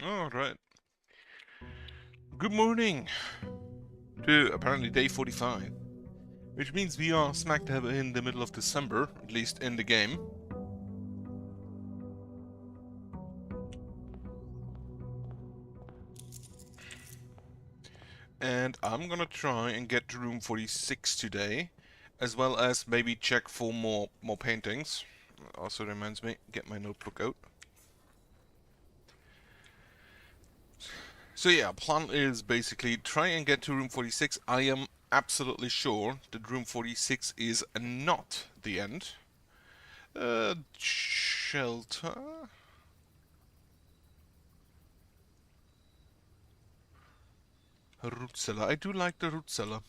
Alright. Good morning to apparently day 45. Which means we are smack dab in the middle of December, at least in the game. And I'm gonna try and get to room 46 today, as well as maybe check for more paintings. Also reminds me, get my notebook out. So yeah, plan is basically try and get to room 46. I am absolutely sure that room 46 is not the end. Shelter? Root cellar. I do like the root cellar.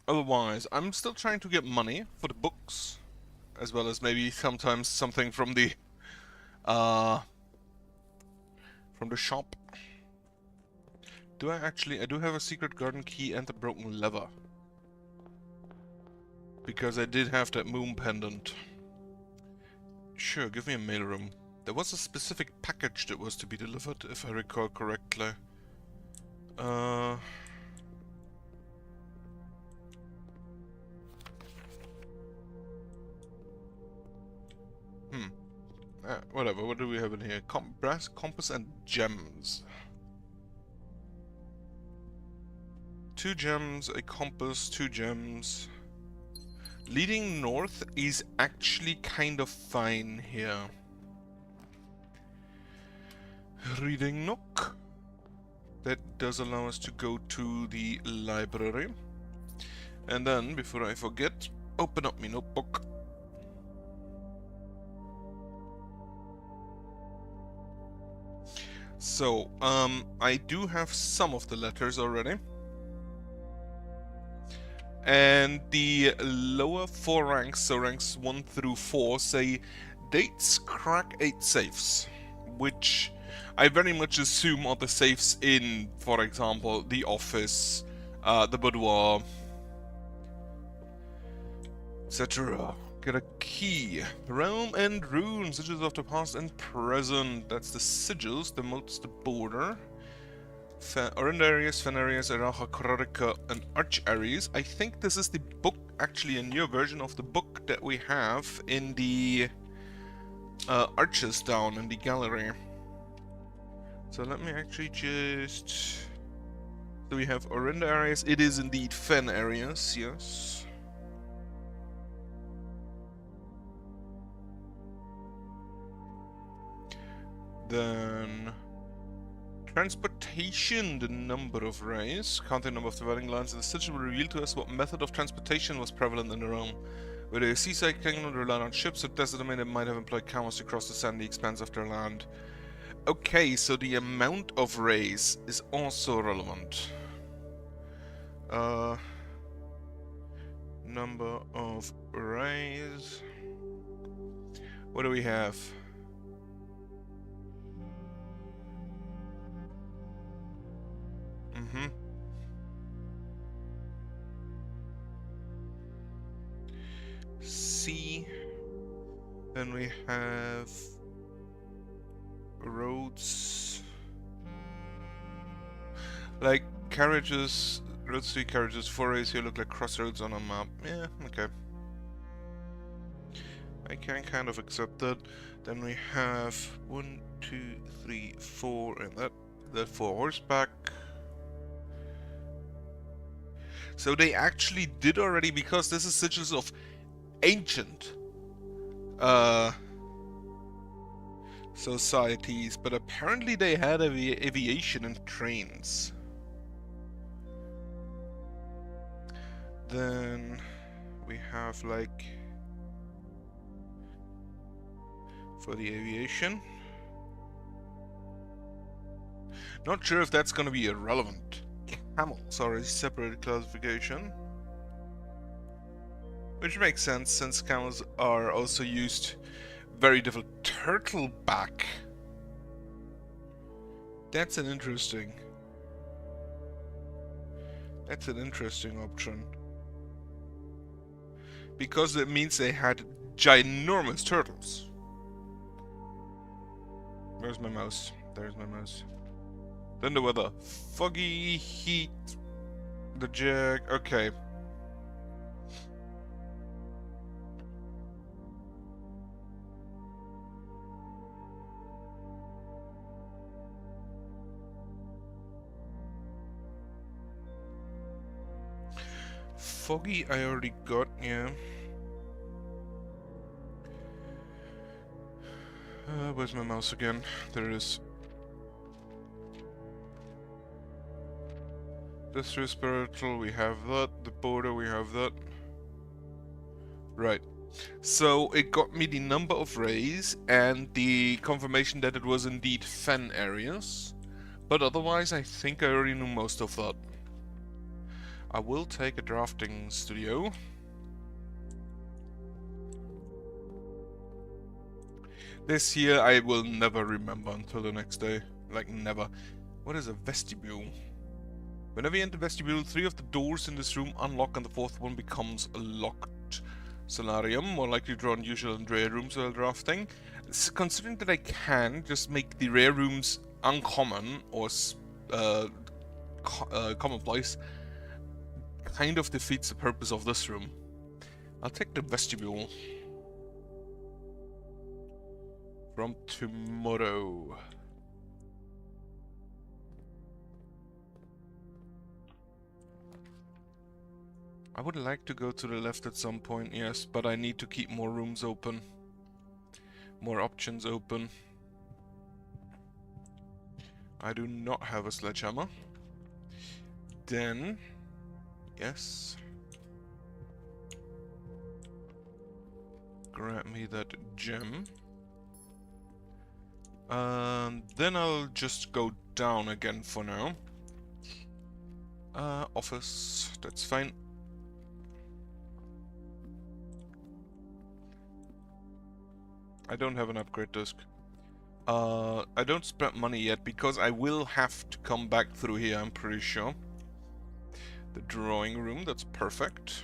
Otherwise, I'm still trying to get money for the books, as well as maybe sometimes something from the shop. I do have a secret garden key and a broken lever. Because I did have that moon pendant. Sure, give me a mailroom. There was a specific package that was to be delivered, if I recall correctly. Whatever, what do we have in here? Brass, compass, and gems. 2 gems, a compass, 2 gems. Leading north is actually kind of fine here. Reading nook. That does allow us to go to the library. And then, before I forget, open up my notebook. So, I do have some of the letters already. And the lower 4 ranks, so ranks 1 through 4, say dates crack 8 safes, which I very much assume are the safes in, for example, the office, the boudoir, etc. Get a key. Realm and Rune, sigils of the past and present. That's the sigils, denotes the border. Orendarius, Fenarius, Eraha, Kororika, and Arch-Aries. I think this is the book, actually a new version of the book that we have in the arches down in the gallery. So let me actually just... So we have Orendarius. It is indeed Fenarius, yes. Then... Transportation, the number of rays. Counting the number of dividing lines in the sigil will reveal to us what method of transportation was prevalent in the realm. Whether a seaside kingdom relied on ships or desert domain that might have employed camels to cross the sandy expanse of their land. Okay, so the amount of rays is also relevant. Number of rays. What do we have? C. Then we have roads. Like carriages, roads, 3 carriages, 4 rays here look like crossroads on a map. Yeah, okay. I can kind of accept that. Then we have 1, 2, 3, 4, and that 4 horseback. So they actually did already, because this is sigils of ancient societies, but apparently they had aviation and trains. Then we have like for the aviation. Not sure if that's gonna be irrelevant. Camels are a separate classification. Which makes sense, since camels are also used very different. Turtleback. That's an interesting option. Because it means they had ginormous turtles. Where's my mouse? There's my mouse. Then the weather. Foggy, heat, the jag. Okay. Foggy I already got, yeah. Where's my mouse again? There it is. This respiratory, we have that. The border, we have that. Right. So it got me the number of rays and the confirmation that it was indeed fen areas. But otherwise, I think I already knew most of that. I will take a drafting studio. This here I will never remember until the next day. Like, never. What is a vestibule? Whenever you enter vestibule, 3 of the doors in this room unlock and the 4th one becomes a locked solarium. More likely to draw unusual and rare rooms while drafting. Considering that I can just make the rare rooms uncommon or commonplace, kind of defeats the purpose of this room. I'll take the vestibule. From tomorrow. I would like to go to the left at some point, yes, but I need to keep more rooms open. More options open. I do not have a sledgehammer. Then, yes. Grab me that gem. Then I'll just go down again for now. Office, that's fine. I don't have an upgrade disc. I don't spend money yet because I will have to come back through here, I'm pretty sure. The drawing room, that's perfect.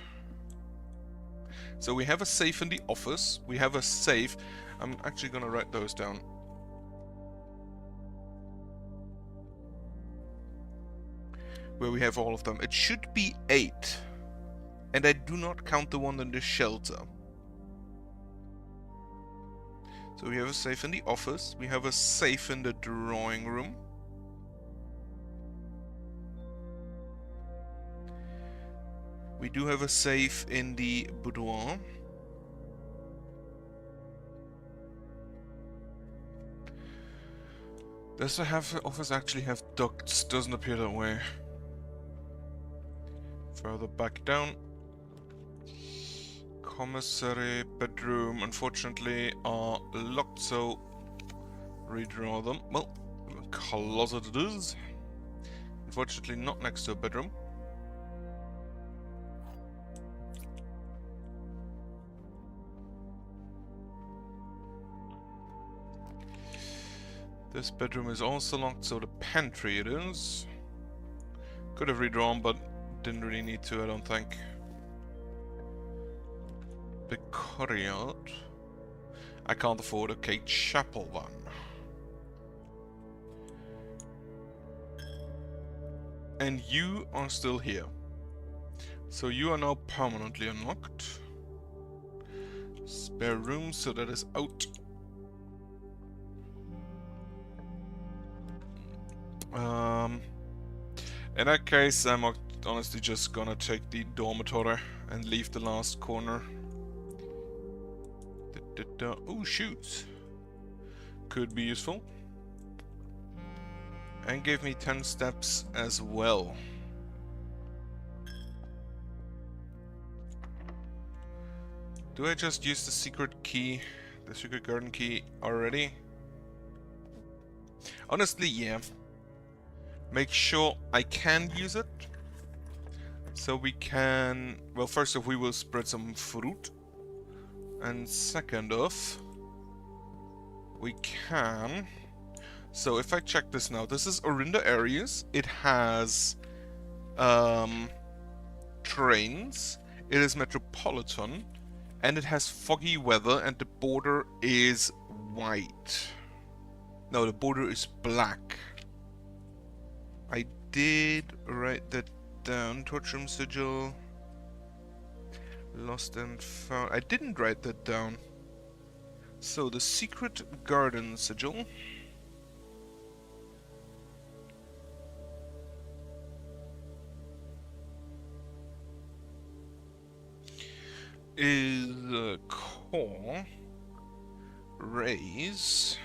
So we have a safe in the office. We have a safe. I'm actually gonna write those down. Where we have all of them. It should be 8. And I do not count the one in the shelter. So we have a safe in the office. We have a safe in the drawing room. We do have a safe in the boudoir. Does the office actually have ducts? Doesn't appear that way. Further back down. Commissary bedroom, unfortunately, are locked, so redraw them. Well, closet it is. Unfortunately, not next to a bedroom. This bedroom is also locked, so the pantry it is. Could have redrawn, but didn't really need to, I don't think. The courtyard. I can't afford a Kate Chapel one. And you are still here. So you are now permanently unlocked. Spare room, so that is out. In that case, I'm honestly just gonna take the dormitory and leave the last corner. Oh, shoot. Could be useful. And gave me 10 steps as well. Do I just use the secret key, the secret garden key already? Honestly, yeah. Make sure I can use it. So we can... Well, first off, we will spread some fruit. And second off, we can... So if I check this now, this is Orinda Areas. It has trains. It is metropolitan. And it has foggy weather, and the border is white. No, the border is black. I did write that down. Torchroom sigil. Lost and found. I didn't write that down. So the secret garden sigil. Is core, raise,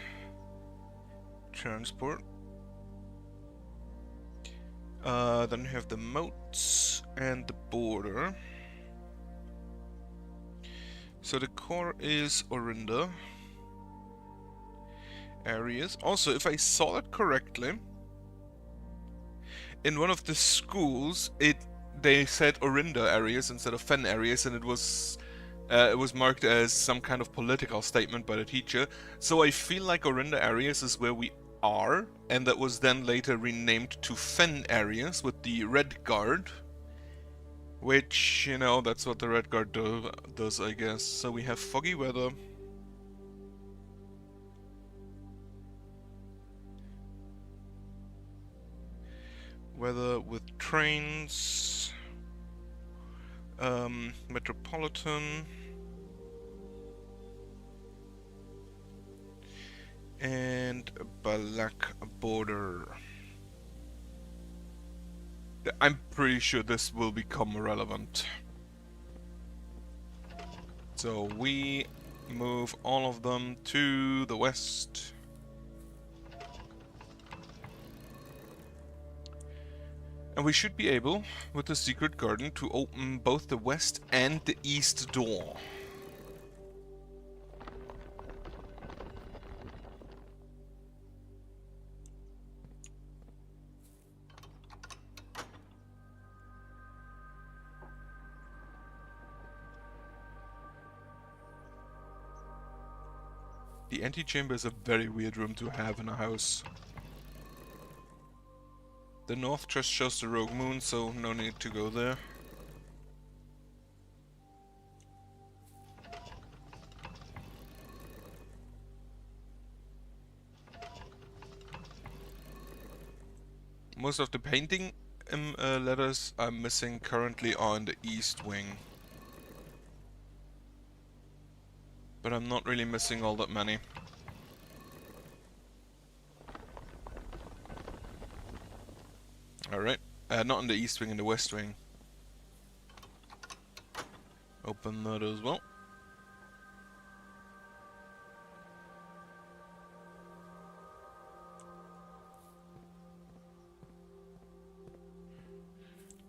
transport. Then you have the moats and the border. So the core is Orinda. Areas. Also, if I saw it correctly, in one of the schools, they said Orinda areas instead of Fen areas, and it was marked as some kind of political statement by the teacher. So I feel like Orinda areas is where we are, and that was then later renamed to Fen areas with the Red Guard. Which, you know, that's what the Red Guard does, I guess. So we have foggy weather. Weather with trains. Metropolitan. And Black border. I'm pretty sure this will become relevant. So we move all of them to the west. And we should be able, with the secret garden, to open both the west and the east door. The antechamber is a very weird room to have in a house. The north just shows the rogue moon, so no need to go there. Most of the painting letters I'm missing currently are in the east wing. But I'm not really missing all that many. Alright. Not in the east wing, in the west wing. Open that as well.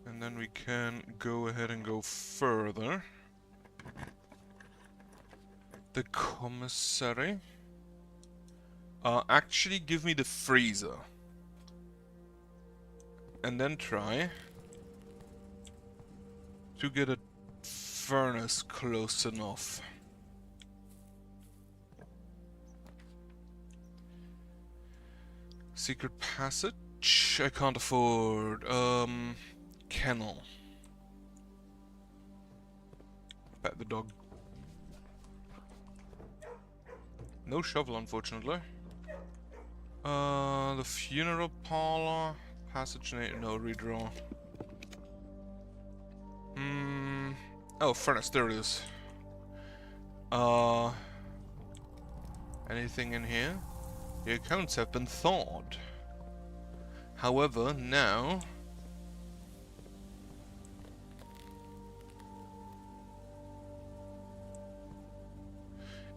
And then we can go ahead and go further. The commissary. Actually give me the freezer. And then try to get a furnace close enough. Secret passage? I can't afford. Kennel. Pet the dog. No shovel, unfortunately. The funeral parlor. Passage, no redraw. Oh, furnace, there it is. Anything in here? The accounts have been thawed. However, now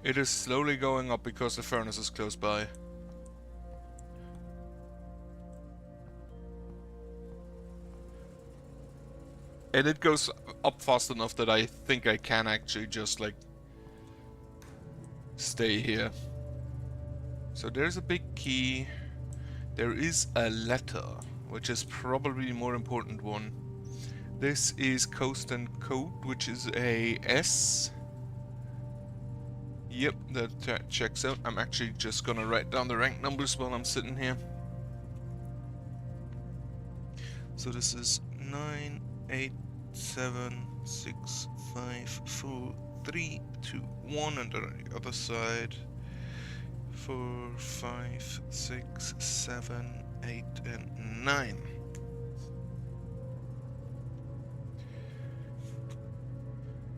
it is slowly going up because the furnace is close by. And it goes up fast enough that I think I can actually just, like, stay here. So there's a big key. There is a letter, which is probably the more important one. This is Coast and Code, which is a S. Yep, that checks out. I'm actually just gonna write down the rank numbers while I'm sitting here. So this is 9, 8, 7, 6, 5, 4, 3, 2, 1, and on the other side 4, 5, 6, 7, 8, and 9.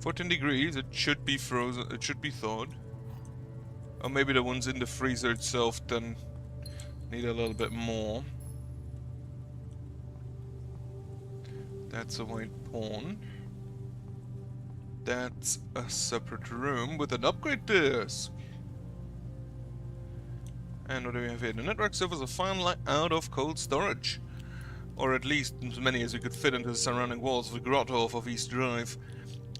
$14 it should be frozen, it should be thawed. Or maybe the ones in the freezer itself then need a little bit more. That's a white pawn. That's a separate room with an upgrade disc. And what do we have here? The network servers are finally out of cold storage. Or at least as many as we could fit into the surrounding walls of the grotto off of East Drive.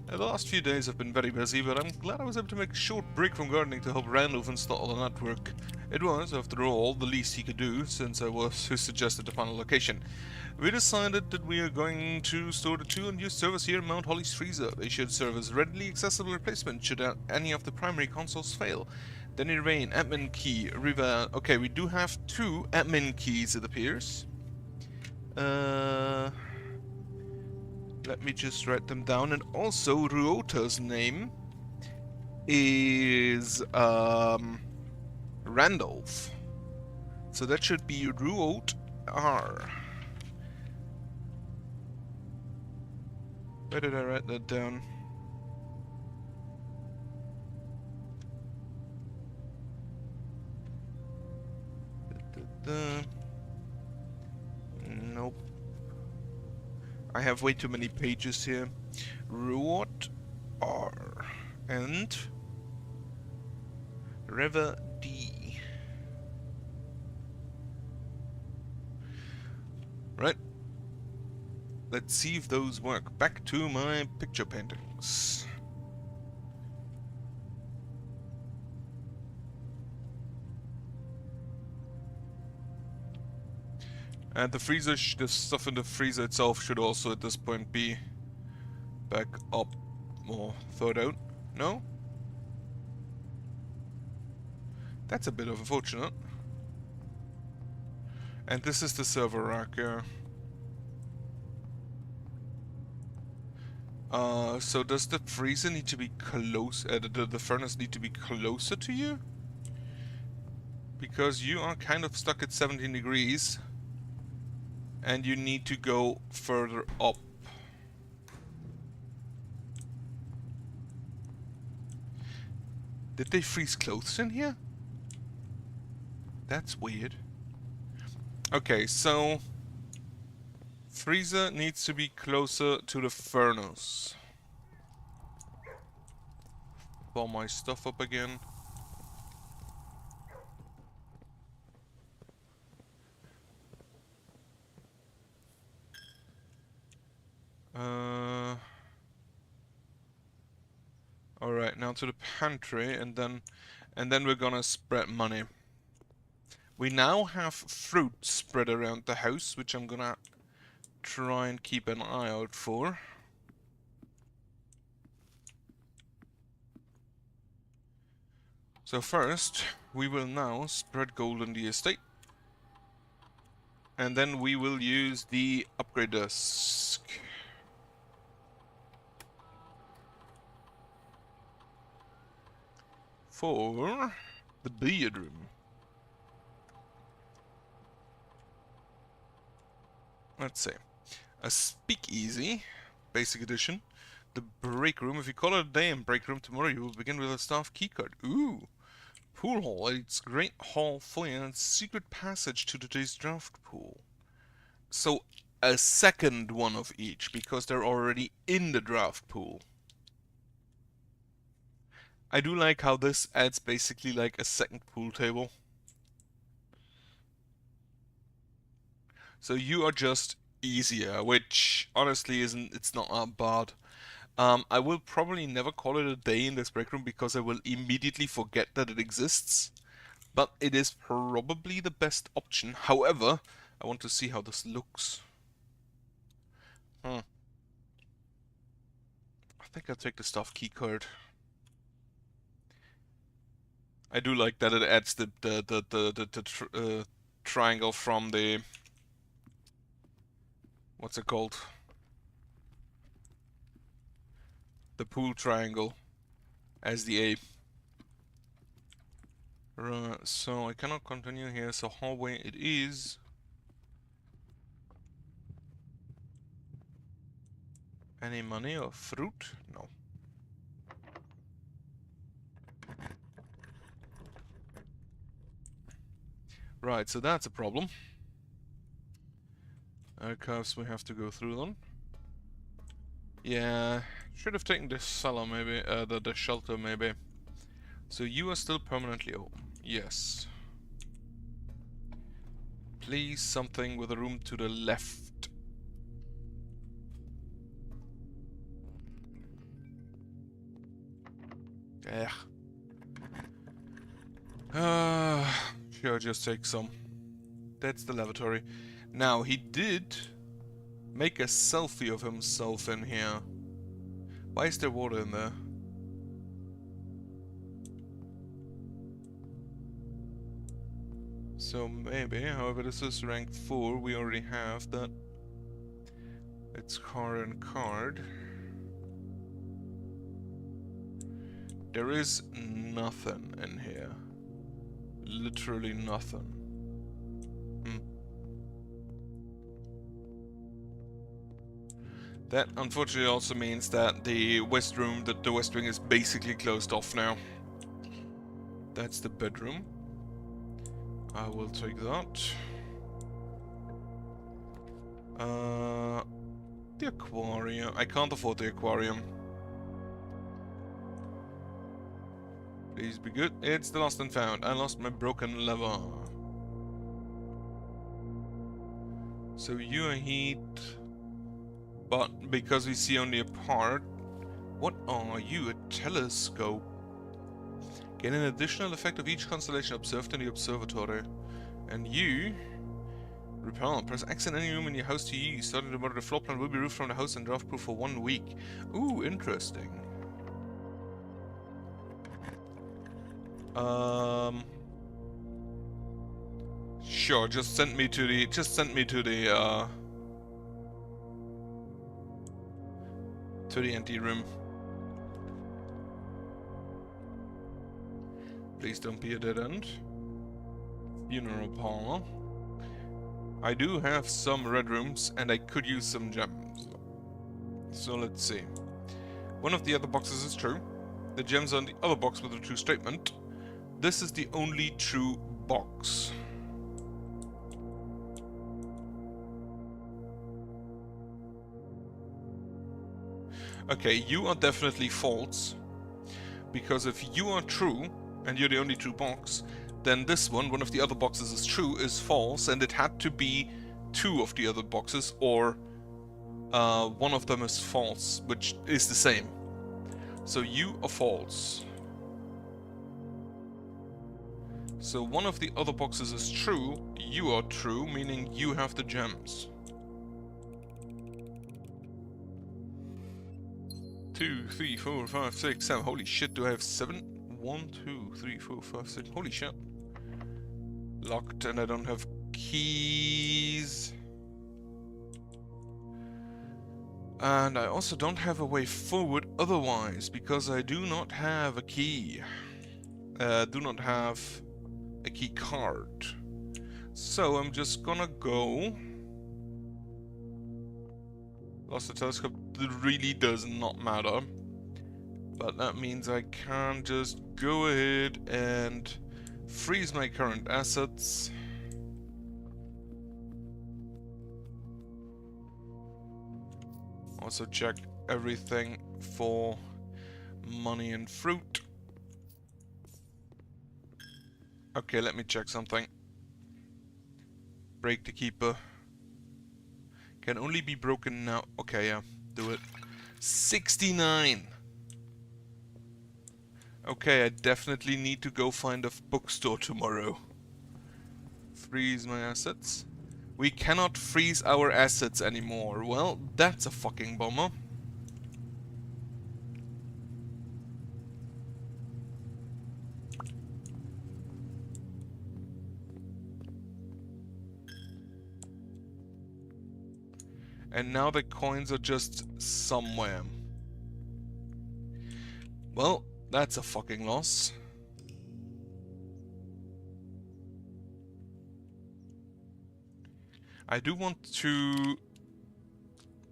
The last few days have been very busy, but I'm glad I was able to make a short break from gardening to help Randolph install the network. It was, after all, the least he could do, since I was who suggested the final location. We decided that we are going to store the 2 unused servers here in Mount Holly's freezer. They should serve as readily accessible replacement should any of the primary consoles fail. Danny Rain, admin key, Riva. Okay, we do have 2 admin keys, it appears. Let me just write them down. And also, Ruota's name is Randolph. So that should be Ruot R. Where did I write that down? Nope. I have way too many pages here. Ruot R and Reva D. Right. Let's see if those work. Back to my picture paintings. And the freezer, the stuff in the freezer itself should also at this point be back up or thawed out. No? That's a bit of unfortunate. And this is the server rack, yeah. So does the freezer need to be close? The furnace need to be closer to you? Because you are kind of stuck at 17 degrees. And you need to go further up. Did they freeze clothes in here? That's weird. Okay, so freezer needs to be closer to the furnace. Pull my stuff up again. Alright, now to the pantry, and then we're gonna spread money. We now have fruit spread around the house, which I'm gonna try and keep an eye out for. So first, we will now spread gold on the estate. And then we will use the upgrade disc. For the bedroom. Let's see. A speakeasy, basic edition. The break room. If you call it a day in break room tomorrow, you will begin with a staff keycard. Ooh. Pool hall. It's great hall foyer and secret passage to today's draft pool. So a second one of each because they're already in the draft pool. I do like how this adds basically like a second pool table. So you are just easier, which honestly it's not that bad. I will probably never call it a day in this break room because I will immediately forget that it exists. But it is probably the best option. However, I want to see how this looks. I think I'll take the staff keycard. I do like that it adds the triangle from the... What's it called? The pool triangle as the A. Right, so I cannot continue here, so hallway it is. Any money or fruit? No. Right, so that's a problem. Curves, we have to go through them. Yeah, should have taken the cellar maybe, the shelter maybe. So you are still permanently open. Yes. Please something with a room to the left. Sure, just take some. That's the lavatory. Now, he did make a selfie of himself in here. Why is there water in there? So maybe, however, this is rank 4. We already have that. It's card and card. There is nothing in here. Literally nothing. That unfortunately also means that the west room, the west wing is basically closed off now. That's the bedroom. I will take that. The aquarium. I can't afford the aquarium. Please be good. It's the lost and found. I lost my broken lever. So you are heat. But because we see only a part. What are you? A telescope. Gain an additional effect of each constellation observed in the observatory. And you... Repel. Press X in any room in your house to use. Starting to monitor the floor plan will be removed from the house and draft proof for 1 week. Ooh, interesting. Sure, just send me to the empty room. Please don't be a dead end. Funeral parlor. I do have some red rooms and I could use some gems. So let's see. One of the other boxes is true. The gems on the other box with a true statement. This is the only true box. Okay, you are definitely false. Because if you are true, and you're the only true box, then this one of the other boxes is true, is false, and it had to be 2 of the other boxes, or one of them is false, which is the same. So you are false. So one of the other boxes is true, you are true, meaning you have the gems. 2, 3, 4, 5, 6, 7. Holy shit, do I have 7? 1, 2, 3, 4, 5, 6. Holy shit. Locked, and I don't have keys. And I also don't have a way forward otherwise, because I do not have a key. Do not have a key card. So I'm just gonna go. Lost the telescope. It really does not matter. But that means I can just go ahead and freeze my current assets. Also check everything for money and fruit. Okay, let me check something. Break the keeper. Can only be broken now. Okay, yeah, do it. 69! Okay, I definitely need to go find a bookstore tomorrow. Freeze my assets. We cannot freeze our assets anymore. Well, that's a fucking bummer. And now the coins are just somewhere. Well, that's a fucking loss. I do want to...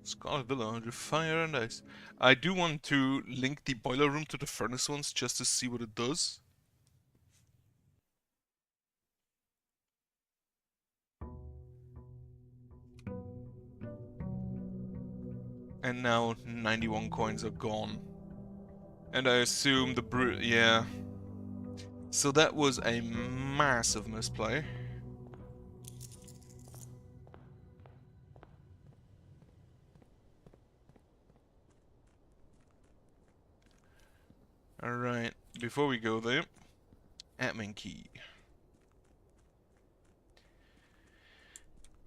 Scarlet Villa under fire and ice. I do want to link the boiler room to the furnace ones just to see what it does. And now 91 coins are gone. And I assume the yeah. So that was a massive misplay. Alright, before we go there, admin key.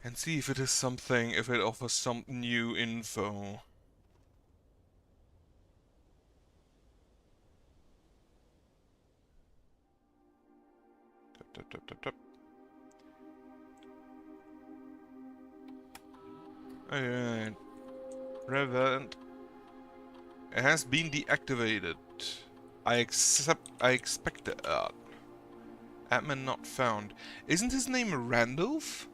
And see if it is something, if it offers some new info. Tap, tap, tap, tap. Alright. Revent. It has been deactivated. I expect it. Admin not found. Isn't his name Randolph?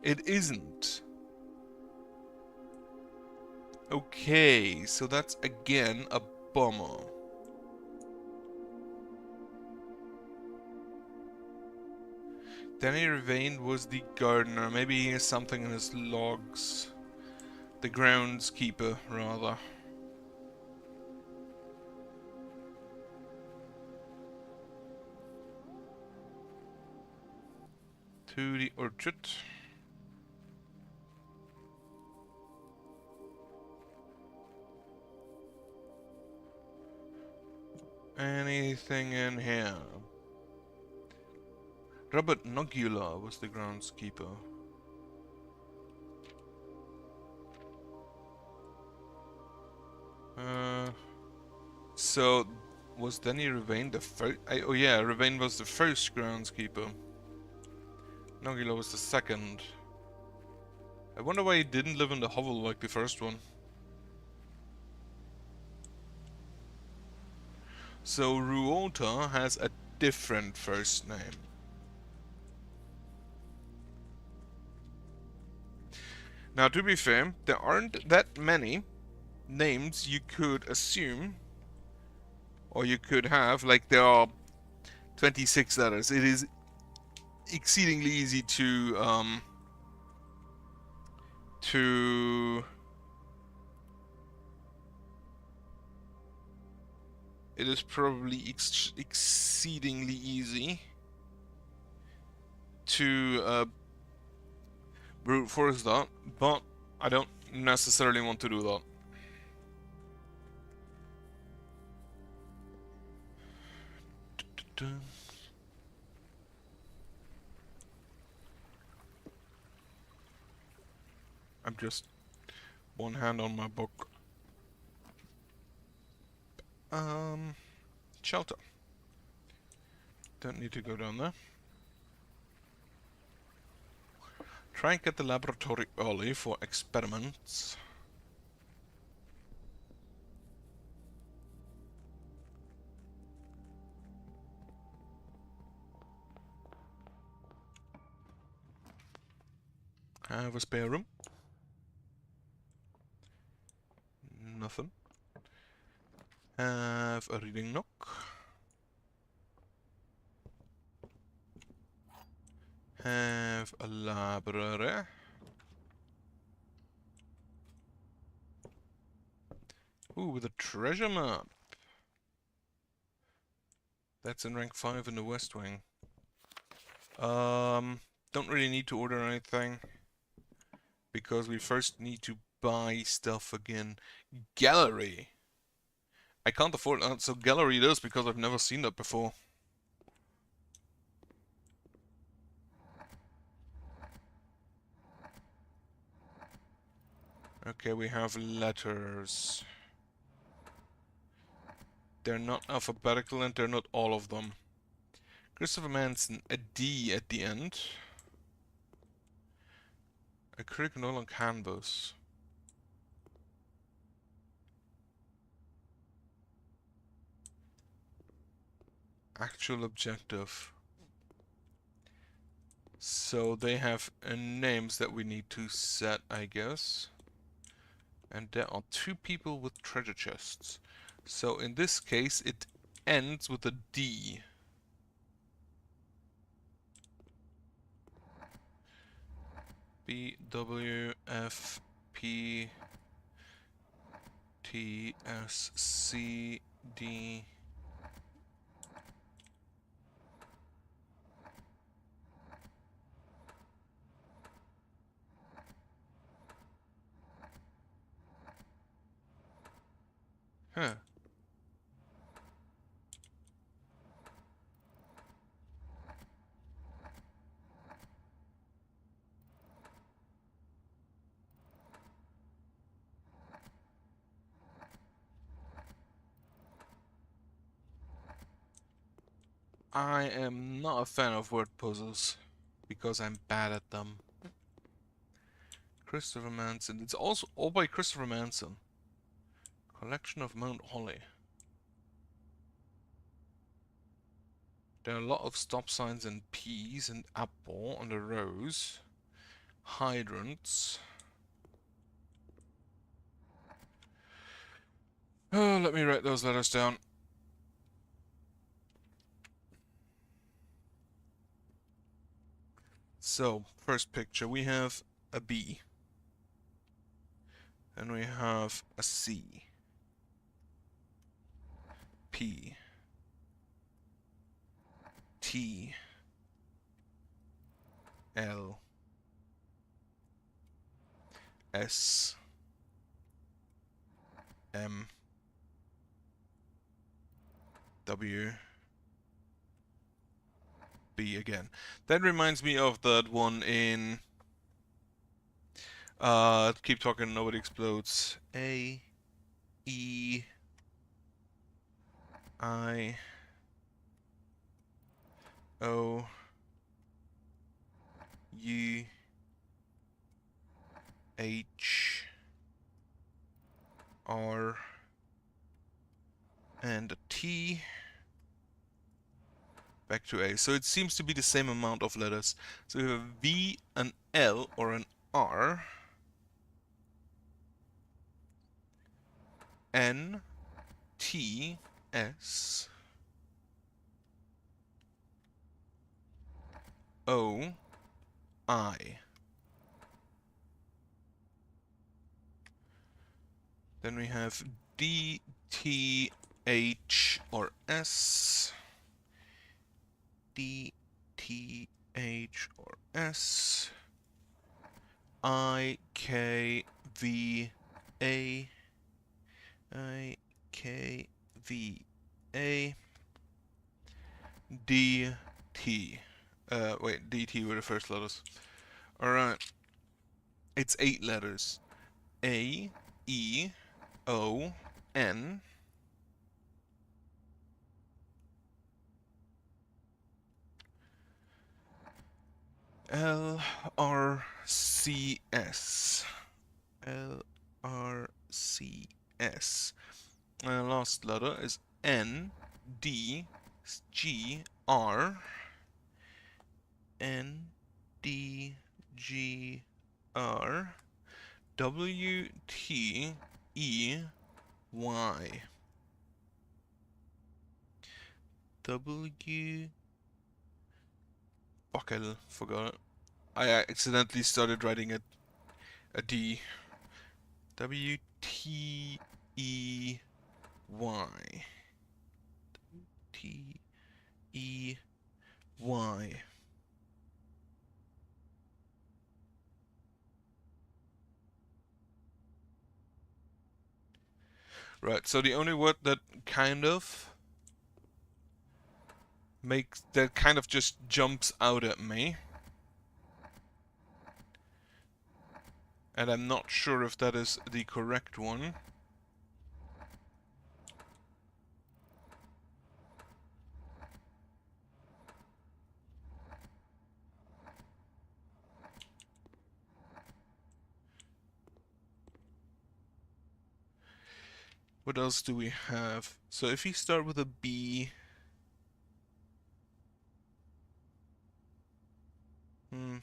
It isn't. Okay, so that's again a bummer. Danny Ravain was the gardener. Maybe he has something in his logs. The groundskeeper, rather. To the orchard. Anything in here? Robert Nogula was the groundskeeper. So was Danny Ravain the first? Oh yeah, Ravain was the first groundskeeper. Nogula was the second. I wonder why he didn't live in the hovel like the first one. So Ruota has a different first name. Now, to be fair, there aren't that many names you could assume, or you could have, like there are 26 letters. It is exceedingly easy to it is probably exceedingly easy to brute force that, but I don't necessarily want to do that. I'm just one hand on my book. Shelter. Don't need to go down there. Try and get the laboratory early for experiments. I have a spare room. Nothing. Have a reading nook. Have a library. Ooh, with a treasure map. That's in rank 5 in the West Wing. Don't really need to order anything, because we first need to buy stuff again. Gallery! I can't afford that, so gallery it is, because I've never seen that before. Okay, we have letters. They're not alphabetical and they're not all of them. Christopher Manson, a D at the end. A curriculum on canvas. actual objective. So they have names that we need to set, I guess. And there are 2 people with treasure chests. So in this case, it ends with a D. B, W, F, P, T, S, C, D. Huh. I am not a fan of word puzzles because I'm bad at them. Christopher Manson. It's also all by Christopher Manson. Collection of Mount Holly. There are a lot of stop signs and peas and apple on the rows. Hydrants. Oh, let me write those letters down. So, first picture, we have a B. And we have a C. P. T. L. S. M. W. B again. That reminds me of that one in Keep Talking, Nobody Explodes. A. E. I. O. U. H. R. And a T. Back to A. So it seems to be the same amount of letters. So we have a V, an L, or an R. N. T. S. O. I. Then we have D, T, H, or S. D, T, H, or S. I, K, V, A. I, K, V, A. D, T. Wait, D, T were the first letters. Alright. It's 8 letters. A, E, O, N. L, R, C, S. L, R, C, S. Last letter is N, D, G, R. N, D, G, R. W, T, E, Y. W. Buckle, forgot it. I accidentally started writing a D. W, T, E, Y. T, E, Y. Right, so the only word that kind of just jumps out at me, and I'm not sure if that is the correct one. What else do we have? So if you start with a B, Hmm.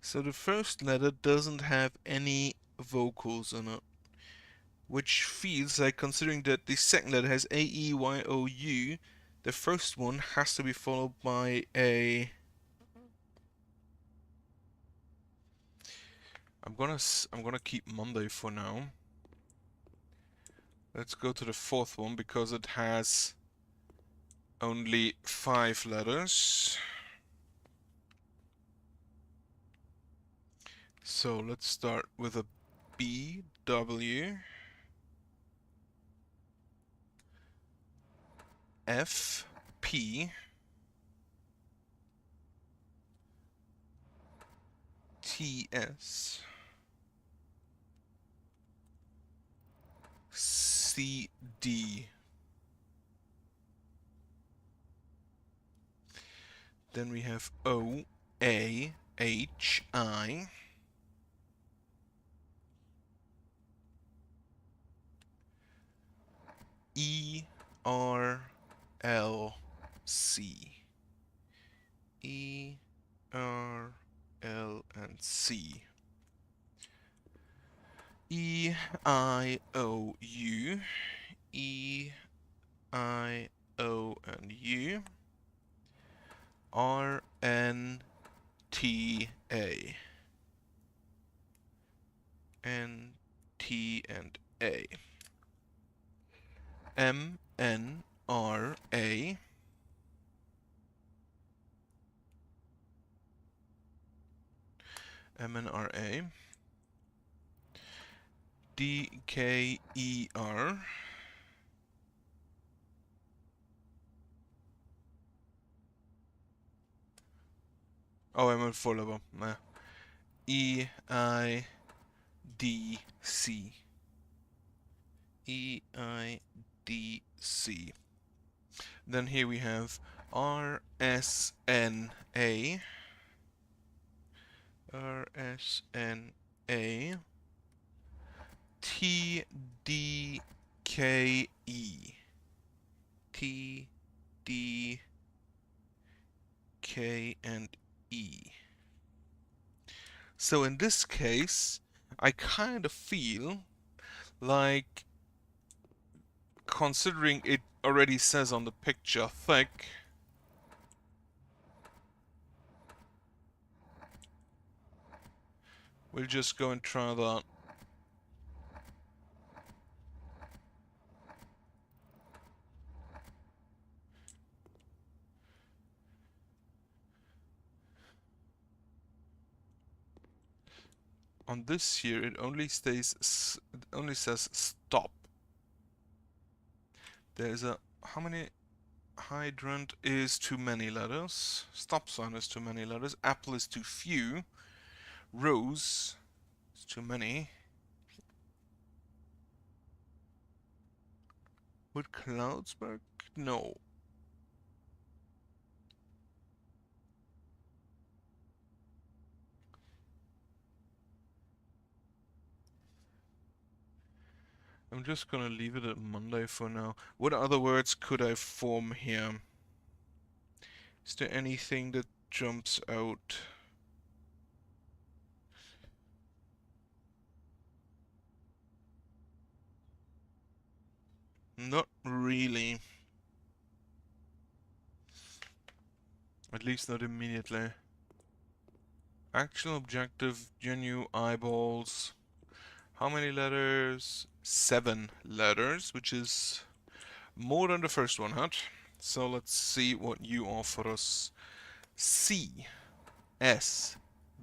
So the first letter doesn't have any vocals in it, which feels like, considering that the second letter has A, E, Y, O, U, the first one has to be followed by a... I'm gonna keep Monday for now. Let's go to the fourth one because it has only 5 letters. So let's start with a B, W, F, P, T, S, C, D. Then we have O, A, H, I, E, R, L, C. E, R, L, and C. E, I, O, U. E, I, O, and U. R, N, T, A. N, T, and A. M, N, R, A. M, N, R, A. D, K, E, R. Oh, I'm on full level. Nah. E, I, D, C. E, I, D, C. Then here we have R, S, N, A. R, S, N, A. T, D, K, E. T, D, K, and E. So in this case, I kind of feel like, considering it already says on the picture thick, we'll just go and try that. On this here, it only says stop. There's a, how many? Hydrant is too many letters. Stop sign is too many letters. Apple is too few. Rose is too many. Would clouds work? No. I'm just gonna leave it at Monday for now. What other words could I form here? Is there anything that jumps out? Not really. At least not immediately. Actual objective, genuine eyeballs. How many letters? 7 letters, which is more than the first one had. So let's see what you offer us. C, S,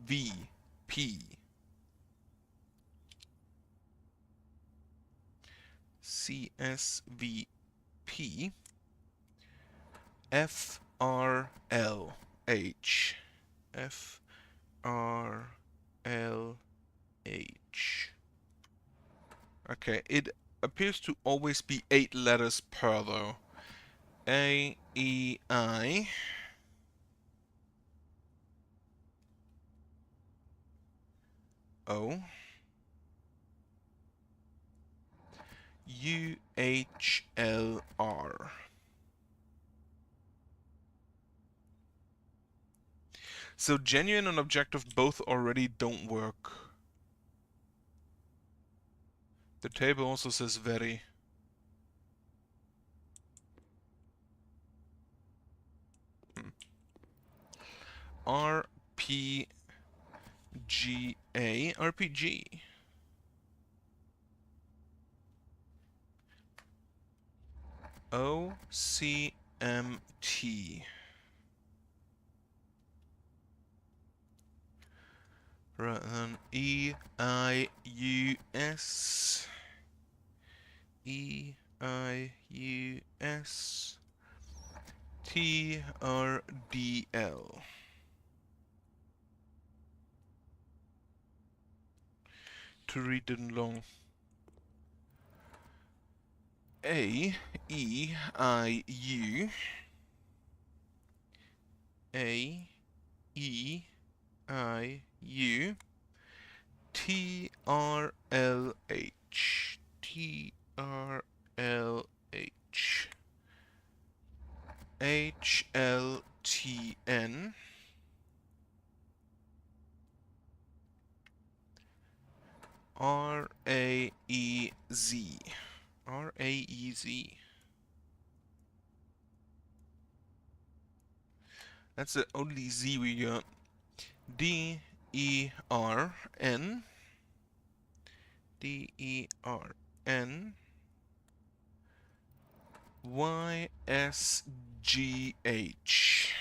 V, P. C, S, V, P. F, R, L, H. F, R, L, H. Okay, it appears to always be 8 letters per though. A, E, I. O. U, H, L, R. So genuine and objective both already don't work. The table also says very. R, P, G, A. RPG. O, C, M, T. Right then, E, I, U, S. E, I, U, S. T, R, D, L. To read them long. A, E, I, U. A, E, I, U. T, R, L, H. T, R, L, H. H, L, T, N. R, A, E, Z. R, A, E, Z. That's the only Z we got. D, E, R, N. D, E, R, N. Y, S, G, H.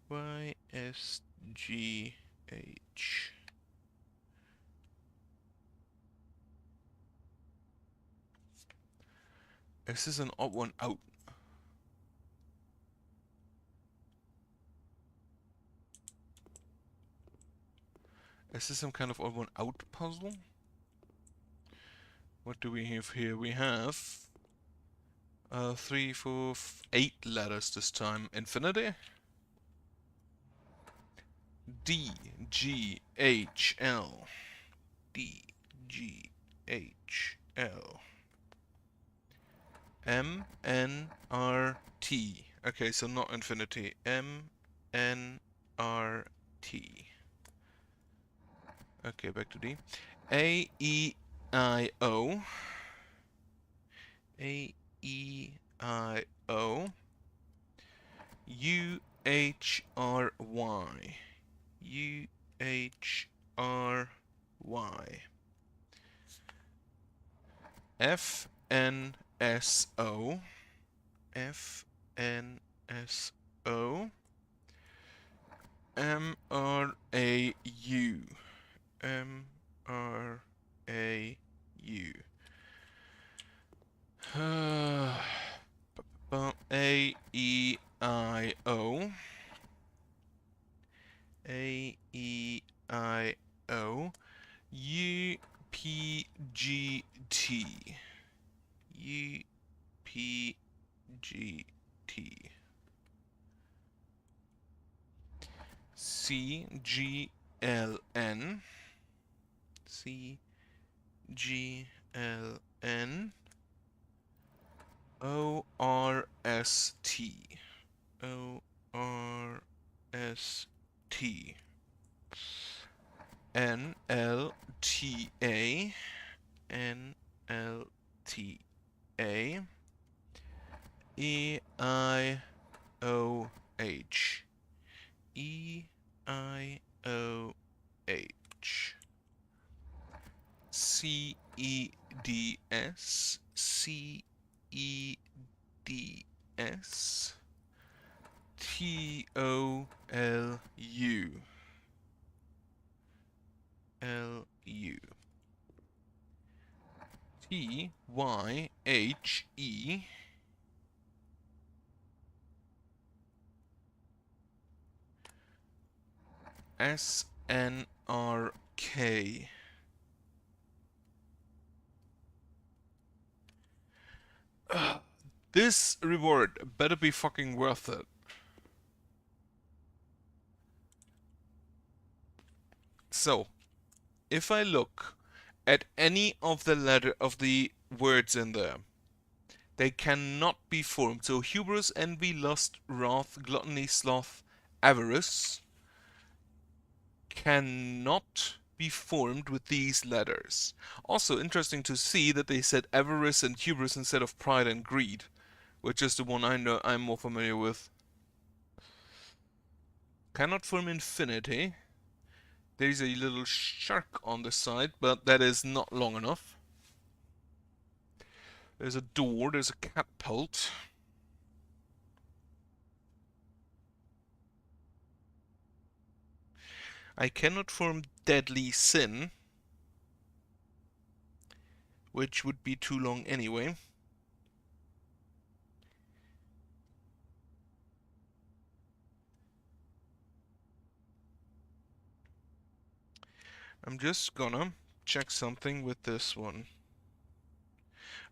Y, S, G, H. This is an odd one out. Is this some kind of odd one out puzzle? What do we have here? We have 3, 4, 8 letters this time. Infinity. D, G, H, L. D, G, H, L. M, N, R, T. Okay, so not infinity. M, N, R, T. Okay, back to D. A, E, I, O. A, E, I, O. U, H, R, Y. U, H, R, Y. F, N, S, O. F, N, S, O. M, R, A, U. M, R, A, U. A, E, I, O. A, E, I, O. U, P, G, T. U, P, G, T. C, G, L, N. C, G, L, N. O, R, S, T. O, R, S, T. N, L, T, A. N, L, T, A. E, I, O, H. E, I, O, H. C, E, D, S. C, E, D, S. T, O, L, U. L, U. T, Y, H, E. S, N, R, K. This reward better be fucking worth it. So, if I look at any of the words in there, they cannot be formed. So hubris, envy, lust, wrath, gluttony, sloth, avarice cannot be formed with these letters. Also interesting to see that they said avarice and hubris instead of pride and greed, which is the one I know I'm more familiar with. Cannot form infinity. There's a little shark on the side, but that is not long enough. There's a door, there's a catapult. I cannot form deadly sin, which would be too long anyway. I'm just gonna check something with this one.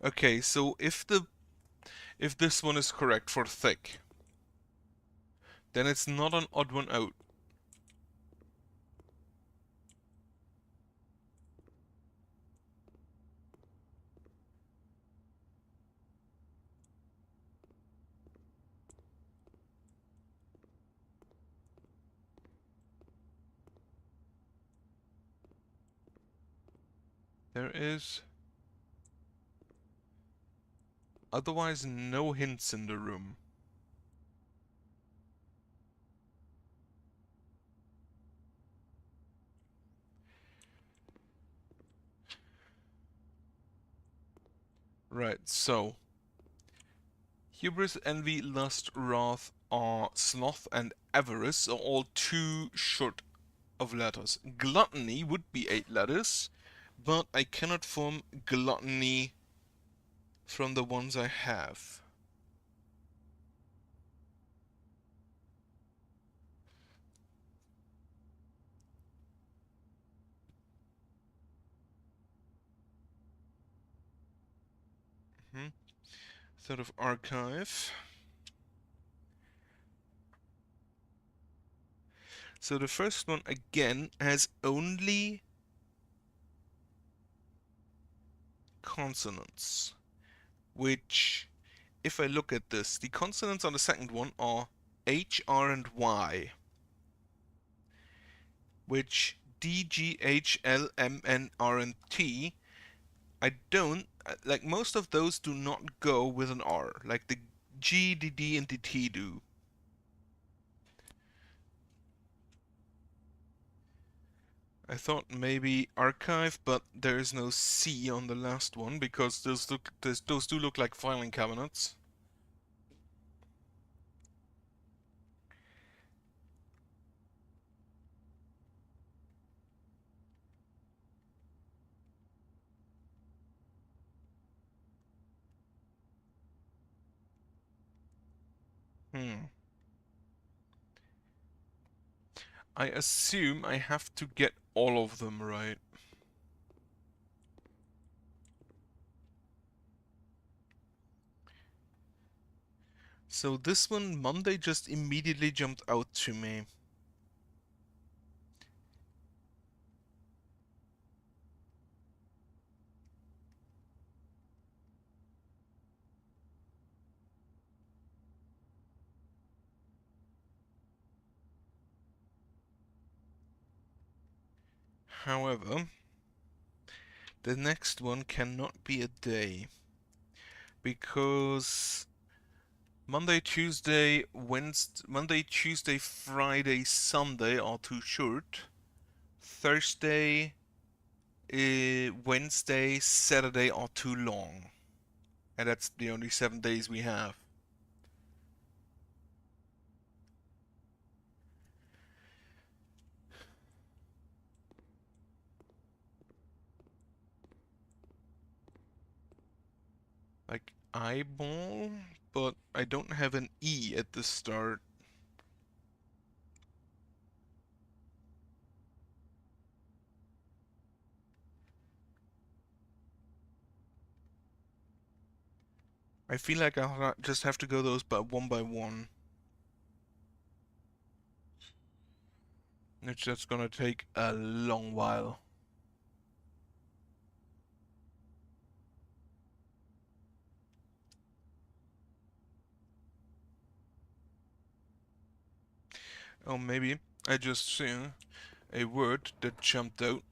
Okay, so if this one is correct for thick, then it's not an odd one out. There is otherwise no hints in the room. Right, so hubris, envy, lust, wrath, sloth, and avarice are all too short of letters. Gluttony would be 8 letters, but I cannot form gluttony from the ones I have. Sort of archive. So the first one again has only consonants, which, if I look at this, the consonants on the second one are H, R, and Y, which D, G, H, L, M, N, R, and T, I don't, like most of those do not go with an R, like the G, the D, and the T do. I thought maybe archive, but there is no C on the last one because those do look like filing cabinets. I assume I have to get all of them right. So this one, Monday, just immediately jumped out to me. However, the next one cannot be a day because Monday, Tuesday, Friday, Sunday are too short. Thursday, Wednesday, Saturday are too long. And that's the only 7 days we have. Like eyeball, but I don't have an E at the start. I feel like I'll just have to go those by one. It's just gonna take a long while. Oh, maybe I just see a word that jumped out.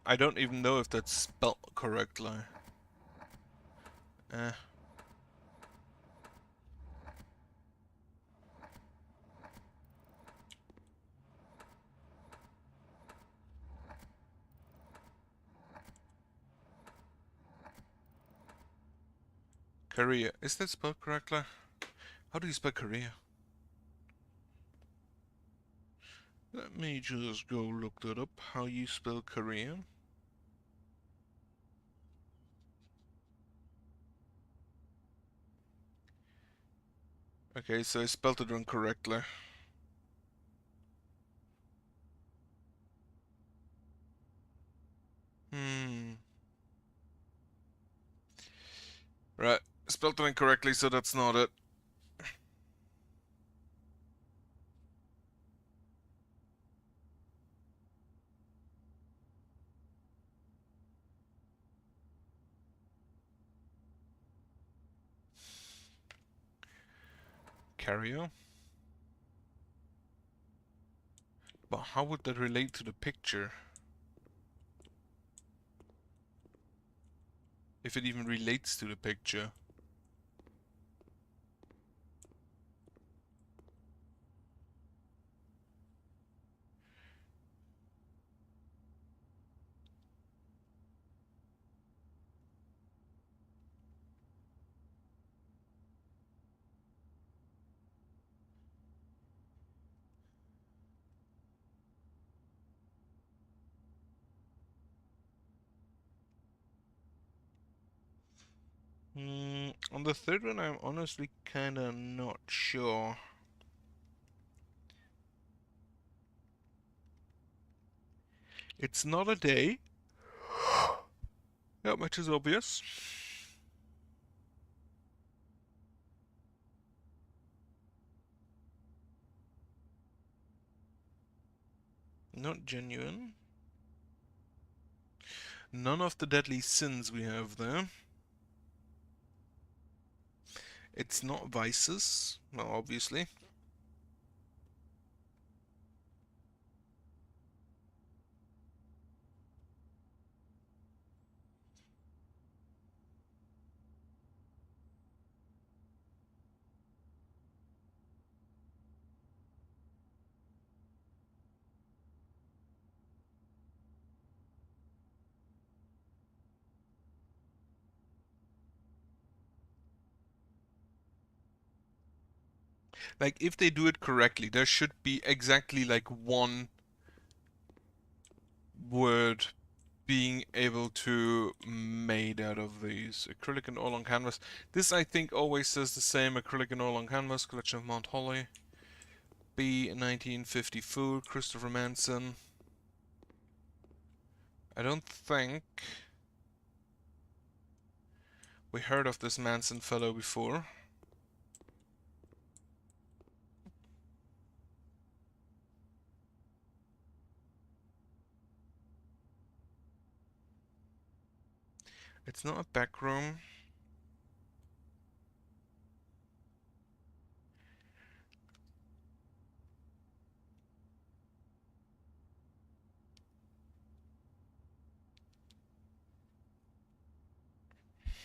I don't even know if that's spelled correctly. Eh. Korea. Is that spelled correctly? How do you spell Korea? Let me just go look that up. How you spell Korean? Okay, so I spelled it incorrectly. Hmm. Right. Spelled it incorrectly, so that's not it. Carrier? But how would that relate to the picture? If it even relates to the picture. On the third one, I'm honestly kinda not sure. It's not a day. That much is obvious. Not genuine. None of the deadly sins we have there. It's not vices, well, obviously. Like, if they do it correctly, there should be exactly like one word being able to made out of these. Acrylic and oil on canvas. This, I think, always says the same. Acrylic and oil on canvas, collection of Mount Holly. B, 1954, Christopher Manson. I don't think we heard of this Manson fellow before. It's not a back room.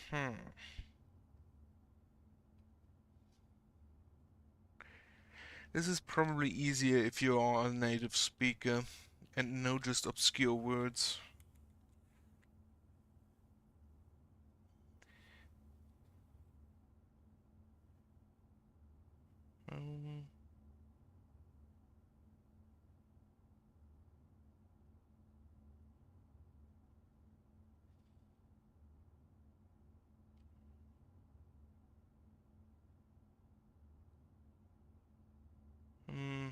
Hmm. This is probably easier if you are a native speaker and know just obscure words. Um, mm,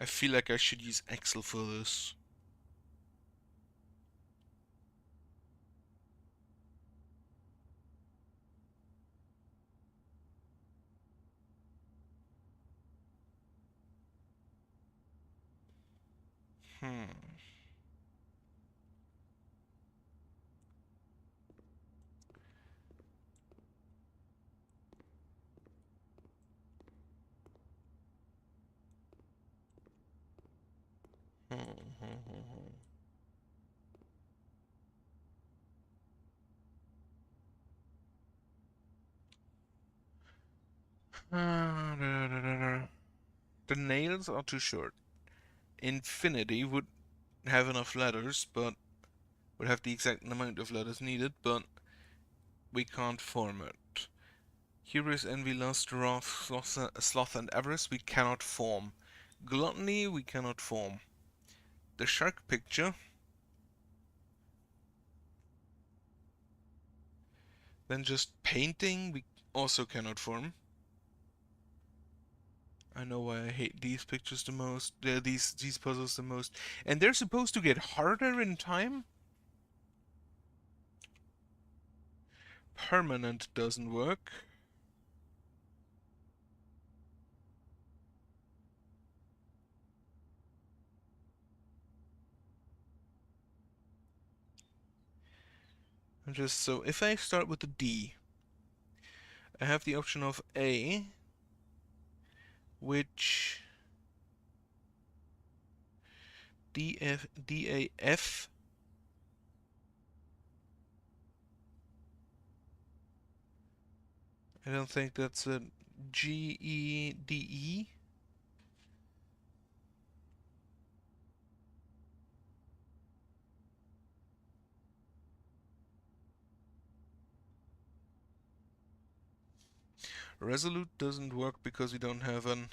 I feel like I should use Excel for this. Hmm. The nails are too short. Infinity would have enough letters, but would have the exact amount of letters needed, but we can't form it. Hubris, envy, lust, wrath, sloth, and avarice we cannot form. Gluttony we cannot form. The shark picture, then just painting we also cannot form. I know why I hate these pictures the most, these puzzles the most. And they're supposed to get harder in time? Permanent doesn't work. So if I start with the D, I have the option of A, which DAF. I don't think that's a GEDE. Resolute doesn't work because we don't have an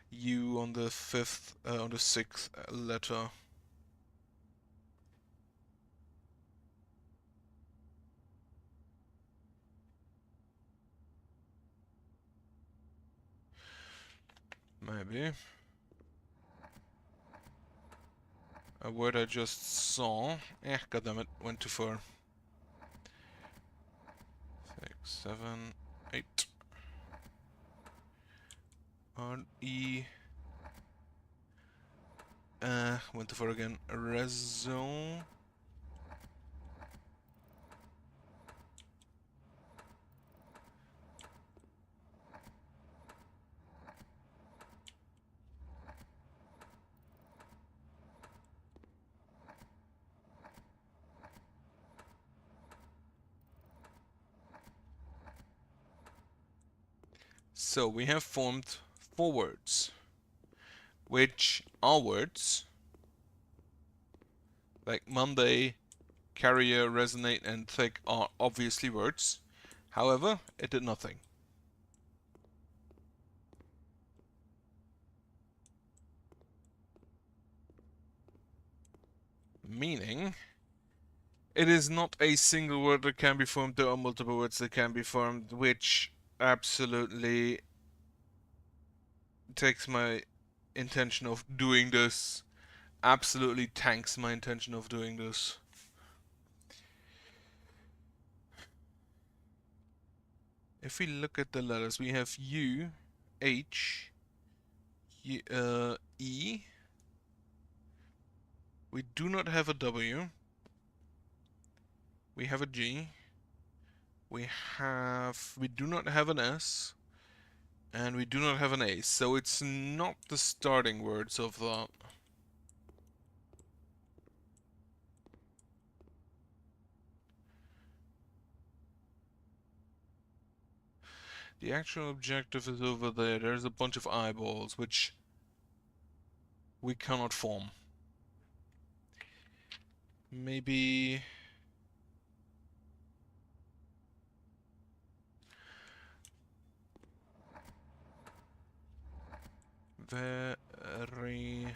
U on the sixth letter. Maybe. A word I just saw. Goddammit, went too far. 6, 7, 8. R-E. Went too far again. Raison. So we have formed 4 words, which are words like Monday, carrier, resonate, and thick are obviously words. However, it did nothing. Meaning, it is not a single word that can be formed, there are multiple words that can be formed, which absolutely takes my intention of doing this. Absolutely tanks my intention of doing this. If we look at the letters, we have U, H, E. We do not have a W. We have a G. We do not have an S. And we do not have an A. So it's not the starting words of that. The actual objective is over there. There's a bunch of eyeballs, which we cannot form. Maybe... very...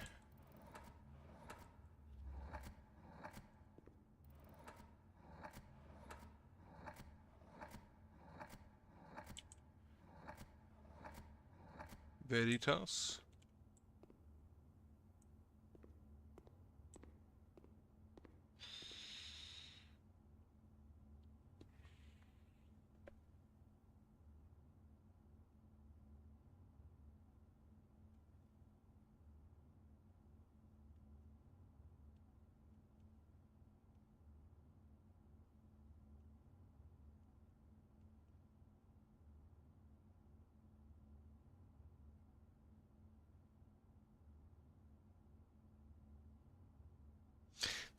Veritas.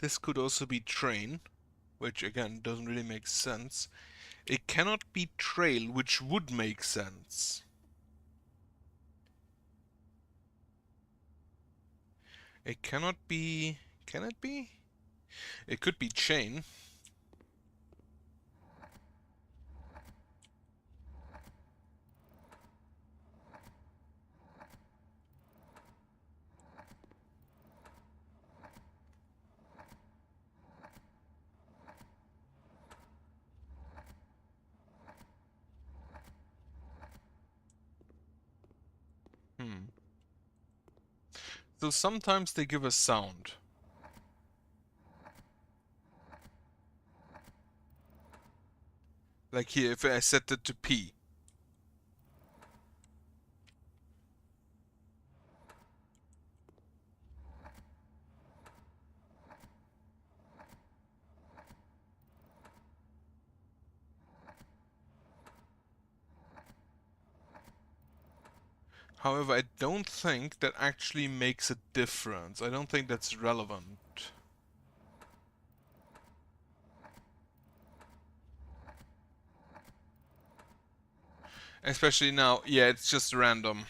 This could also be train, which again doesn't really make sense. It cannot be trail, which would make sense. It cannot be... Can it be? It could be chain. So sometimes they give a sound. Like here, if I set it to P. However, I don't think that actually makes a difference. I don't think that's relevant. Especially now, yeah, it's just random.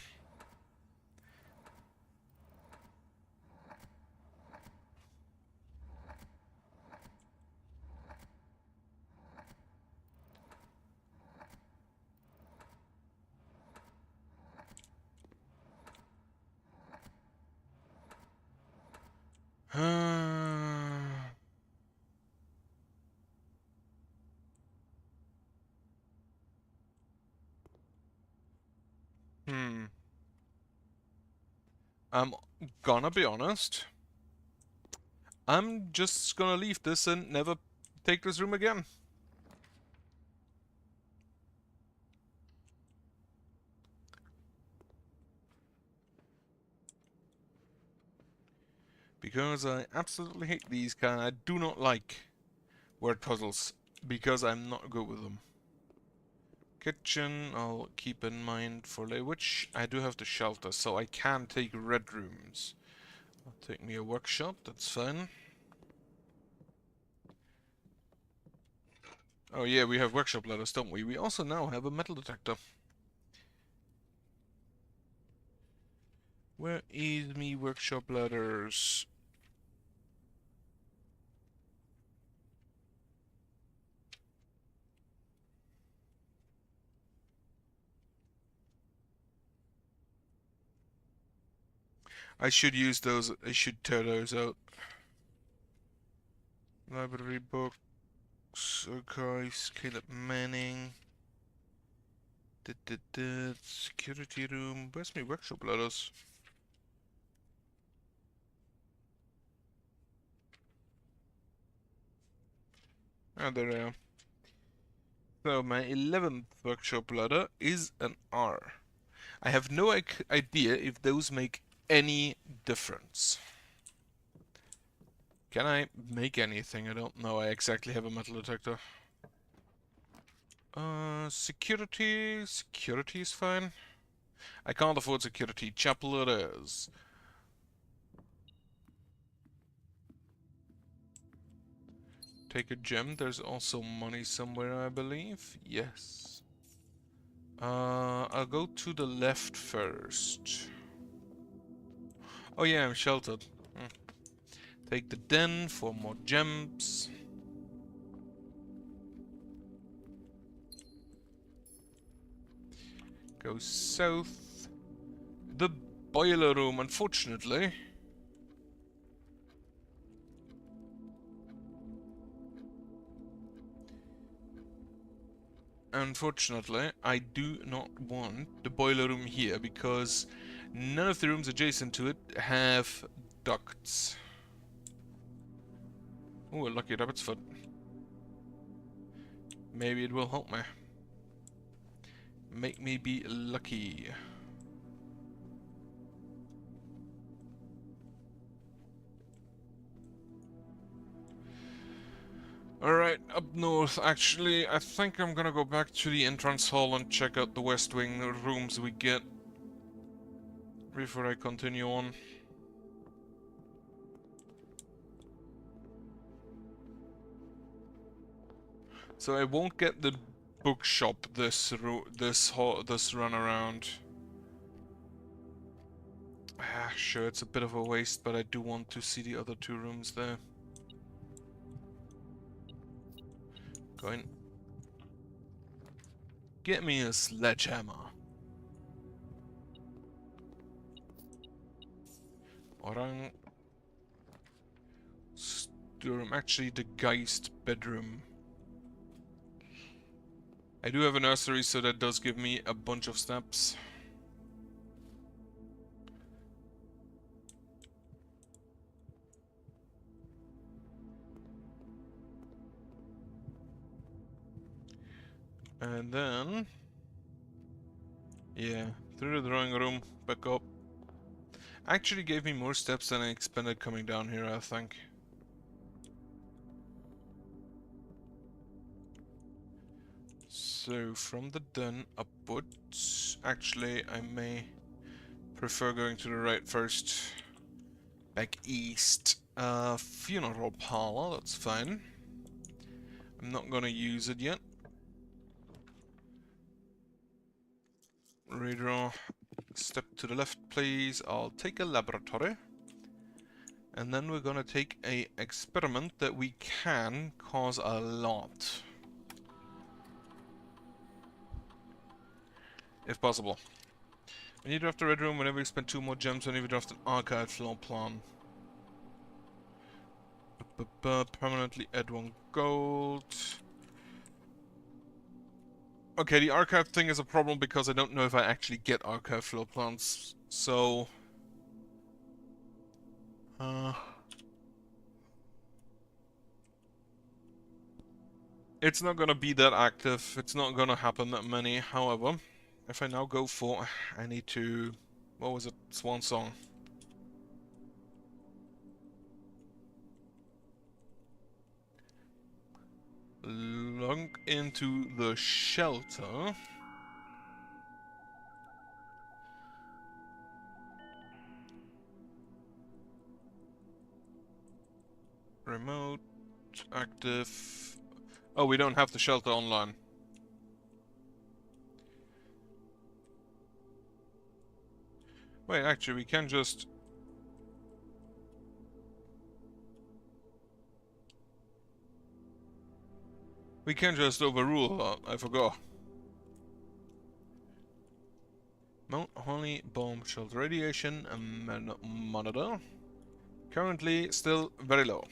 I'm gonna be honest. I'm just gonna leave this and never take this room again. Because I absolutely hate these kind. I do not like word puzzles because I'm not good with them. Kitchen, I'll keep in mind for later, which I do have the shelter, so I can take red rooms. I'll take me a workshop, that's fine. Oh yeah, we have workshop ladders, don't we? We also now have a metal detector. Where is me workshop ladders? I should use those, I should tear those out. Library books, archives, Caleb Manning. Security room, where's my workshop ladders? Ah, there I am. So my 11th workshop ladder is an R. I have no idea if those make any difference. Can I make anything? I don't know. I exactly have a metal detector. Security. Security is fine. I can't afford security. Chapel it is. Take a gem. There's also money somewhere, I believe. Yes. I'll go to the left first. Oh yeah, I'm sheltered. Take the den for more gems. Go south. The boiler room, unfortunately. Unfortunately, I do not want the boiler room here because none of the rooms adjacent to it have ducts. Oh, a lucky rabbit's foot. Maybe it will help me. Make me be lucky. Alright, up north. Actually, I think I'm gonna go back to the entrance hall and check out the West Wing rooms we get before I continue on. So I won't get the bookshop this run around. Ah, sure, it's a bit of a waste, but I do want to see the other two rooms there. Go in. Get me a sledgehammer. Orang. Sturm. Actually, the Geist bedroom. I do have a nursery, so that does give me a bunch of steps. And then... yeah, through the drawing room, back up. Actually gave me more steps than I expected coming down here, I think. So, from the den upwards... actually, I may prefer going to the right first. Back east. Funeral parlor, that's fine. I'm not gonna use it yet. Redraw. Step to the left, please. I'll take a laboratory. And then we're gonna take a experiment that we can cause a lot. If possible. When you draft a red room, whenever you spend 2 more gems, whenever you draft an archive floor plan. Permanently add 1 gold. Okay, the archive thing is a problem because I don't know if I actually get archive floor plans. So... it's not gonna be that active. It's not gonna happen that many. However, if I now go for... I need to... what was it? Swan Song. Log into the shelter. Remote. Active. Oh, we don't have the shelter online. Wait, actually, we can just... we can just overrule her. I forgot. Mount Holly bomb shelter radiation monitor. Currently still very low.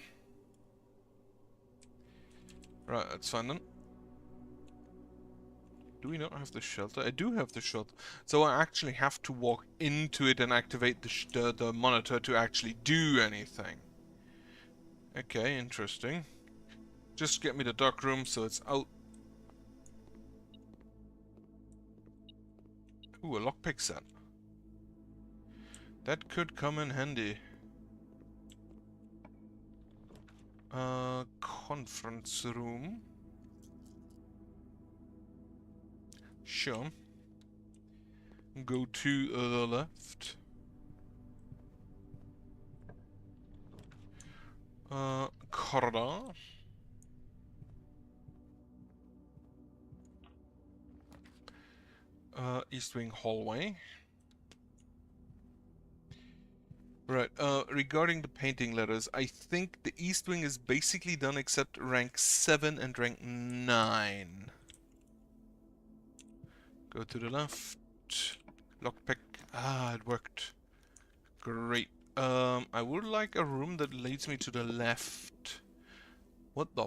Right, that's fine then. Do we not have the shelter? I do have the shelter. So I actually have to walk into it and activate the monitor to actually do anything. Okay, interesting. Just get me the dark room so it's out. Ooh, a lockpick set. That could come in handy. Conference room. Sure. Go to the left. Corridor. East Wing hallway. Right, regarding the painting letters, I think the East Wing is basically done except rank 7 and rank 9. Go to the left. Lockpick. Ah, it worked. Great. I would like a room that leads me to the left. What the...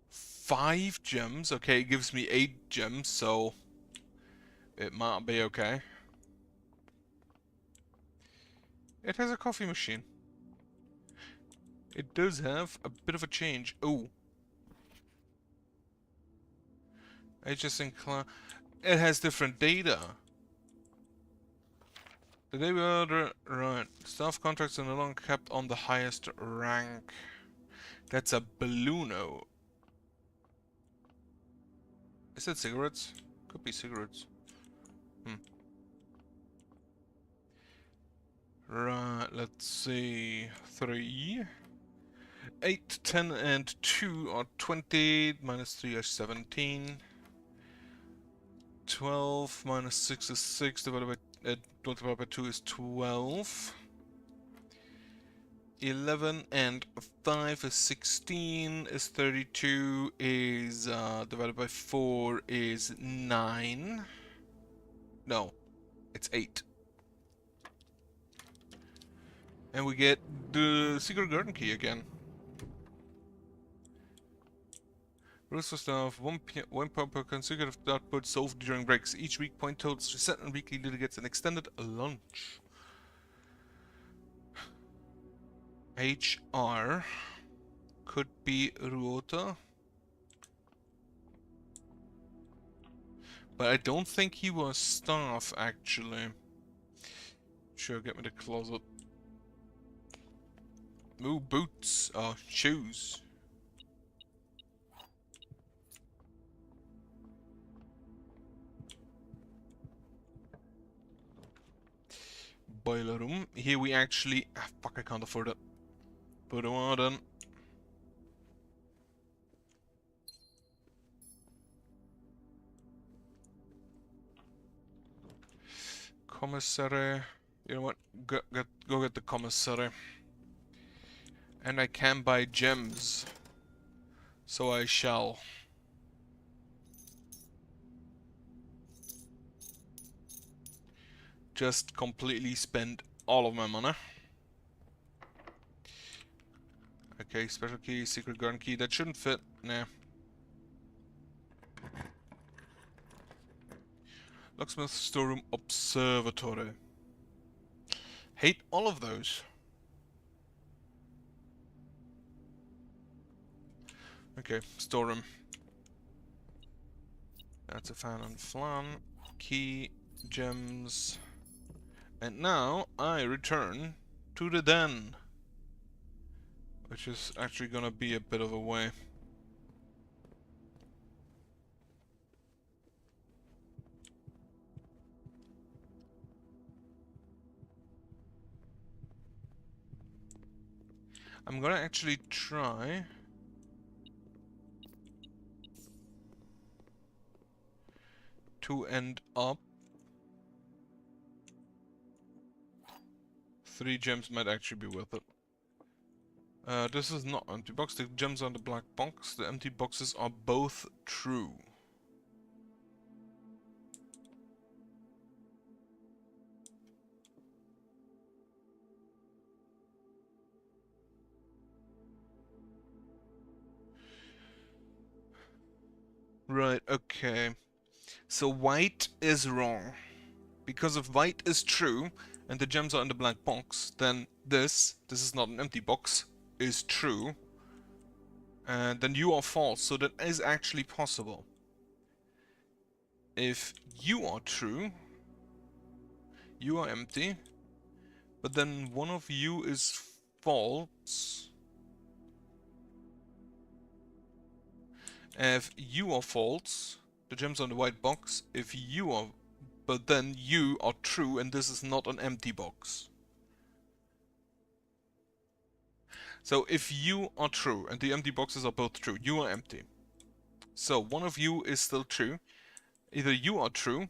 5 gems? Okay, it gives me 8 gems, so... it might be okay. It has a coffee machine. It does have a bit of a change. Oh. I just incline... it has different data. The day we order... right. Staff contracts are no longer kept on the highest rank. That's a Balluno. Is that cigarettes? Could be cigarettes. Right, let's see. 3. 8, 10, and 2 are 20, minus 3 is 17. 12 minus 6 is 6, divided by 2 is 12. 11 and 5 is 16, is 32, is divided by 4 is 9. No, it's 8. And we get the secret garden key again. Rules for staff, one power per consecutive output solved during breaks. Each week point totals reset and weekly leader gets an extended lunch. HR could be Ruota. But I don't think he was staff, actually. Sure, get me the closet. Ooh, boots. Shoes. Boiler room. Here we actually... fuck, I can't afford it. Put them on then. Commissary. You know what? Go get the commissary. And I can buy gems. So I shall. Just completely spend all of my money. Okay, special key, secret garden key. That shouldn't fit. Nah. Locksmith, storeroom, observatory. Hate all of those. Okay, storeroom. That's a fan and flan. Key, gems. And now I return to the den. Which is actually gonna be a bit of a way. I'm gonna actually try to end up 3 gems might actually be worth it. This is not empty box. The gems are in the black box. The empty boxes are both true. Right, okay. So white is wrong. Because if white is true, and the gems are in the black box, then this is not an empty box, is true. And then you are false, so that is actually possible. If you are true, you are empty, but then one of you is false. If you are false, the gems are in the white box. If you are, but then you are true, and this is not an empty box. So if you are true, and the empty boxes are both true, you are empty. So one of you is still true. Either you are true,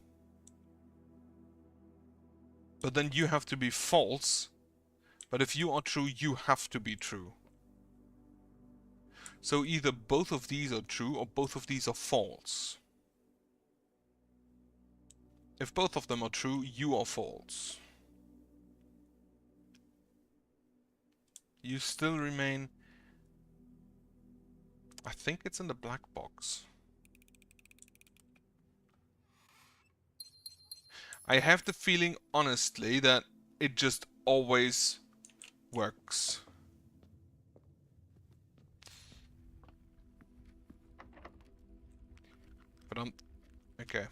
but then you have to be false. But if you are true, you have to be true. So either both of these are true, or both of these are false. If both of them are true, you are false. You still remain... I think it's in the black box. I have the feeling, honestly, that it just always works. But okay.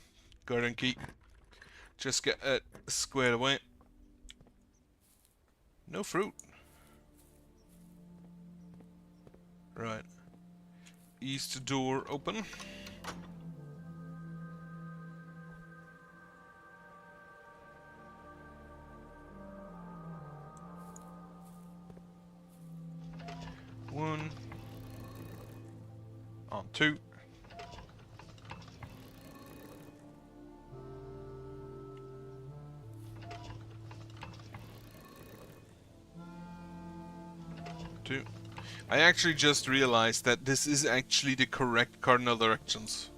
Garden key. Just get it squared away. No fruit. Right. East door open. One, 2. I actually just realized that this is actually the correct cardinal directions.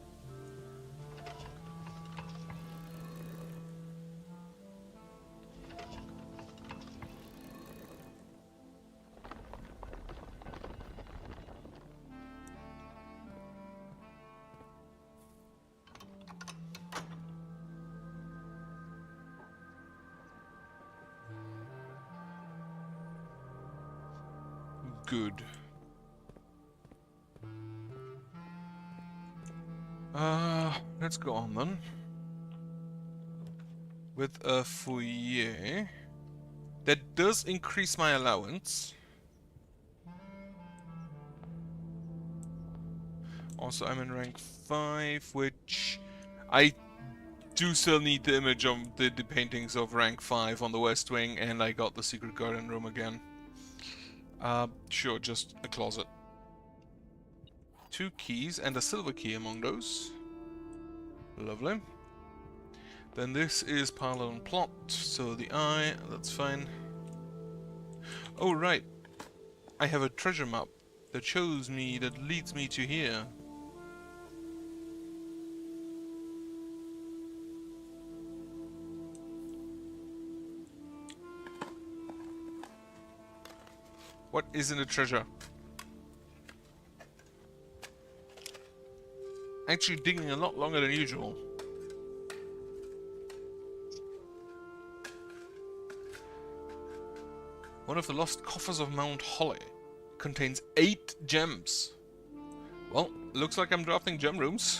Good. Let's go on then. With a foyer. That does increase my allowance. Also, I'm in rank 5, which I do still need the image of the paintings of rank 5 on the West Wing, and I got the secret garden room again. Sure, just a closet. 2 keys and a silver key among those. Lovely. Then this is parallel and plot, so the eye, that's fine. Oh right, I have a treasure map that shows me, that leads me to here. What is in the treasure? Actually digging a lot longer than usual. One of the lost coffers of Mount Holly contains 8 gems. Well, looks like I'm drafting gem rooms.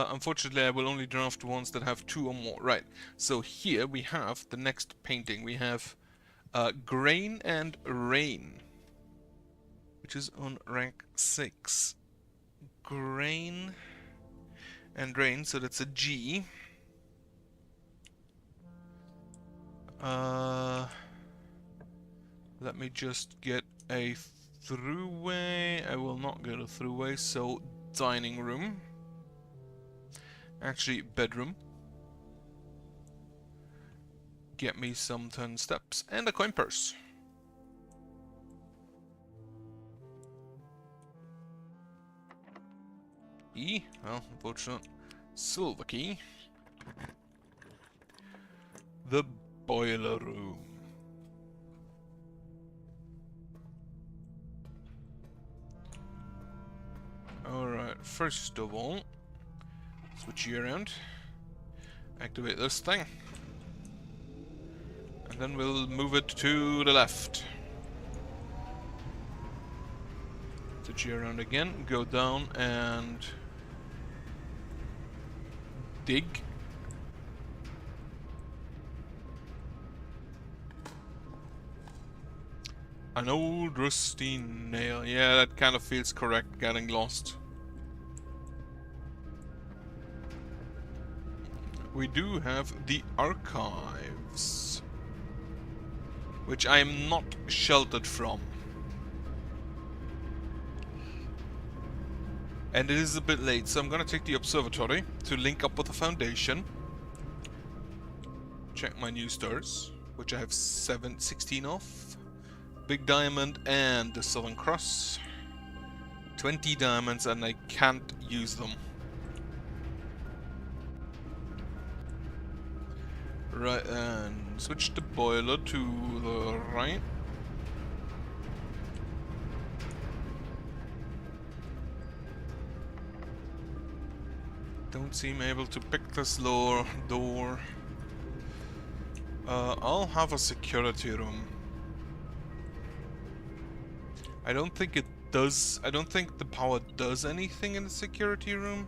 Unfortunately, I will only draft ones that have 2 or more. Right, so here we have the next painting. We have Grain and Rain, which is on rank 6. Grain and Rain, so that's a G. Let me just get a throughway. I will not get a throughway, so dining room. Actually, bedroom. Get me some 10 steps and a coin purse. E, well, unfortunate. Silver key. The boiler room. Alright, first of all, switch you around. Activate this thing. And then we'll move it to the left. Switch you around again, go down and dig. An old rusty nail. Yeah, that kind of feels correct, getting lost. We do have the archives, which I am not sheltered from. And it is a bit late, so I'm gonna take the observatory to link up with the foundation. Check my new stars, which I have 16 of. Big diamond and the Southern Cross. 20 diamonds and I can't use them. Right, and switch the boiler to the right. Don't seem able to pick this door. I'll have a security room. I don't think it does. I don't think the power does anything in the security room.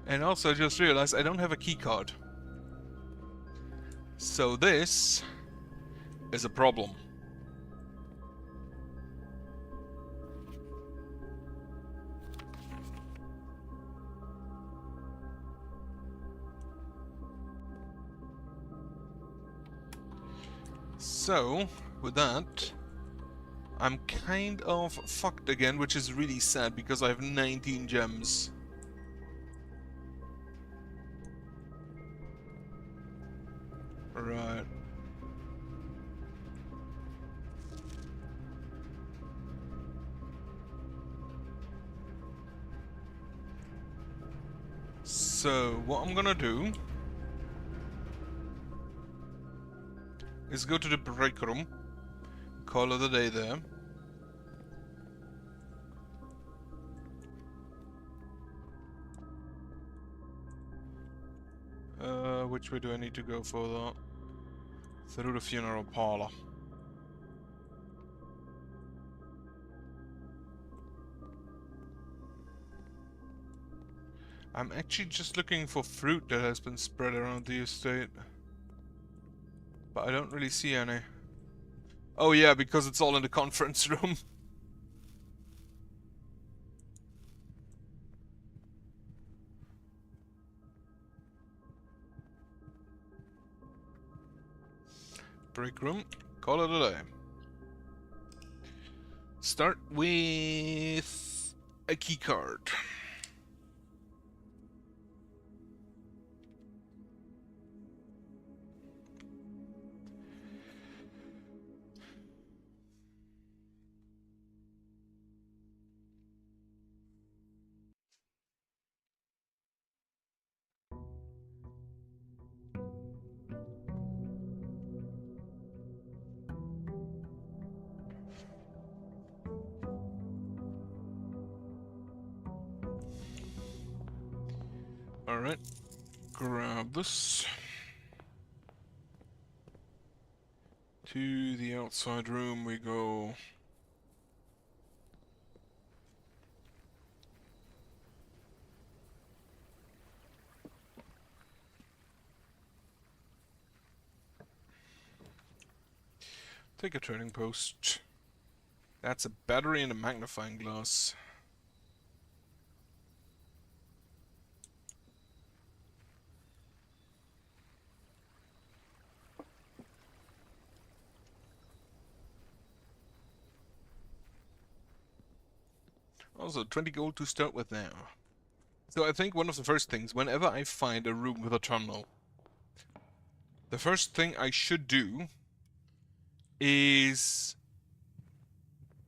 And also I just realized I don't have a key card. So this is a problem. So, with that, I'm kind of fucked again, which is really sad because I have 19 gems. Right. So, what I'm gonna do is go to the break room, call it a day there. Which way do I need to go for that? Through the funeral parlor. I'm actually just looking for fruit that has been spread around the estate. But I don't really see any. Oh yeah, because it's all in the conference room. Break room, call it a day. Start with a key card. Alright, grab this. To the outside room we go. Take a turning post. That's a battery and a magnifying glass. Also, 20 gold to start with now. So I think one of the first things, whenever I find a room with a tunnel, the first thing I should do is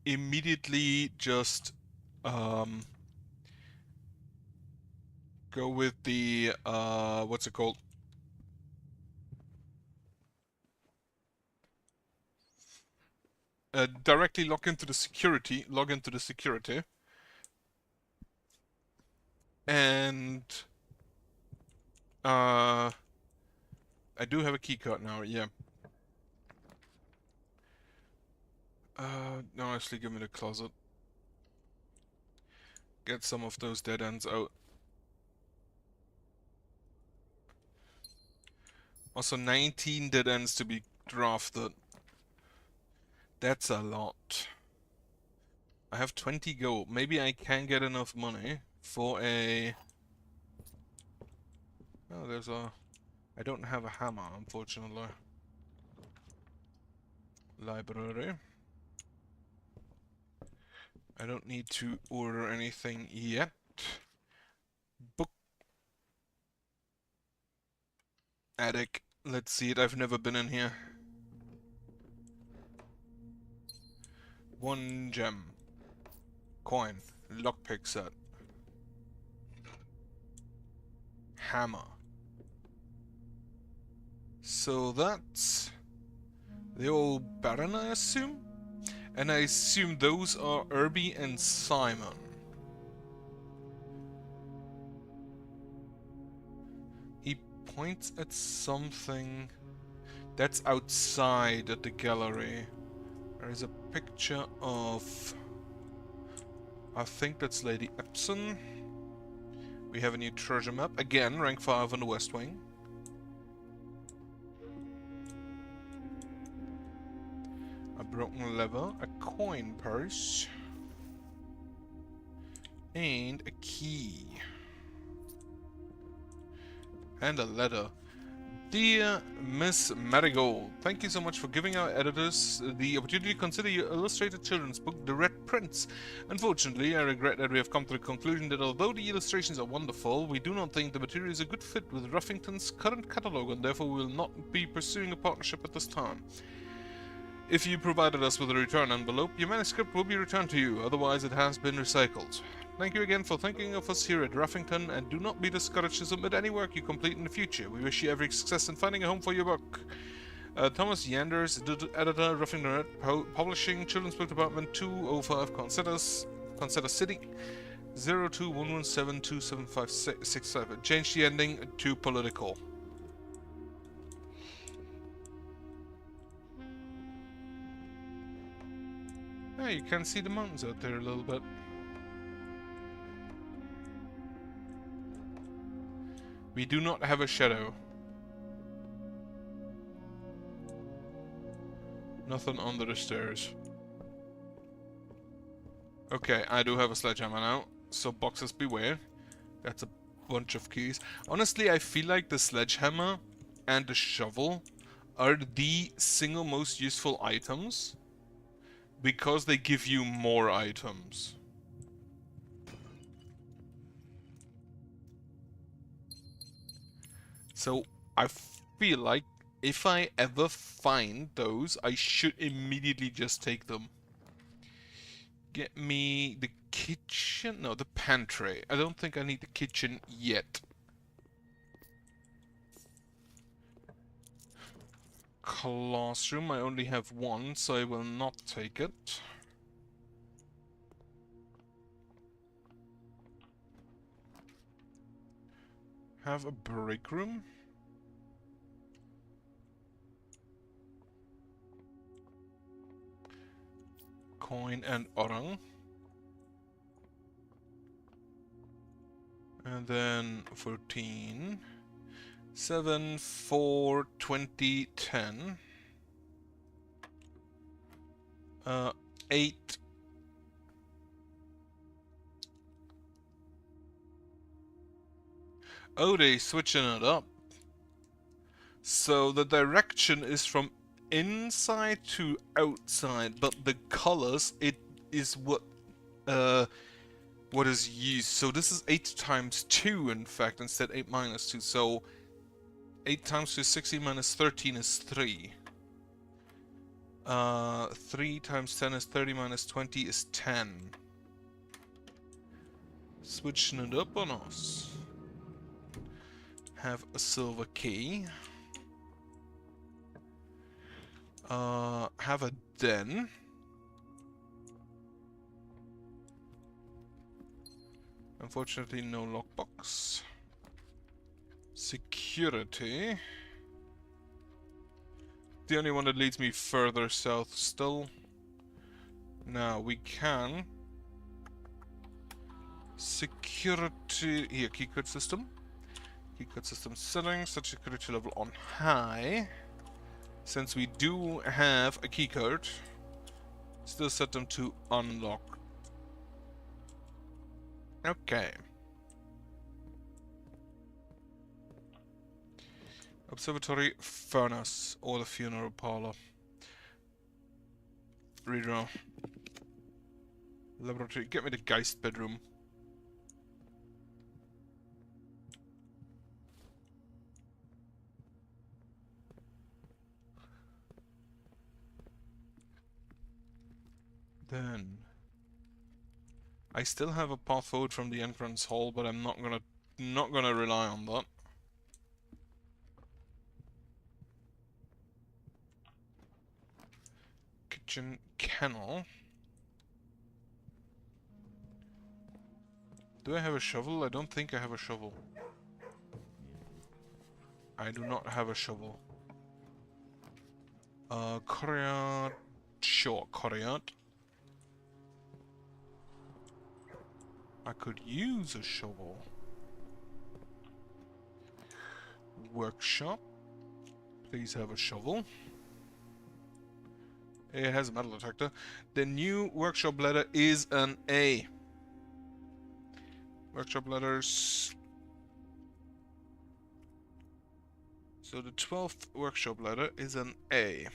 immediately just go with the what's it called? Directly log into the security, and I do have a keycard now, yeah. No, actually give me the closet. Get some of those dead ends out. Also 19 dead ends to be drafted. That's a lot. I have 20 gold. Maybe I can get enough money for a... Oh, there's a... I don't have a hammer, unfortunately. Library. I don't need to order anything yet. Book. Attic. Let's see it. I've never been in here. 1 gem. Coin. Lockpick set. Hammer. So that's the old Baron, I assume? And I assume those are Irby and Simon. He points at something that's outside at the gallery. There is a picture of... I think that's Lady Epson. We have a new treasure map. Again, rank 5 on the West Wing. A broken lever, a coin purse, and a key. And a letter. Dear Miss Marigold, thank you so much for giving our editors the opportunity to consider your illustrated children's book, The Red Prince. Unfortunately, I regret that we have come to the conclusion that although the illustrations are wonderful, we do not think the material is a good fit with Ruffington's current catalogue, and therefore we will not be pursuing a partnership at this time. If you provided us with a return envelope, your manuscript will be returned to you, otherwise it has been recycled. Thank you again for thinking of us here at Ruffington, and do not be discouraged to submit any work you complete in the future. We wish you every success in finding a home for your book. Thomas Yanders, editor, Ruffington Publishing, Children's Book Department, 205 Concetta City, 0211727567. Change the ending to political. Yeah, you can see the mountains out there a little bit. We do not have a shadow. Nothing under the stairs. Okay, I do have a sledgehammer now, so boxers beware. That's a bunch of keys. Honestly, I feel like the sledgehammer and the shovel are the single most useful items because they give you more items. So I feel like if I ever find those, I should immediately just take them. Get me the kitchen? No, the pantry. I don't think I need the kitchen yet. Classroom, I only have one, so I will not take it. Have a break room. Coin and orang. And then 14. 7, 4, 20, 10. 8. Oh, they switching it up. So the direction is from inside to outside, but the colors, it is what is used. So this is 8 times 2, in fact, instead 8 minus 2. So 8 times 2 is 16 minus 13 is 3. 3 times 10 is 30 minus 20 is 10. Switching it up on us. Have a silver key. Have a den. Unfortunately, no lockbox. Security. The only one that leads me further south still. Now we can. Security. Here, keycode system. Keycode system settings. Set security level on high. Since we do have a keycode, still set them to unlock. Okay. Observatory, furnace, or the funeral parlor. Redraw. Laboratory, get me the Geist bedroom. Then I still have a path forward from the entrance hall, but I'm not gonna rely on that. Kitchen kennel. Do I have a shovel? I don't think I have a shovel. I do not have a shovel. Courtyard. Sure, courtyard. I could use a shovel. Workshop. Please have a shovel. It has a metal detector. The new workshop ladder is an A. Workshop ladders. So the 12th workshop ladder is an A.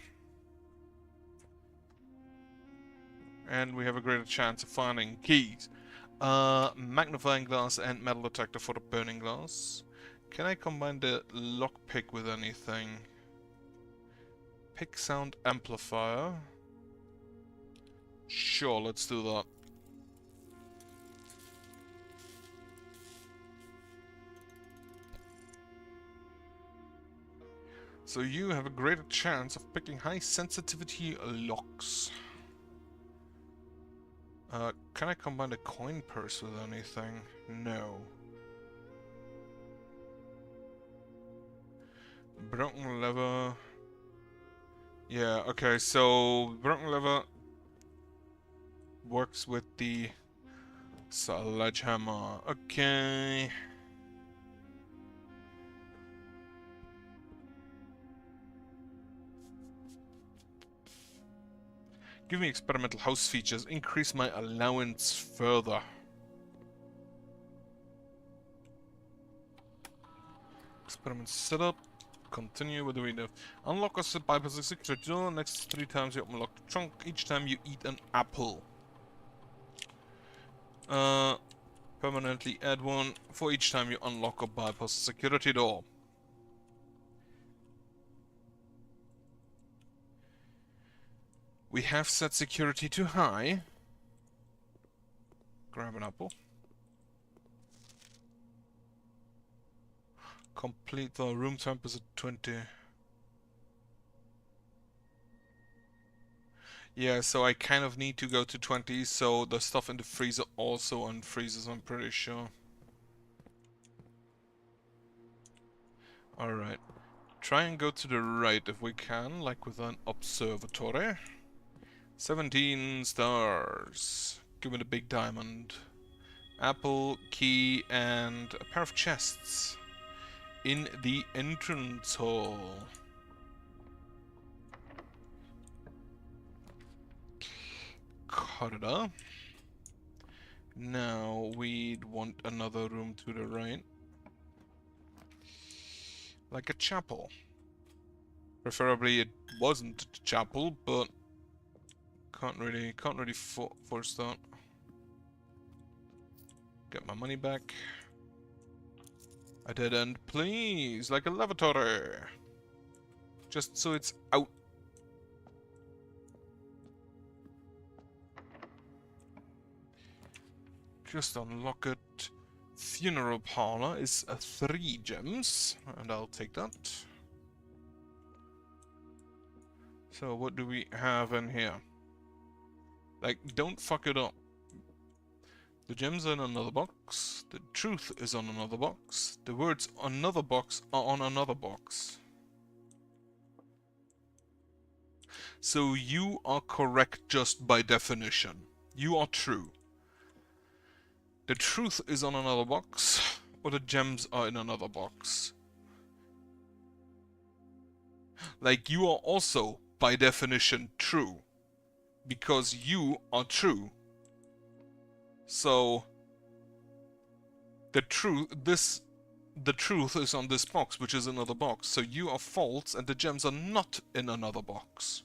And we have a greater chance of finding keys. Magnifying glass and metal detector for the burning glass. Can I combine the lockpick with anything? Pick sound amplifier. Sure, let's do that. So you have a greater chance of picking high sensitivity locks. Can I combine the coin purse with anything? No. Broken lever. Yeah, okay, so broken lever works with the sledgehammer. Okay. Give me experimental house features. Increase my allowance further. Experiment setup. Continue. What do we do? Unlock or bypass a secret door. Next 3 times you unlock the trunk. Each time you eat an apple. Permanently add 1 for each time you unlock or bypass a security door. We have set security to high. Grab an apple. Complete the room temp is at 20. Yeah, so I kind of need to go to 20, so the stuff in the freezer also unfreezes, I'm pretty sure. Alright. Try and go to the right if we can, like with an observatory. 17 stars. Give me the big diamond. Apple, key, and a pair of chests in the entrance hall. Corridor. Now we'd want another room to the right. Like a chapel. Preferably it wasn't a chapel, but can't really force that. Get my money back. A dead end, please, like a lavatory. Just so it's out. Just unlock it. Funeral parlor is 3 gems, and I'll take that. So what do we have in here? Like, don't fuck it up. The gems are in another box. The truth is on another box. The words another box are on another box. So you are correct just by definition. You are true. The truth is on another box, or the gems are in another box. Like, you are also, by definition, true. Because you are true. So, the truth is on this box, which is another box. So you are false, and the gems are not in another box.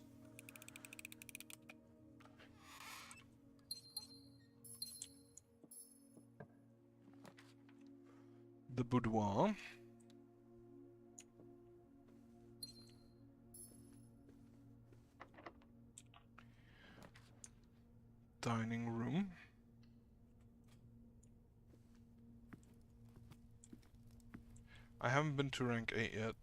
The boudoir. Dining room. I haven't been to rank 8 yet.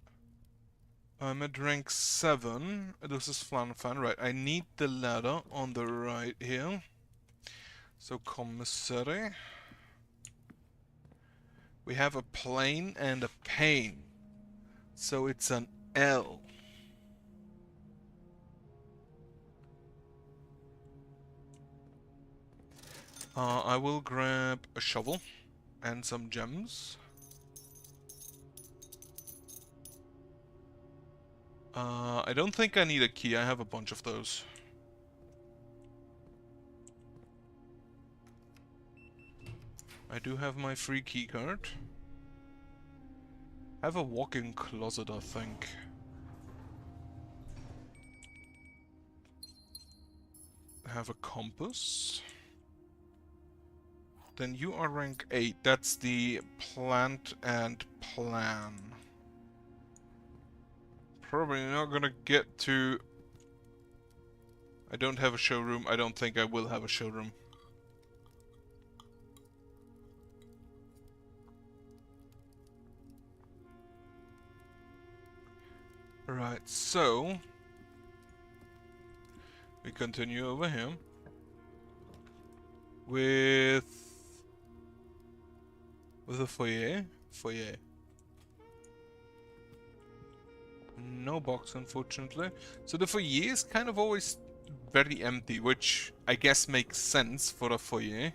I'm at rank 7. This is Flanfan. Right, I need the ladder on the right here. So commissary. We have a plane and a pane. So it's an L. I will grab a shovel and some gems. I don't think I need a key. I have a bunch of those. I do have my free key card. Have a walk-in closet, I think. Have a compass. Then you are rank 8. That's the plant and plan. Probably not gonna get to... I don't have a showroom. I don't think I will have a showroom. Right, so... we continue over here. With a foyer. No box, unfortunately. So the foyer is kind of always very empty, which I guess makes sense for a foyer.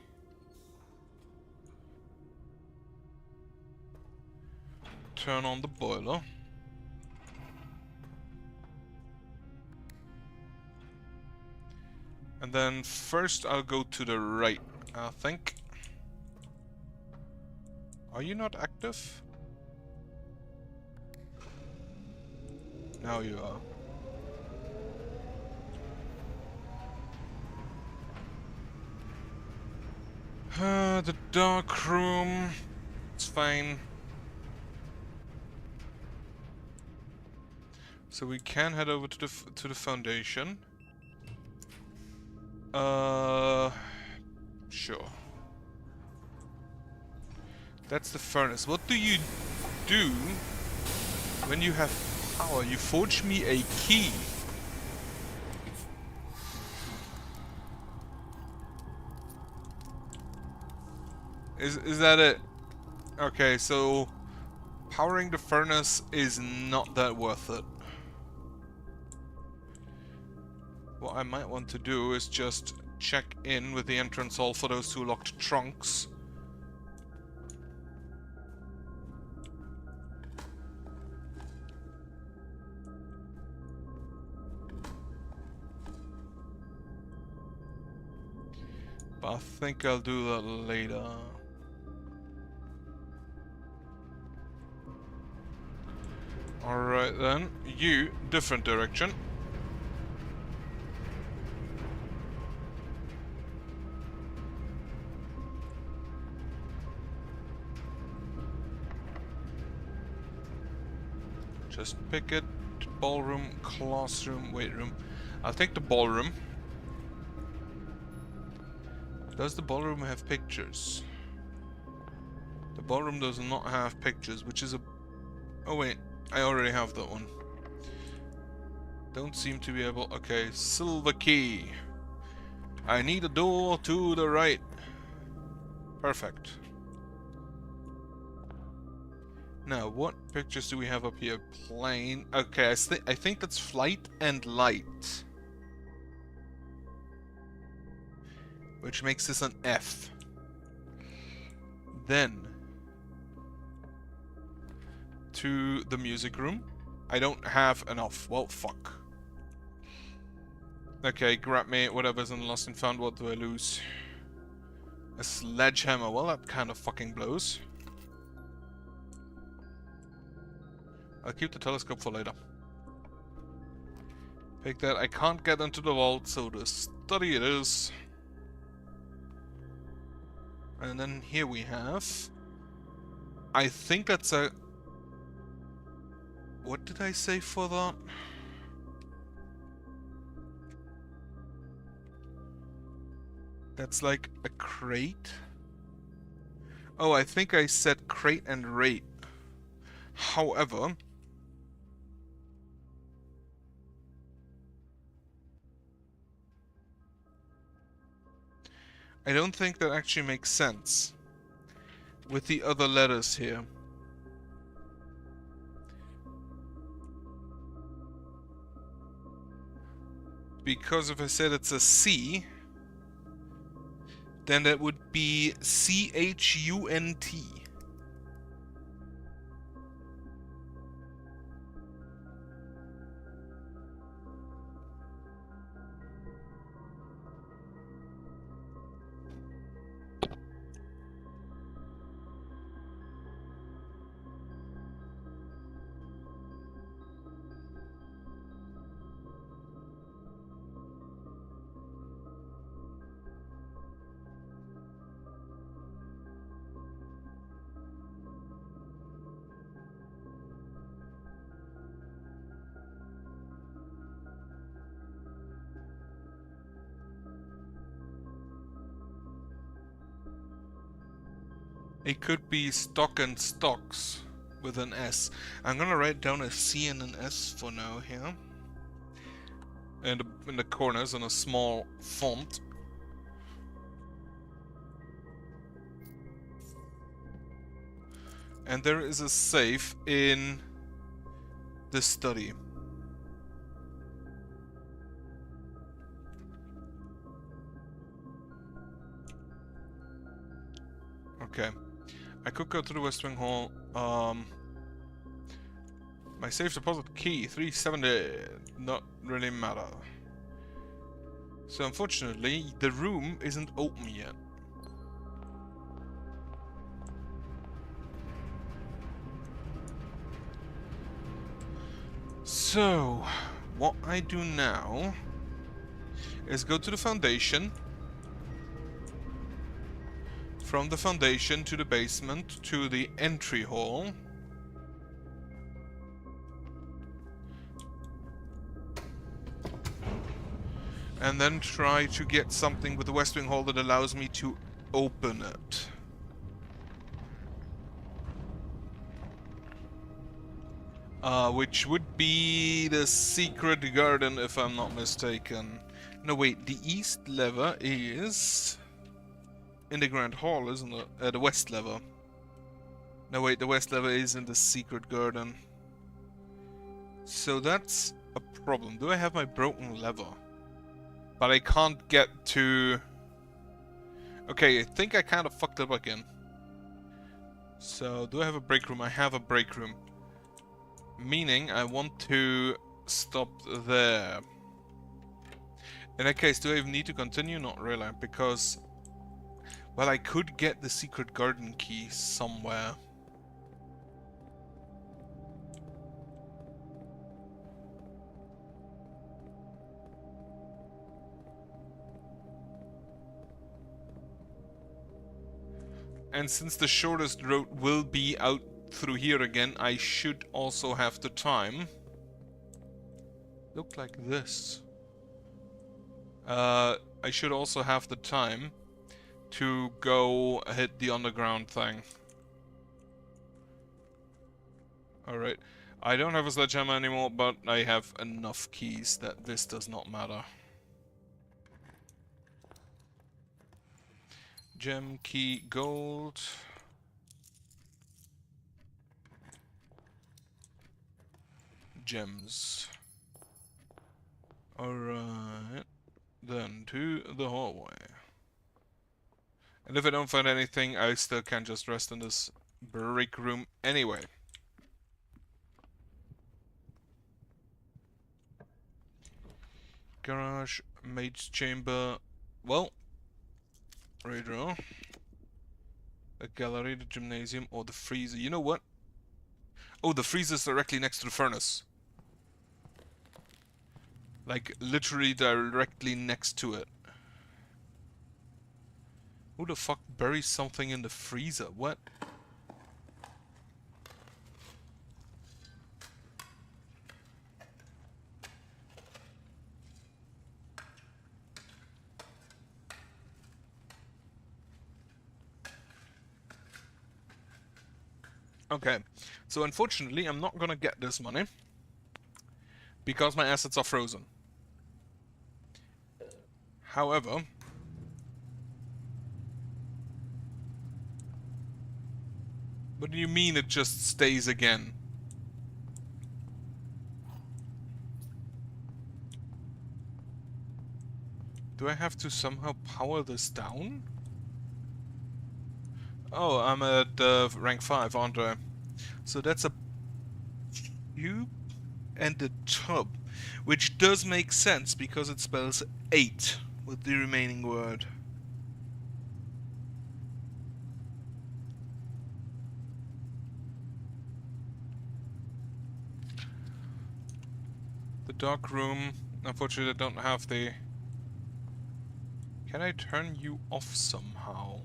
Turn on the boiler. And then first I'll go to the right, I think. Are you not active? Now you are. The dark room. It's fine. So we can head over to the foundation. Sure. That's the furnace. What do you do when you have power? You forge me a key. Is that it? Okay, so powering the furnace is not that worth it. What I might want to do is just check in with the entrance hall for those two locked trunks. But I think I'll do that later. Alright then, you, different direction. Just pick it. Ballroom, classroom, weight room. I'll take the ballroom. Does the ballroom have pictures? The ballroom does not have pictures, which is a... oh wait, I already have that one. Don't seem to be able... okay, silver key. I need a door to the right. Perfect. Now, what pictures do we have up here? Plane. Okay, I think that's flight and light. Which makes this an F. Then, to the music room. I don't have enough. Well, fuck. Okay, grab me whatever's in Lost and Found. What do I lose? A sledgehammer. Well, that kind of fucking blows. I'll keep the telescope for later. Pick that. I can't get into the vault, so the study it is. And then here we have... I think that's a... what did I say for that? That's like a crate? Oh, I think I said crate and rate. However... I don't think that actually makes sense with the other letters here. Because if I said it's a C, then that would be C-H-U-N-T. It could be stock and stocks with an S. I'm gonna write down a C and an S for now here. And in the corners on a small font. And there is a safe in the study. Okay. I could go to the West Wing Hall. My safe deposit key, 370. Not really matter. So unfortunately, the room isn't open yet. So, what I do now is go to the foundation. From the foundation to the basement to the entry hall. And then try to get something with the West Wing Hall that allows me to open it. Which would be the secret garden, if I'm not mistaken. No, wait, the east lever is in the Grand Hall, isn't it? The west lever. No, wait, the west lever is in the secret garden. So that's a problem. Do I have my broken lever? But I can't get to... Okay, I think I kind of fucked up again. So, do I have a break room? I have a break room. Meaning, I want to stop there. In that case, do I even need to continue? Not really, because... Well, I could get the secret garden key somewhere. And since the shortest road will be out through here again, I should also have the time. Look like this. I should also have the time to go hit the underground thing. Alright. I don't have a sledgehammer anymore, but I have enough keys that this does not matter. Gem, key, gold. Gems. Alright. Then to the hallway. And if I don't find anything, I still can just rest in this break room anyway. Garage, maid's chamber. Well, radar. The gallery, the gymnasium, or the freezer. You know what? Oh, the freezer's directly next to the furnace. Like, literally directly next to it. Who the fuck buries something in the freezer? What? Okay, so unfortunately I'm not gonna get this money because my assets are frozen. However, what do you mean it just stays again? Do I have to somehow power this down? Oh, I'm at rank 5, aren't I? So that's a cube and a tub, which does make sense because it spells 8 with the remaining word. The dark room, unfortunately I don't have the... Can I turn you off somehow?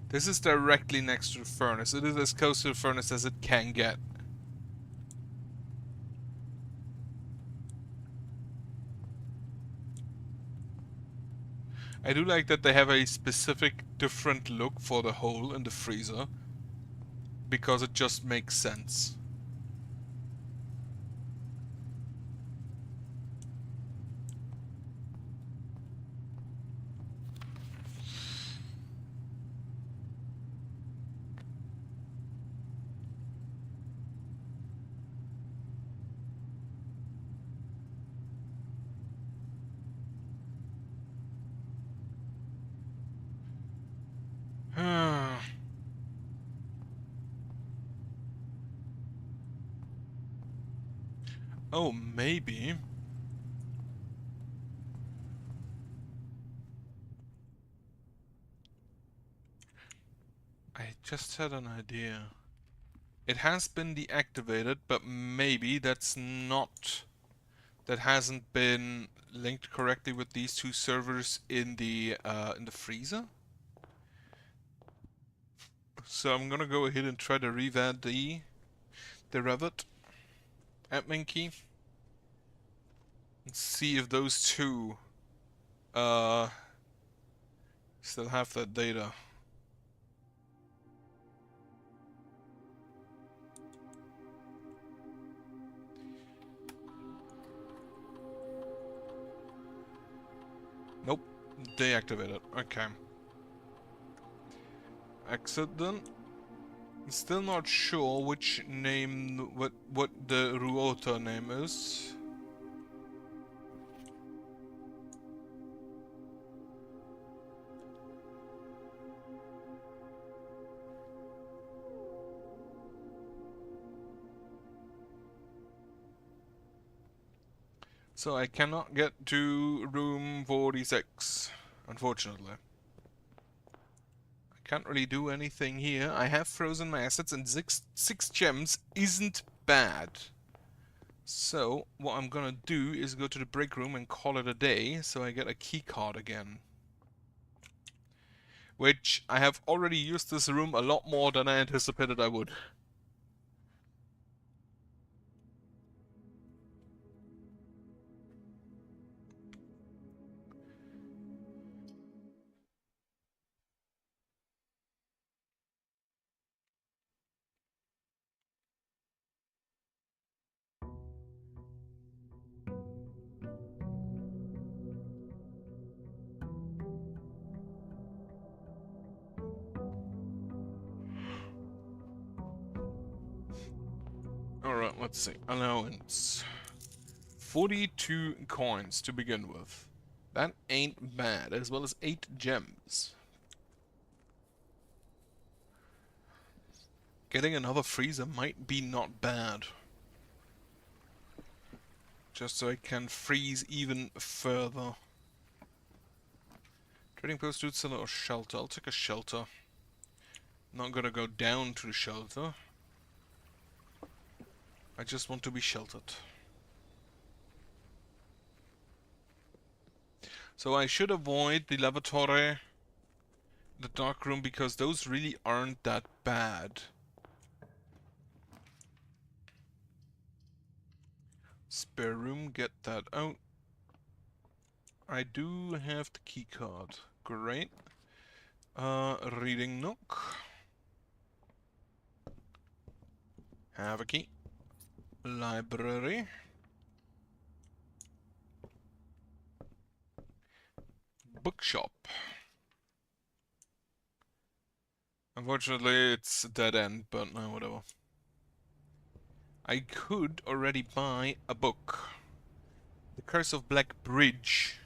This is directly next to the furnace. It is as close to the furnace as it can get. I do like that they have a specific different look for the hole in the freezer, because it just makes sense. Oh, maybe. I just had an idea. It has been deactivated, but maybe that's not... That hasn't been linked correctly with these two servers in the freezer. So I'm gonna go ahead and try to revamp the Revit admin key and see if those two uh still have that data. Nope, deactivated. Okay. Exit then. Still not sure which name, what the Ruota name is. So I cannot get to room 46, unfortunately. I can't really do anything here. I have frozen my assets, and six gems isn't bad. So what I'm gonna do is go to the break room and call it a day, so I get a key card again. Which I have already used this room a lot more than I anticipated I would. Alright, let's see. Allowance. 42 coins to begin with. That ain't bad, as well as 8 gems. Getting another freezer might be not bad. Just so I can freeze even further. Trading post, food cellar, or shelter? I'll take a shelter. Not gonna go down to the shelter. I just want to be sheltered. So I should avoid the lavatory, the dark room, because those really aren't that bad. Spare room, get that out. I do have the key card. Great. Reading nook. Have a key. Library. Bookshop. Unfortunately, it's a dead end, but no, whatever. I could already buy a book. The Curse of Black Bridge.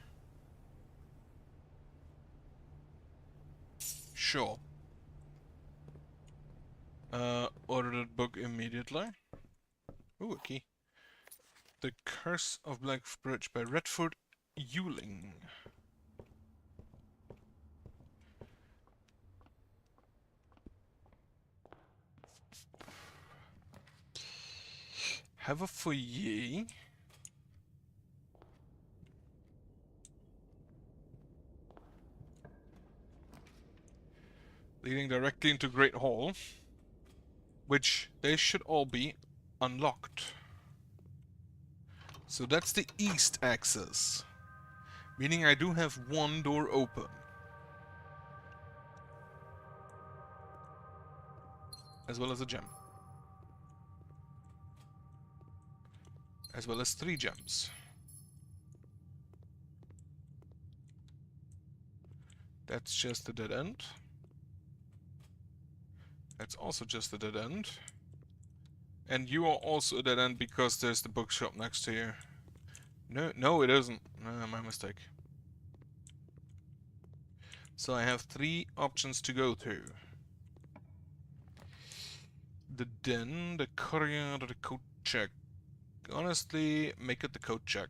Sure. Order that book immediately. Ooh, a key. The Curse of Black Bridge by Redford Ewing. Have a foyer. Leading directly into Great Hall. Which they should all be unlocked. So that's the east axis. Meaning I do have one door open. As well as a gem. As well as 3 gems. That's just a dead end. That's also just a dead end. And you are also a dead end because there's the bookshop next to you. No, it isn't. My mistake. So I have 3 options to go to. The den, the courier, the coat check. Honestly, make it the coat check.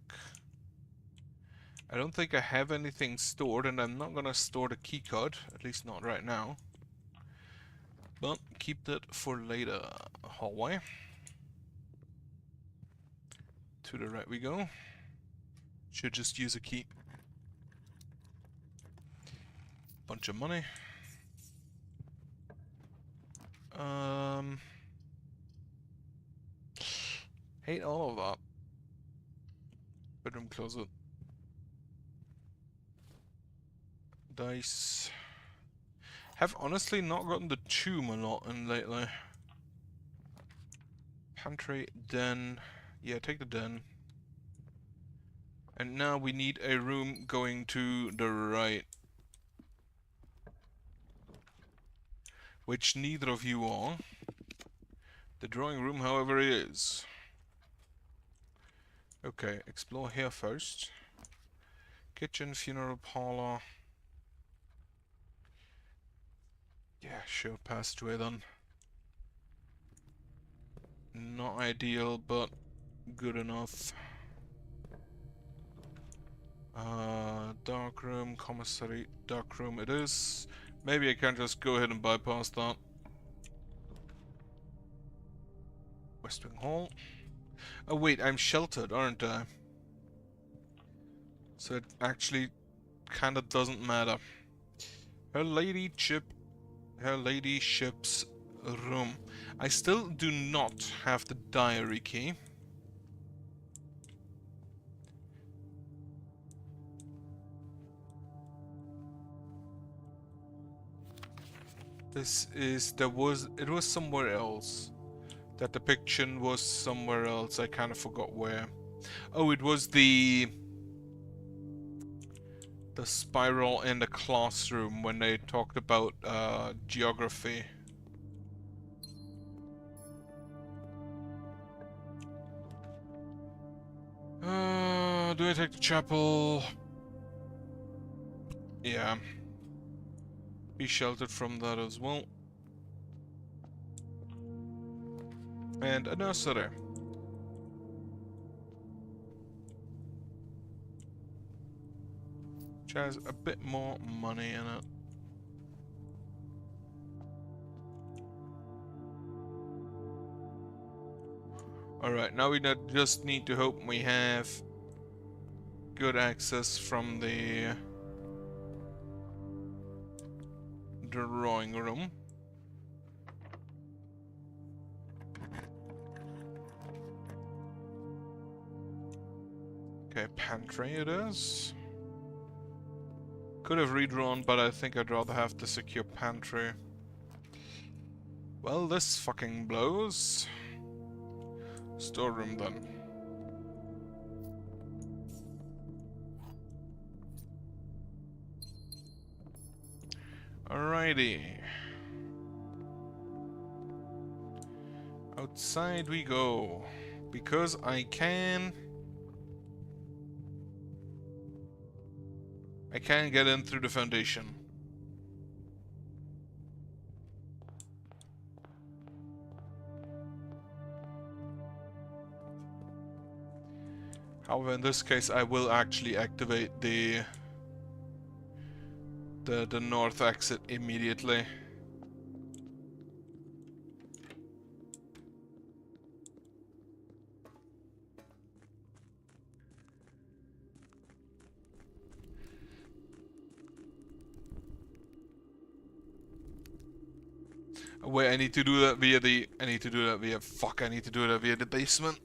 I don't think I have anything stored, and I'm not gonna store the keycard, at least not right now. But keep that for later. Hallway. To the right we go. Should just use a key. Bunch of money. Hate all of that. Bedroom closet. Dice. Have honestly not gotten the tomb a lot in lately. Pantry, den. Yeah, take the den. And now we need a room going to the right. Which neither of you are. The drawing room, however, is. Okay, explore here first. Kitchen, funeral parlor. Yeah, sure, passageway then. Not ideal, but good enough. Dark room, commissary, dark room it is. Maybe I can just go ahead and bypass that. West Wing Hall. Oh wait, I'm sheltered, aren't I? So it actually kinda doesn't matter. Her ladyship's room. I still do not have the diary key. It was somewhere else. That depiction was somewhere else, I kind of forgot where. Oh, it was the spiral in the classroom when they talked about geography. Do I take the chapel? Yeah. Be sheltered from that as well. And a nursery. Which has a bit more money in it. Alright, now we just need to hope we have good access from the drawing room. Okay, pantry it is. Could have redrawn, but I think I'd rather have the secure pantry. Well, this fucking blows. Storeroom then. Alrighty. Outside we go. Because I can get in through the foundation. However, in this case, I will actually activate the north exit immediately. Wait, I need to do that via the... I need to do that via the basement.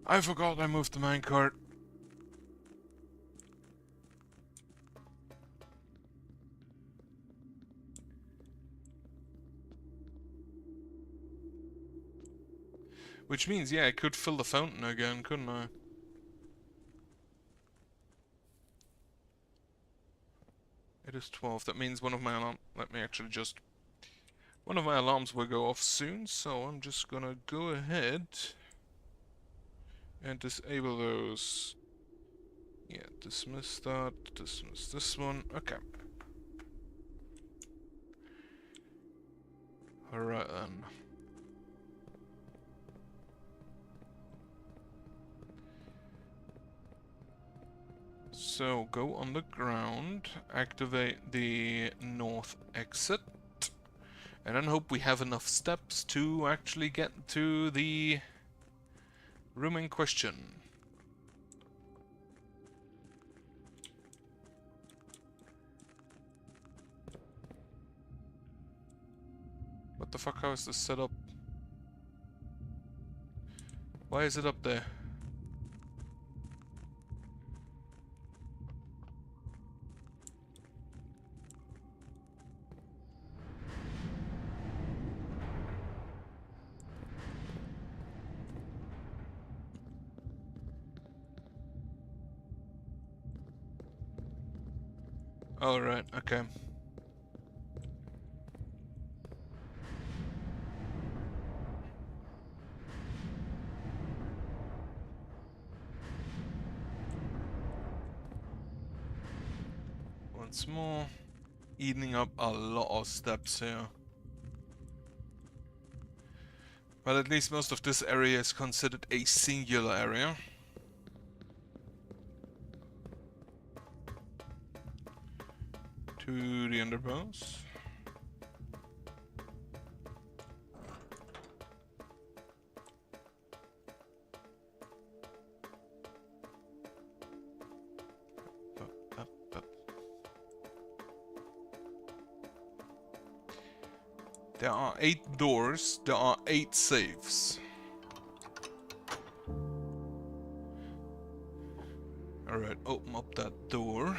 I forgot I moved the minecart. Which means, yeah, I could fill the fountain again, couldn't I? It is 12. That means one of my alarms... Let me actually just... One of my alarms will go off soon, so I'm just gonna go ahead and disable those. Yeah, dismiss that, dismiss this one. Okay. Alright then. So, go on the ground, activate the north exit, and then hope we have enough steps to actually get to the room in question. What the fuck, how is this set up? Why is it up there? Oh, right, okay. Once more, eating up a lot of steps here. Well, at least most of this area is considered a singular area. To the underpass. There are 8 doors, there are 8 safes. Alright, open up that door.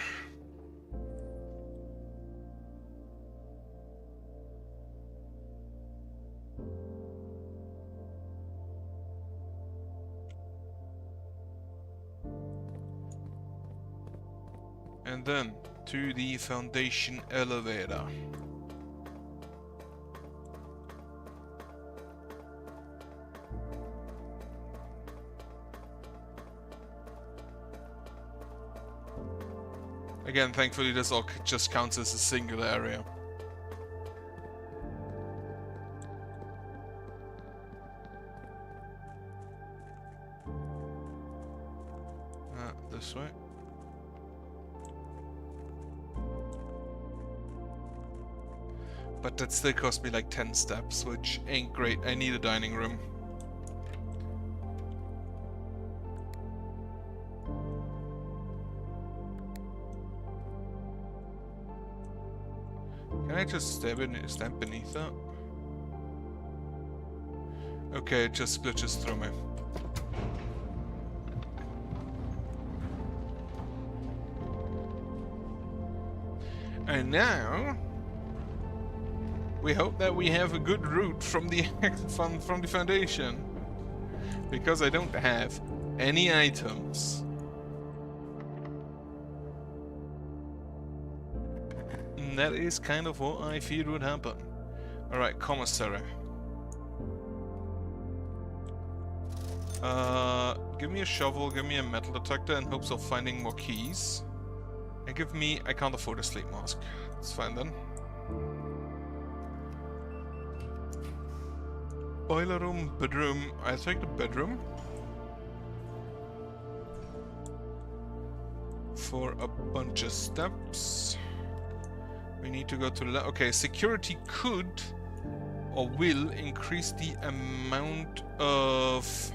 And then to the foundation elevator. Again, thankfully this all just counts as a singular area. This way. But that still cost me like 10 steps, which ain't great. I need a dining room. Can I just stand beneath that? Okay, it just glitches through me. And now we hope that we have a good route from the from the foundation, because I don't have any items. And that is kind of what I feared would happen. Alright, commissary. Give me a shovel, give me a metal detector in hopes of finding more keys. And give me... I can't afford a sleep mask. It's fine then. Boiler room, bedroom. I'll take the bedroom. For a bunch of steps. We need to go to the left. Okay, security could or will increase the amount of...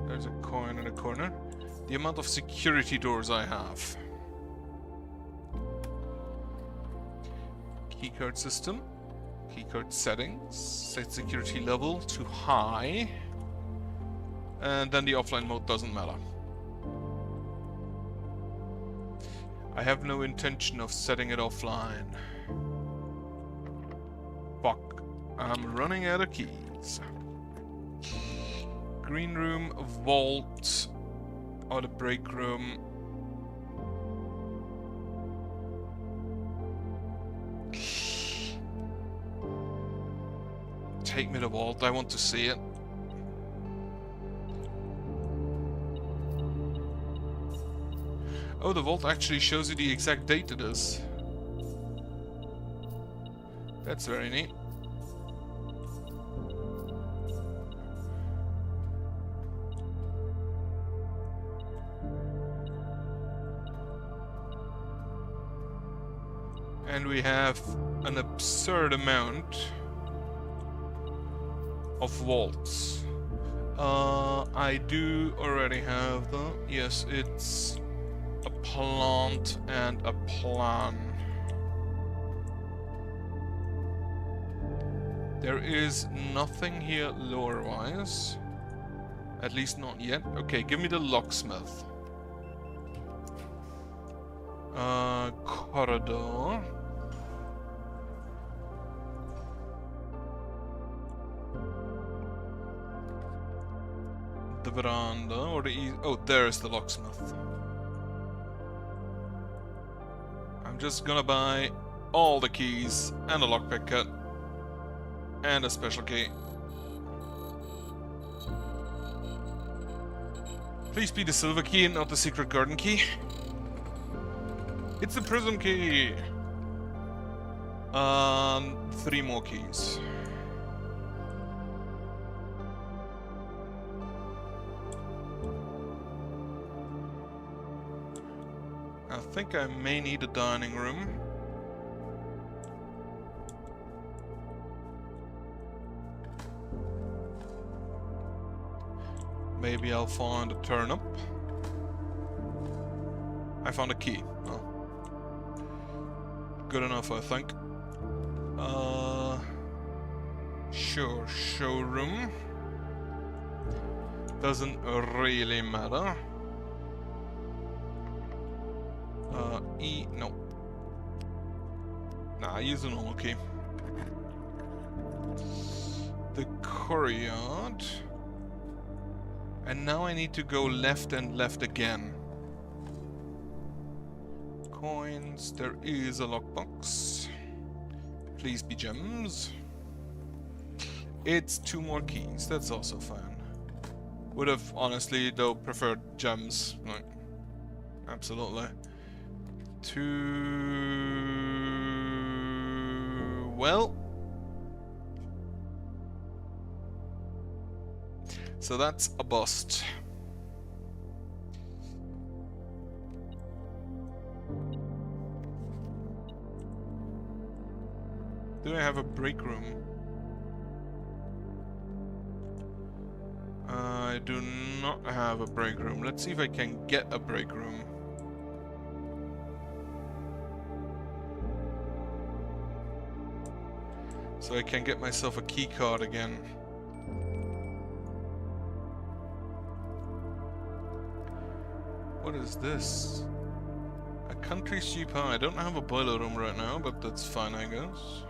There's a coin in the corner. The amount of security doors I have. Keycard system. Keycard settings. Set security level to high. and then the offline mode doesn't matter. I have no intention of setting it offline. Fuck. I'm running out of keys. Green room, vault, or the break room. Take me to vault, I want to see it. Oh, the vault actually shows you the exact date it is. That's very neat. And we have an absurd amount of vaults. I do already have them. Yes, it's a plant and a plan. There is nothing here lore-wise. At least not yet. Okay, give me the locksmith. Corridor. The veranda, or the oh, there's the locksmith. I'm just gonna buy all the keys and a lockpick kit and a special key. Please be the silver key and not the secret garden key. It's the prism key. 3 more keys. I think I may need a dining room. Maybe I'll find a turnip. I found a key. Oh. Good enough, I think. Sure, showroom. Doesn't really matter. No. Nah, I use a normal key. The courtyard. And now I need to go left and left again. Coins, there is a lockbox. Please be gems. It's 2 more keys, that's also fine. Would have honestly though preferred gems. Like, absolutely. Well. So that's a bust. Do I have a break room? I do not have a break room. Let's see if I can get a break room. So I can get myself a key card again. What is this? A country stew pie. I don't have a boiler room right now, but that's fine, I guess.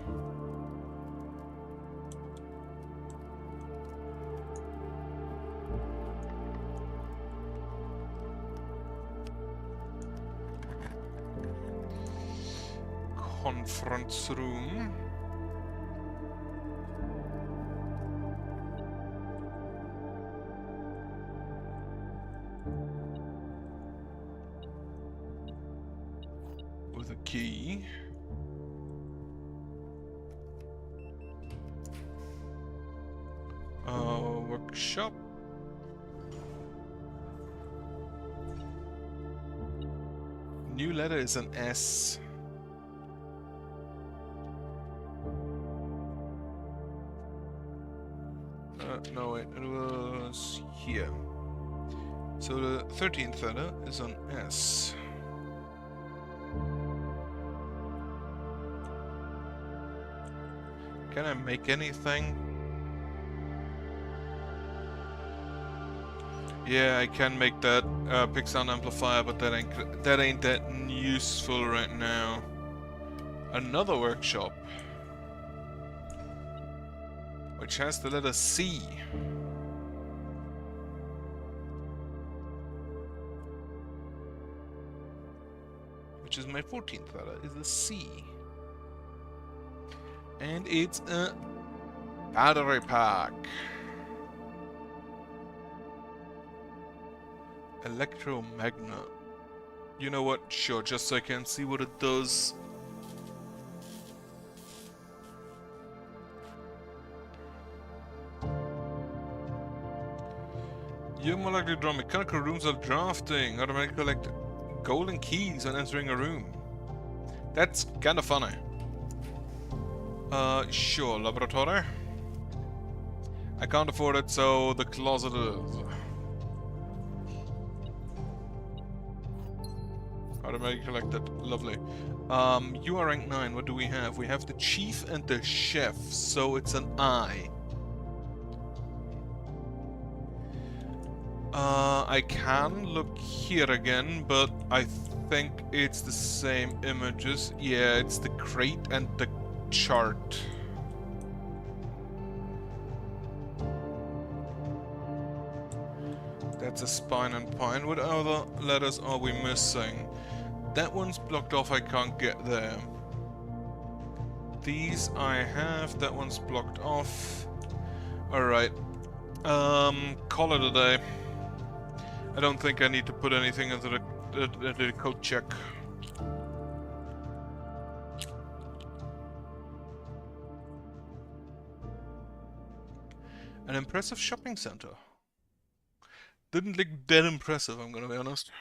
Conference room. With a key. Workshop. New letter is an S. No, wait, it was here. So the 13th letter is an S. Can I make anything? Yeah, I can make that big sound amplifier, but that ain't that useful right now. Another workshop, which has the letter C. Which is my 14th letter, is a C. And it's a battery pack. Electromagnet. You know what? Sure, just so I can see what it does. You're more likely to draw mechanical rooms while drafting. Automatically collect golden keys when entering a room. That's kinda funny. Sure, laboratory. I can't afford it, so the closet is. Automatically collected. Lovely. You are rank 9. What do we have? We have the chief and the chef, so it's an I. I can look here again, but I think it's the same images. Yeah, it's the crate and the chart. That's a spine and pine. What other letters are we missing? That one's blocked off, I can't get there. These I have, that one's blocked off. Alright. Call it a day. I don't think I need to put anything into the code check. An impressive shopping center. Didn't look that impressive, I'm gonna be honest.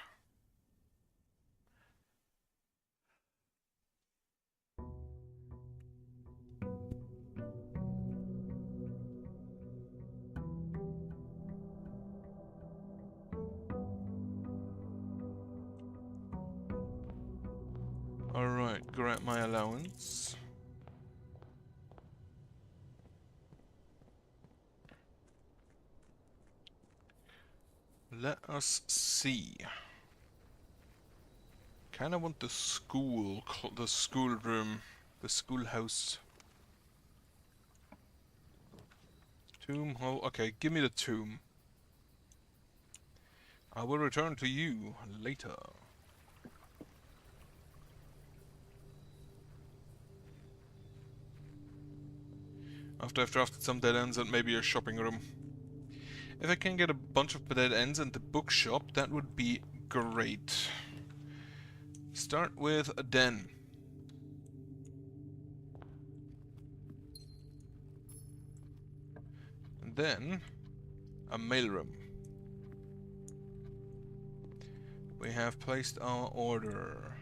Alright, grab my allowance. Let us see. Kinda want the school room, the schoolhouse. Tomb hall. Okay, give me the tomb. I will return to you later. After I've drafted some dead ends and maybe a shopping room. If I can get a bunch of dead ends and the bookshop, that would be great. Start with a den. And then a mailroom. We have placed our order.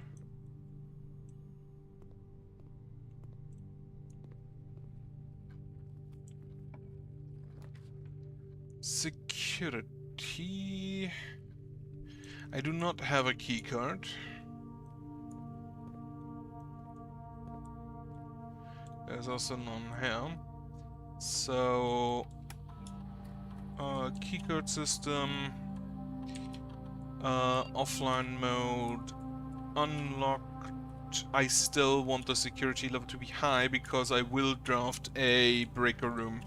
Security. I do not have a key card. There's also none here. So, keycard system, offline mode, unlocked. I still want the security level to be high because I will draft a breaker room.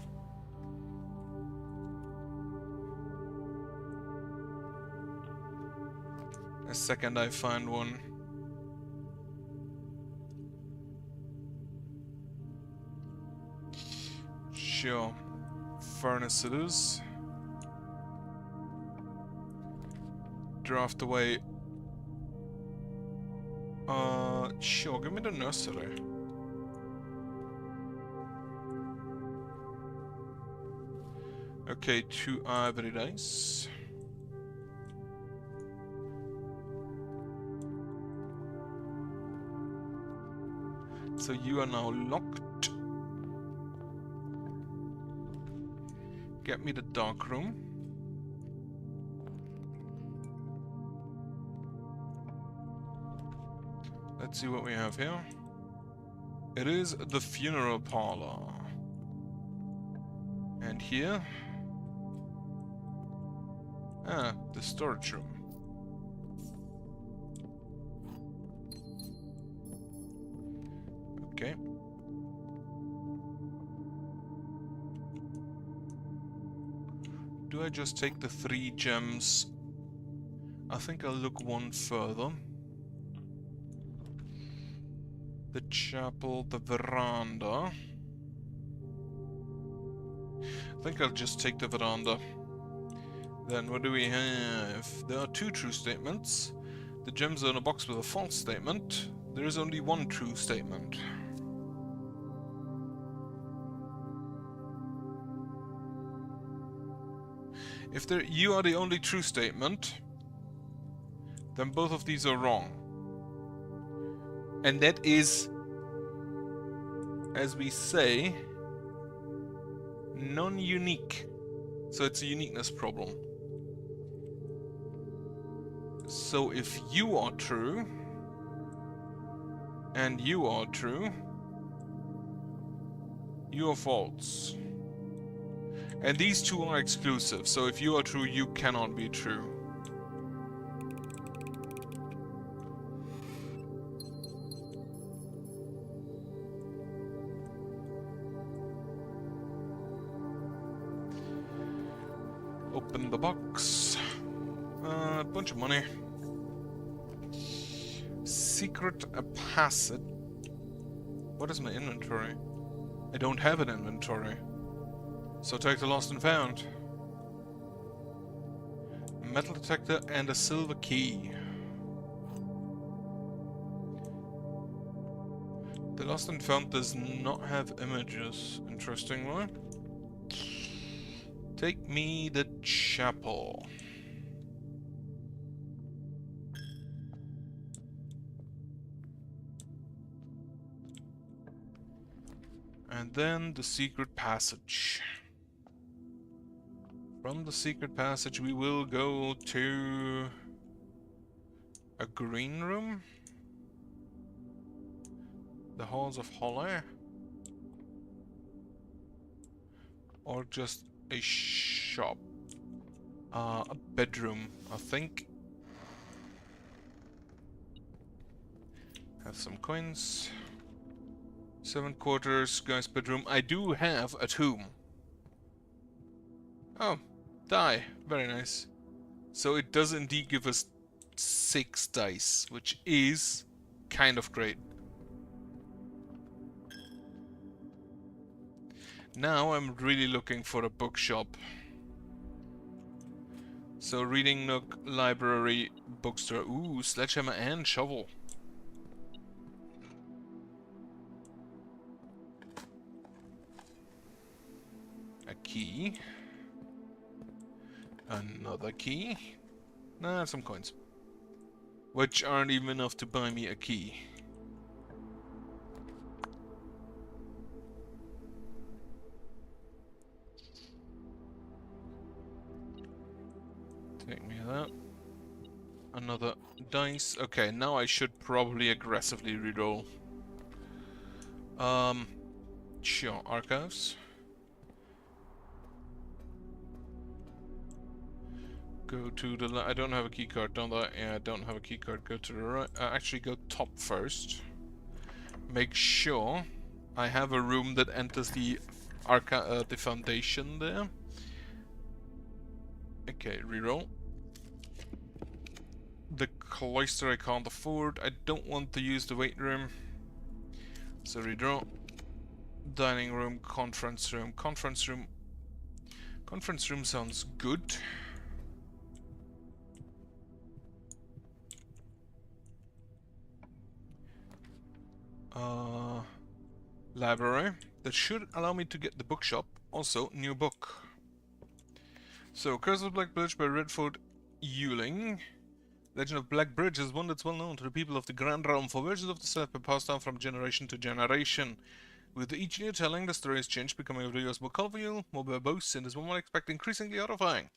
A second I find one. Sure. Furnace it is. Draft away. Sure, give me the nursery. Okay, 2 ivory dice. So you are now locked. Get me the dark room. Let's see what we have here. It is the funeral parlor. And here Ah, the storage room. Okay. Do I just take the 3 gems? I think I'll look one further. The chapel, the veranda. I think I'll just take the veranda. Then what do we have? There are 2 true statements. The gems are in a box with a false statement. There is only 1 true statement. If you are the only true statement, then both of these are wrong. And that is, as we say, non-unique. So it's a uniqueness problem. So if you are true, and you are true, you are false. And these 2 are exclusive, so if you are true, you cannot be true. Open the box. A bunch of money. Secret passage. What is my inventory? I don't have an inventory. So take the lost and found. A metal detector and a silver key. The lost and found does not have images, interestingly. Take me the chapel. And then the secret passage. From the secret passage we will go to a green room. The Halls of Holly. Or just a shop. A bedroom, I think. Have some coins. 7 quarters, guy's bedroom. I do have a tomb. Oh, die. Very nice. So it does indeed give us 6 dice, which is kind of great. Now I'm really looking for a bookshop. So reading nook, library, bookstore. Ooh, sledgehammer and shovel. A key. Another key. Nah, some coins. Which aren't even enough to buy me a key. Take me that. Another dice. Okay, now I should probably aggressively reroll. Sure, archives. Go to the I don't have a key card, don't I? Yeah, I don't have a key card. Go to the right. Actually, go top first. Make sure I have a room that enters the the foundation there. Okay, reroll. The cloister I can't afford. I don't want to use the weight room. So redraw. Dining room, conference room, conference room. Conference room sounds good. Library. That should allow me to get the bookshop. Also, new book. So, Curse of Black Bridge by Redford Ewing. Legend of Black Bridge is one that's well known to the people of the Grand Realm, for versions of the set have been passed down from generation to generation. With each new telling, the story has changed, becoming a videos more colorful, more verbose, and as one might expect, increasingly horrifying.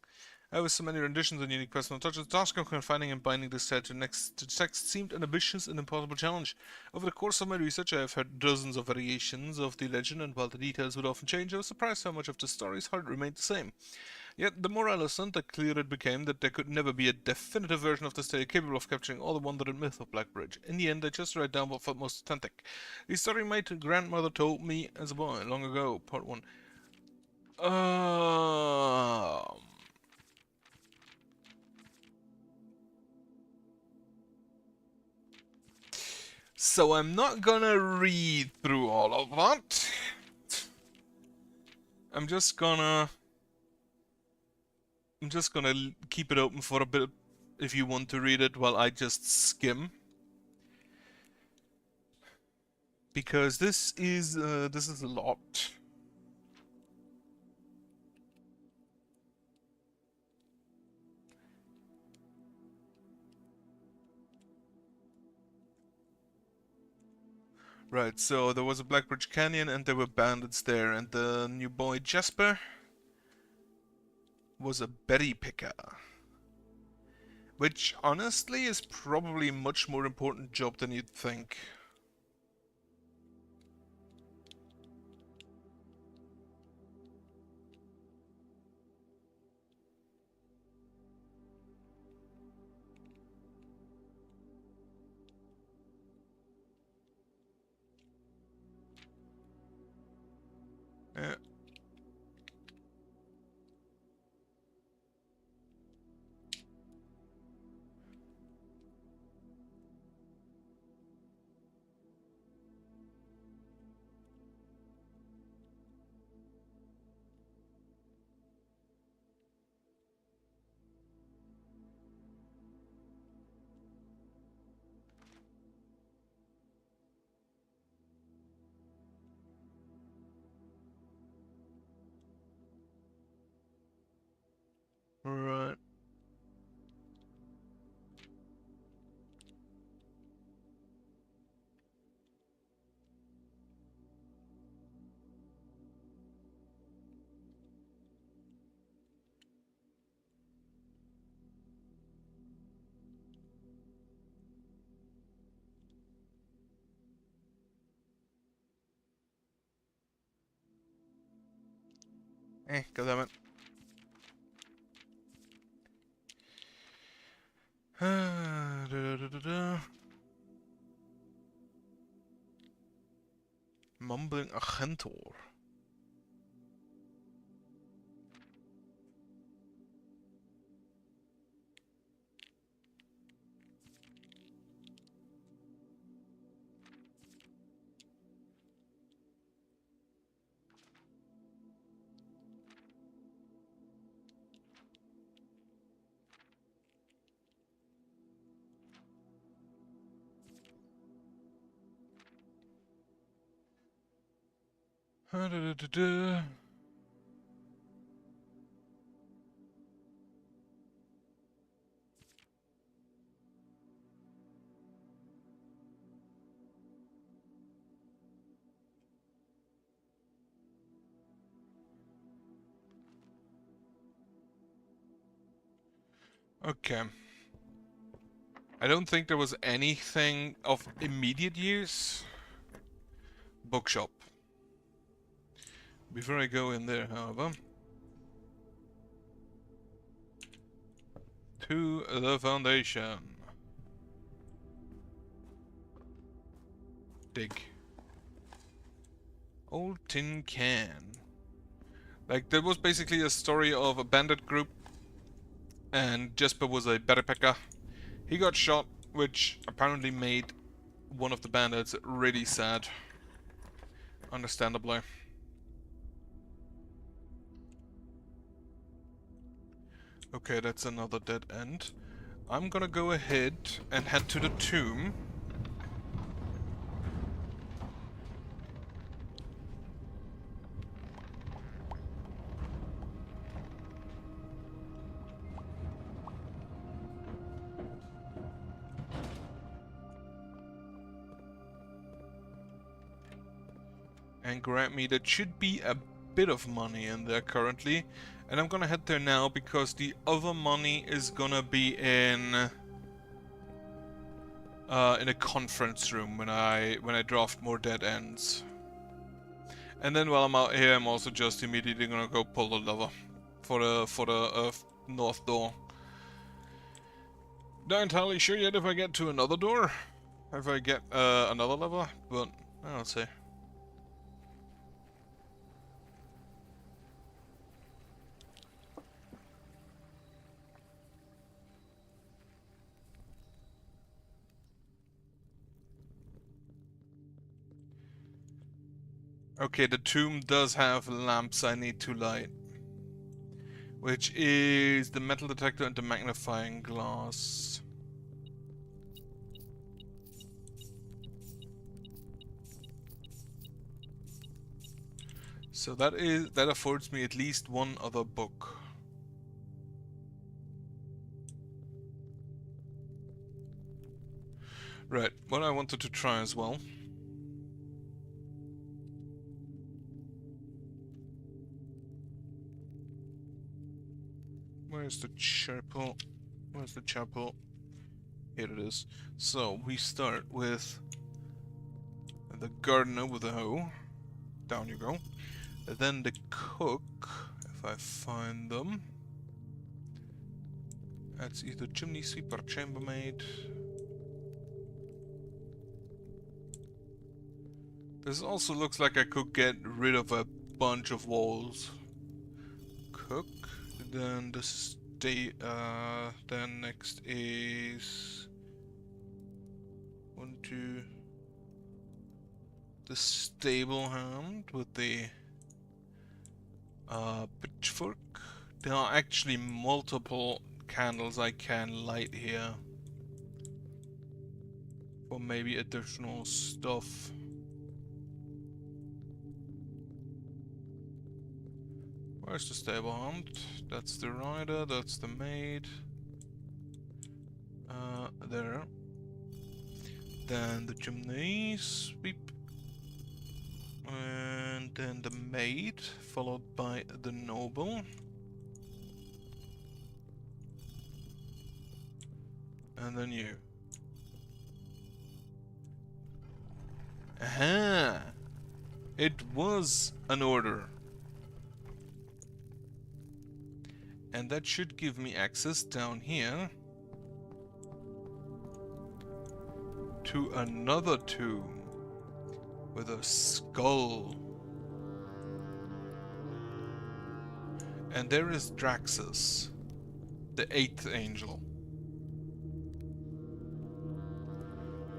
With so many renditions and unique personal touches, the task of confining and binding this set to text seemed an ambitious and impossible challenge. Over the course of my research, I have heard dozens of variations of the legend, and while the details would often change, I was surprised how much of the story's heart remained the same. Yet, the more I listened, the clearer it became that there could never be a definitive version of this tale capable of capturing all the wonder and myth of Blackbridge. In the end, I just wrote down what felt most authentic. The story my grandmother told me as a boy, long ago, part 1. So I'm not gonna read through all of that. I'm just gonna keep it open for a bit if you want to read it while I just skim. Because this is a lot. Right, so there was a Blackbridge Canyon and there were bandits there, and the new boy Jesper was a berry picker. Which, honestly, is probably a much more important job than you'd think. Yeah. Right. Goddammit. Mumbling Agentor. Okay. I don't think there was anything of immediate use. Bookshop. Before I go in there, however, to the foundation. Dig. Old tin can. Like, there was basically a story of a bandit group, and Jesper was a berry picker. He got shot, which apparently made one of the bandits really sad. Understandably. Okay, that's another dead end. I'm gonna go ahead and head to the tomb. And grab me, that should be a bit of money in there currently, and I'm gonna head there now because the other money is gonna be in a conference room when I draft more dead ends. And then while I'm out here, I'm also just immediately gonna go pull the lever for the north door. Not entirely sure yet if I get to another door, if I get another lever, but I'll see. Okay, the tomb does have lamps I need to light, which is the metal detector and the magnifying glass. So that affords me at least one other book. Right, what I wanted to try as well. Where's the chapel? Where's the chapel? Here it is. So we start with the gardener with a hoe. Down you go. And then the cook, if I find them. That's either chimney sweep or chambermaid. This also looks like I could get rid of a bunch of walls. Cook. Then then next is 1, 2. The stable hand with the pitchfork. There are actually multiple candles I can light here for maybe additional stuff. Where's the stable hand? That's the rider, that's the maid. There. Then the chimney sweep. And then the maid, followed by the noble. And then you. Aha! It was an order. And that should give me access down here to another tomb with a skull. And there is Draxus, the 8th angel.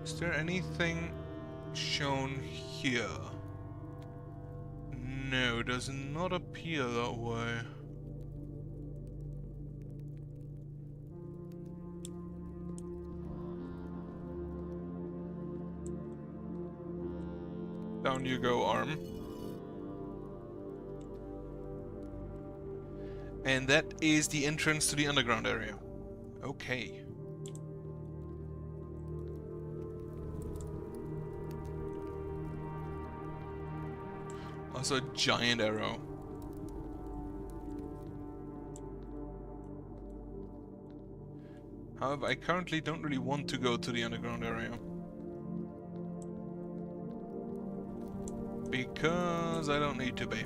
Is there anything shown here? No, does not appear that way. Down you go, arm. And that is the entrance to the underground area. Okay. Also a giant arrow. However, I currently don't really want to go to the underground area. Because I don't need to be.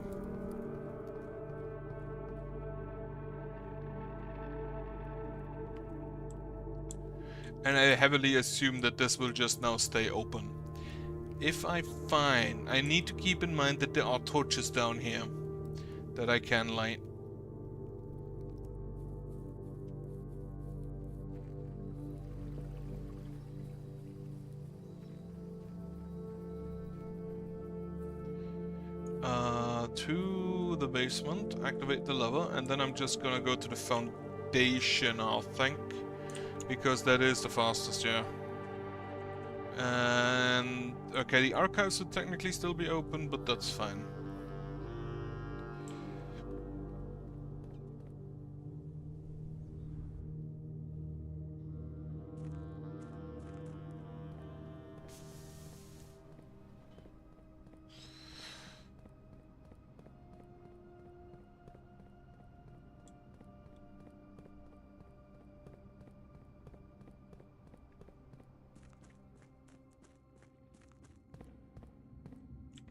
And I heavily assume that this will just now stay open. If I find... I need to keep in mind that there are torches down here that I can light. To the basement, activate the lever, and then I'm just gonna go to the foundation, I think, because that is the fastest, yeah. And okay, the archives would technically still be open, but that's fine.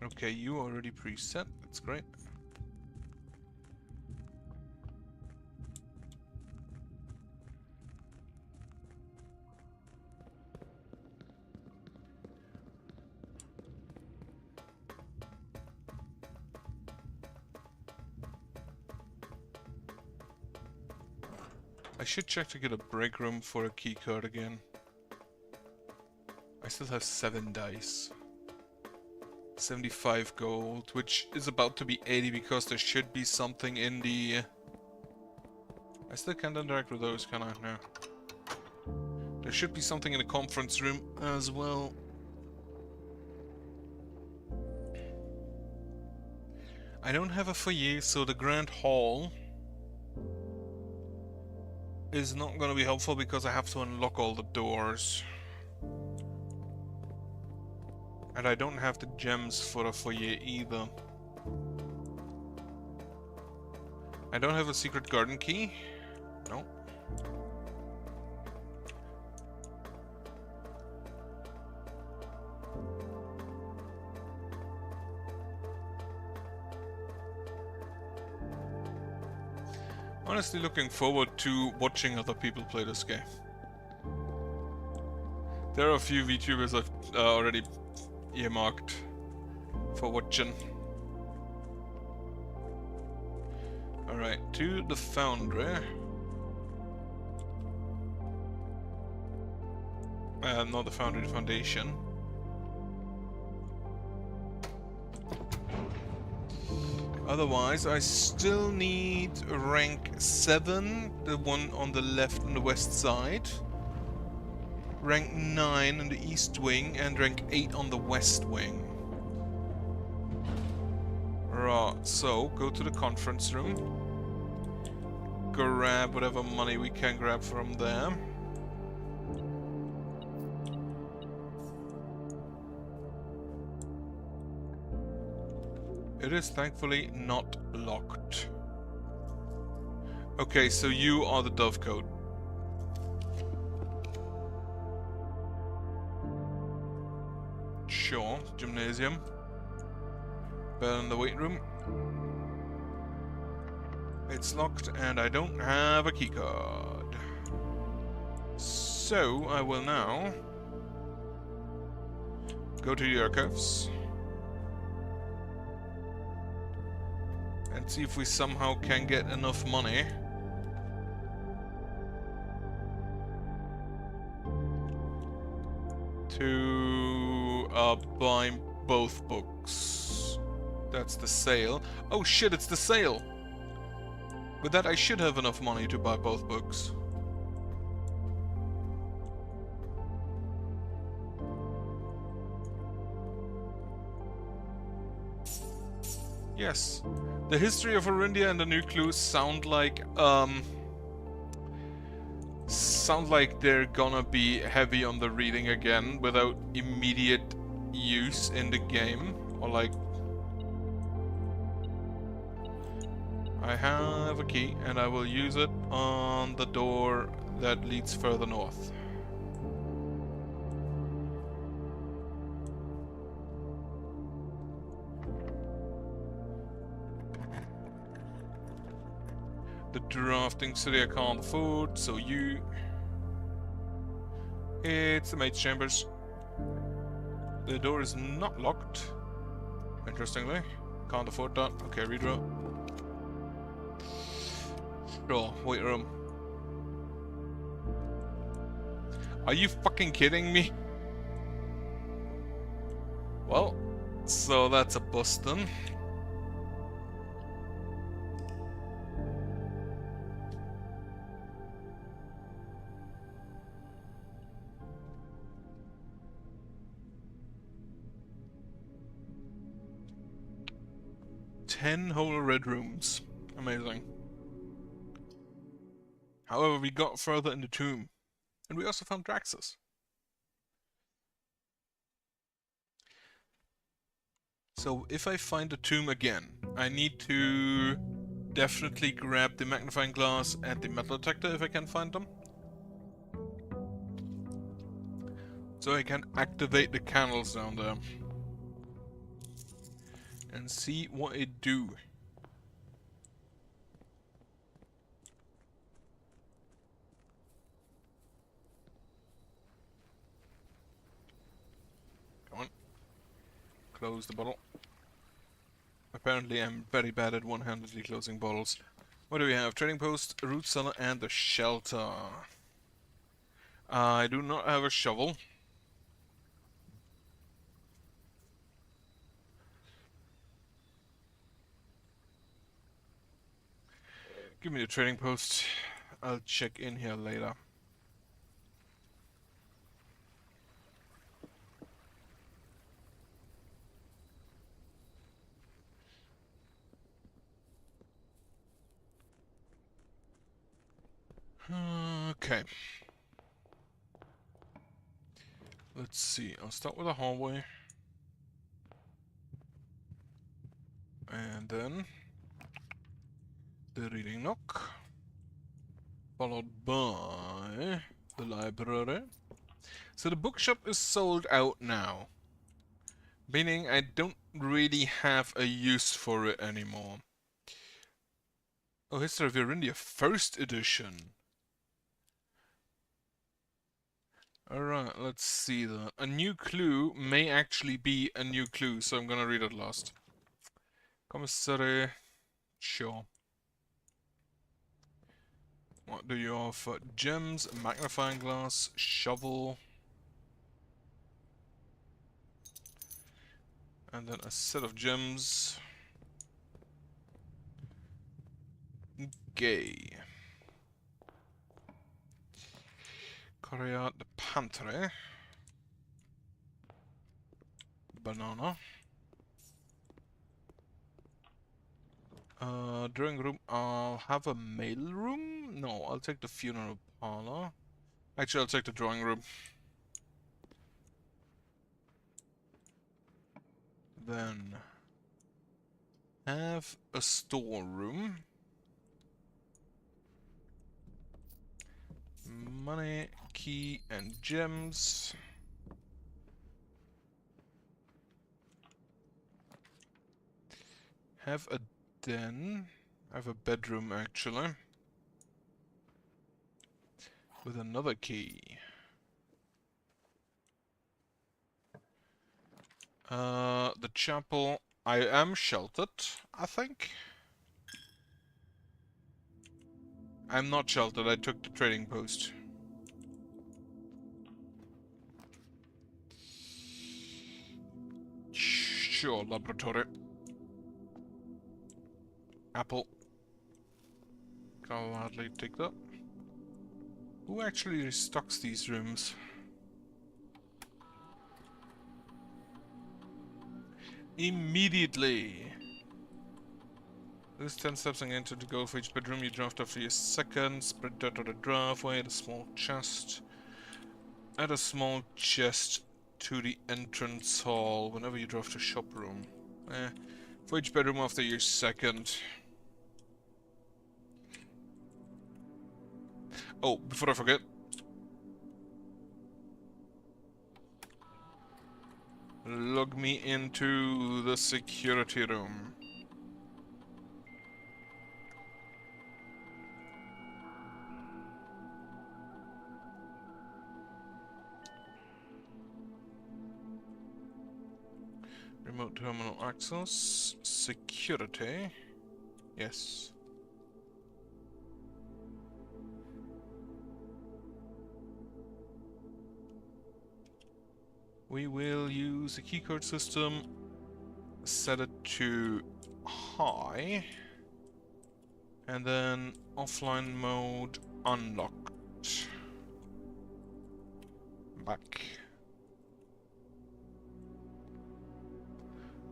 Okay, you already preset. That's great. I should check to get a break room for a keycard again. I still have 7 dice. 75 gold, which is about to be 80 because there should be something in the... I still can't interact with those, can I? No. There should be something in the conference room as well. I don't have a foyer, so the Grand Hall is not going to be helpful because I have to unlock all the doors. And I don't have the gems for a foyer either. I don't have a secret garden key. No. Honestly looking forward to watching other people play this game. There are a few VTubers I've already earmarked for watching. Alright, to the foundry. Not the foundry, the foundation. Otherwise, I still need rank 7, the one on the left on the west side. Rank 9 in the east wing, and rank 8 on the west wing. Right, so go to the conference room. Grab whatever money we can grab from there. It is thankfully not locked. Okay, so you are the Dovecote. Sure, gymnasium. Better than the weight room. It's locked and I don't have a keycard. So I will now go to the archives and see if we somehow can get enough money to buy both books. That's the sale. Oh shit, it's the sale! With that I should have enough money to buy both books. Yes. The history of Arindia and the new clues sound like they're gonna be heavy on the reading again without immediate use in the game. Or like, I have a key and I will use it on the door that leads further north. The drafting city I can't afford, so you... It's the maid's chambers. The door is not locked, interestingly. Can't afford that. Okay, redraw. Sure, weight room. Are you fucking kidding me? Well, so that's a bust then. Ten whole red rooms. Amazing. However, we got further in the tomb. And we also found Draxus. So if I find the tomb again, I need to definitely grab the magnifying glass and the metal detector if I can find them. So I can activate the candles down there. and see what it do. Come on. Close the bottle. Apparently I'm very bad at one-handedly closing bottles. What do we have? Trading post, root cellar, and the shelter. I do not have a shovel. Give me the trading post. I'll check in here later. Okay. Let's see. I'll start with a hallway. And then the reading nook. Followed by the library. So the bookshop is sold out now. Meaning I don't really have a use for it anymore. Oh, History of Erindia, first edition. Alright, let's see that. A new clue may actually be a new clue, so I'm gonna read it last. Commissary. Sure. What do you offer? Gems, magnifying glass, shovel. And then a set of gems. Gay. Courier the pantry. Banana. Drawing room. I'll have a mail room? No, I'll take the funeral parlor. Actually, I'll take the drawing room. Then have a storeroom. Money, key, and gems. Have a den. Have a bedroom, actually. With another key. The chapel. I am sheltered, I think. I'm not sheltered, I took the trading post. Sure, laboratory. Apple. I'll hardly take that. Who actually restocks these rooms? Immediately! This 10 steps again to go for each bedroom. You draft after your second. Spread dirt on the driveway. Add a small chest. Add a small chest to the entrance hall whenever you draft a shop room. For each bedroom after your second. Oh, before I forget. Log me into the security room. Remote terminal access. Security. Yes. We will use the keycard system. Set it to high. And then offline mode unlocked. Back.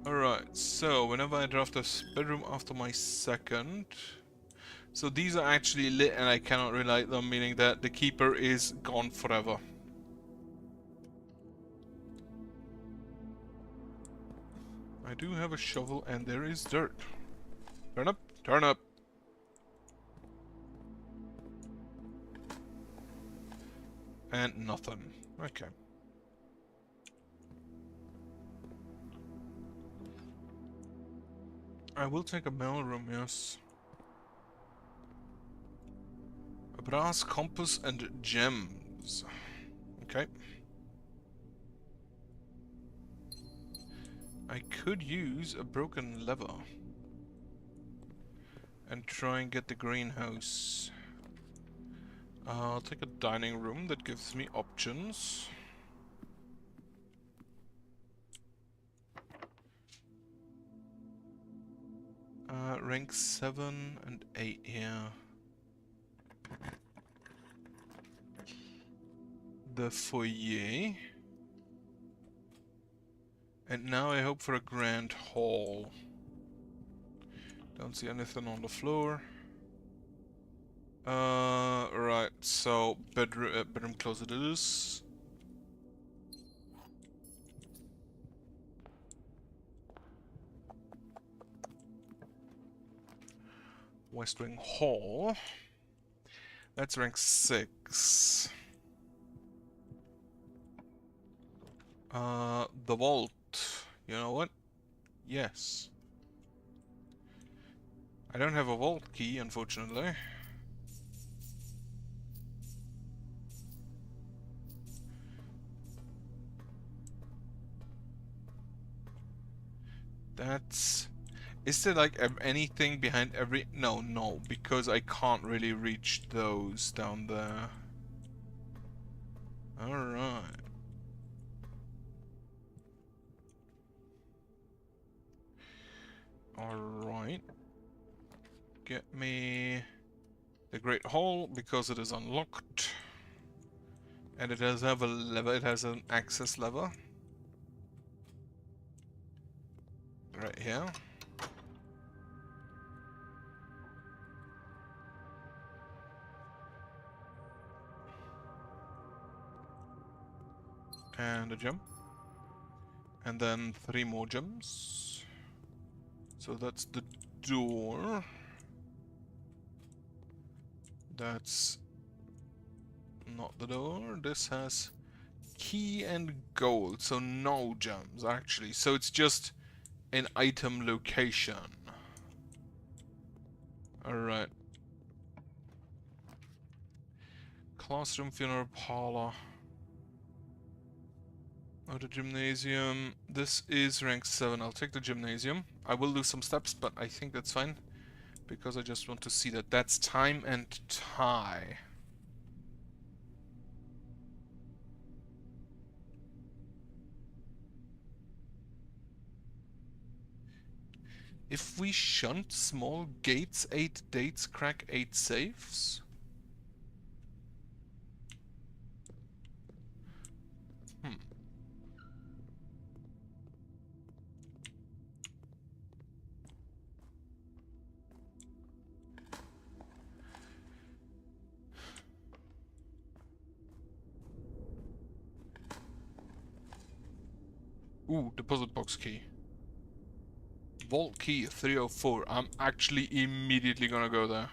Alright, so whenever I draft a bedroom after my second... So these are actually lit and I cannot relight them, meaning that the keeper is gone forever. I do have a shovel and there is dirt. Turn up, turn up. And nothing. Okay. I will take a mail room, yes. A brass compass and gems. Okay. I could use a broken lever and try and get the greenhouse. I'll take a dining room that gives me options. Rank 7 and 8 here. The foyer. And now I hope for a grand hall. Don't see anything on the floor. Right, so bedroom closet it is. West Wing Hall. That's rank 6. The vault. You know what? Yes. I don't have a vault key, unfortunately. That's... Is there like anything behind every... No, because I can't really reach those down there. Alright. Alright. Get me the Great Hall because it is unlocked. And it does have a lever, it has an access lever. Right here. And a gem. And then 3 more gems. So that's the door. That's not the door. This has key and gold, so no gems actually. So it's just an item location. Alright. Classroom, funeral parlor. Oh, the gymnasium. This is rank 7. I'll take the gymnasium. I will lose some steps, but I think that's fine. Because I just want to see that that's time and tie. If we shunt small gates, 8 dates, crack 8 safes. Ooh, deposit box key. Vault key 304. I'm actually immediately gonna go there.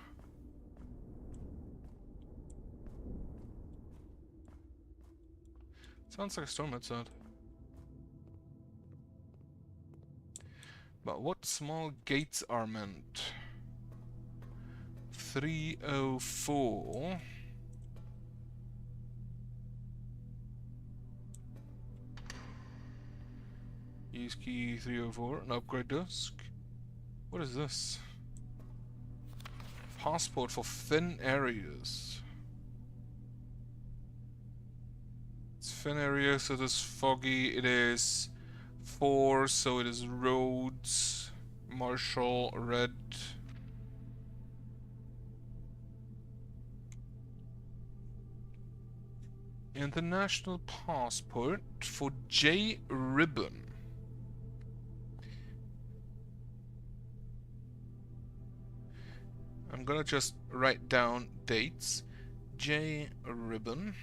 Sounds like a storm outside. But what small gates are meant? 304. Use key 304. An upgrade desk. What is this? Passport for thin areas. It's thin areas, so it is foggy. It is 4, so it is roads. Marshall, red. International passport for J. Ribbon. I'm gonna just write down dates. J. Ribbon.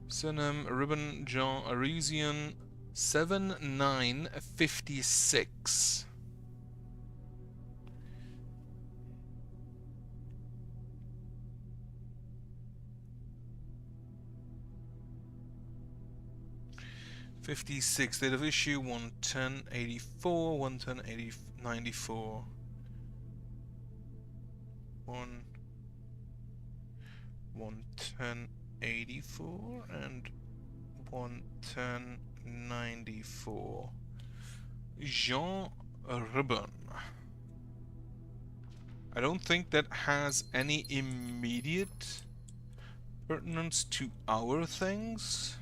Sinem Ribbon Jean Arisian 7956. 56, date of issue 11084, 11080, 94. 11084 and 11094. Jean Ribbon. I don't think that has any immediate pertinence to our things.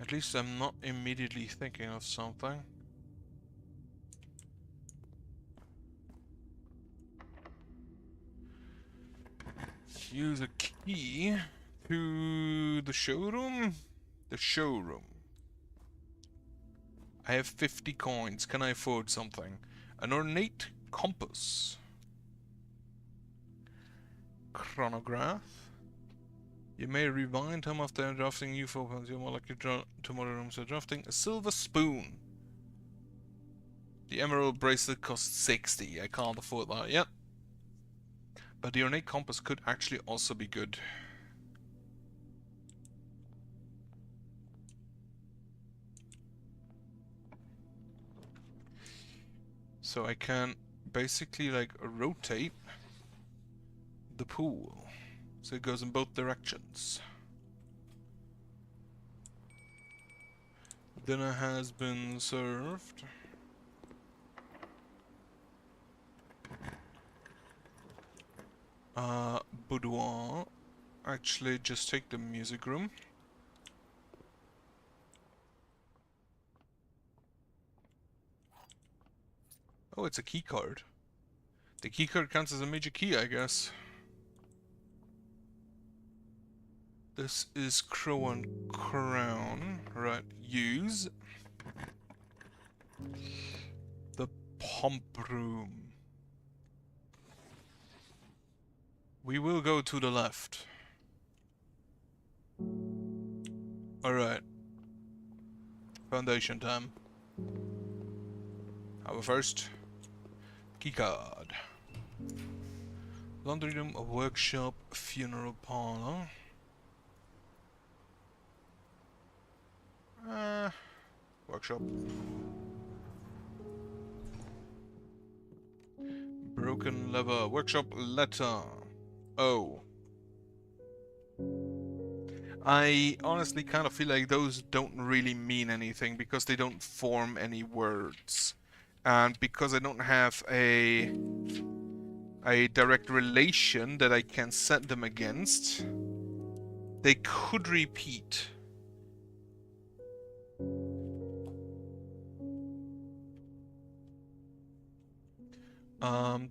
At least I'm not immediately thinking of something. Use a key to the showroom. The showroom. I have 50 coins. Can I afford something? An ornate compass. Chronograph. You may rewind time after drafting new photons. You're more likely to tomorrow rooms are drafting. A silver spoon. The emerald bracelet costs 60. I can't afford that yet. But the ornate compass could actually also be good. So I can basically like rotate the pool so it goes in both directions. Dinner has been served. Boudoir. Actually, just take the music room. Oh, it's a key card. The key card counts as a major key, I guess. This is Crow and Crown. Right, use. The pump room. We will go to the left. Alright. Foundation time. Our first keycard. Laundry room, a workshop, funeral parlor. Workshop. Broken lever, workshop letter. Oh. I honestly kind of feel like those don't really mean anything because they don't form any words. And because I don't have a direct relation that I can set them against, they could repeat.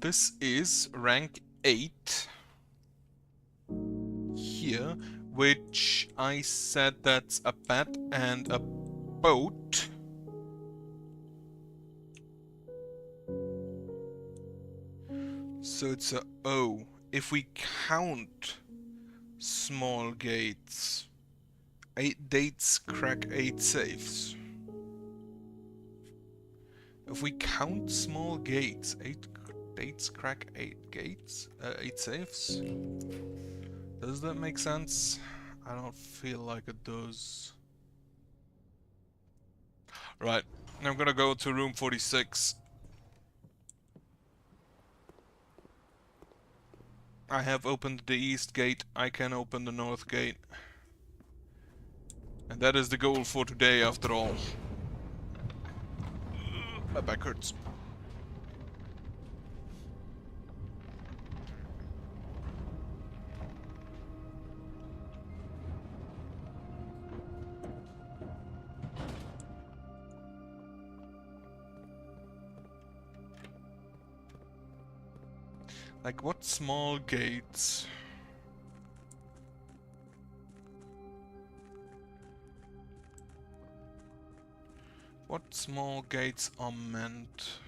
This is rank 8 here, which I said that's a bat and a boat. So it's a O. If we count small gates, 8 dates crack 8 safes. If we count small gates, 8 dates crack 8 gates, 8 safes. Does that make sense? I don't feel like it does. Right, I'm gonna go to room 46. I have opened the east gate, I can open the north gate. And that is the goal for today after all. My back hurts. Like, what small gates? What small gates are meant?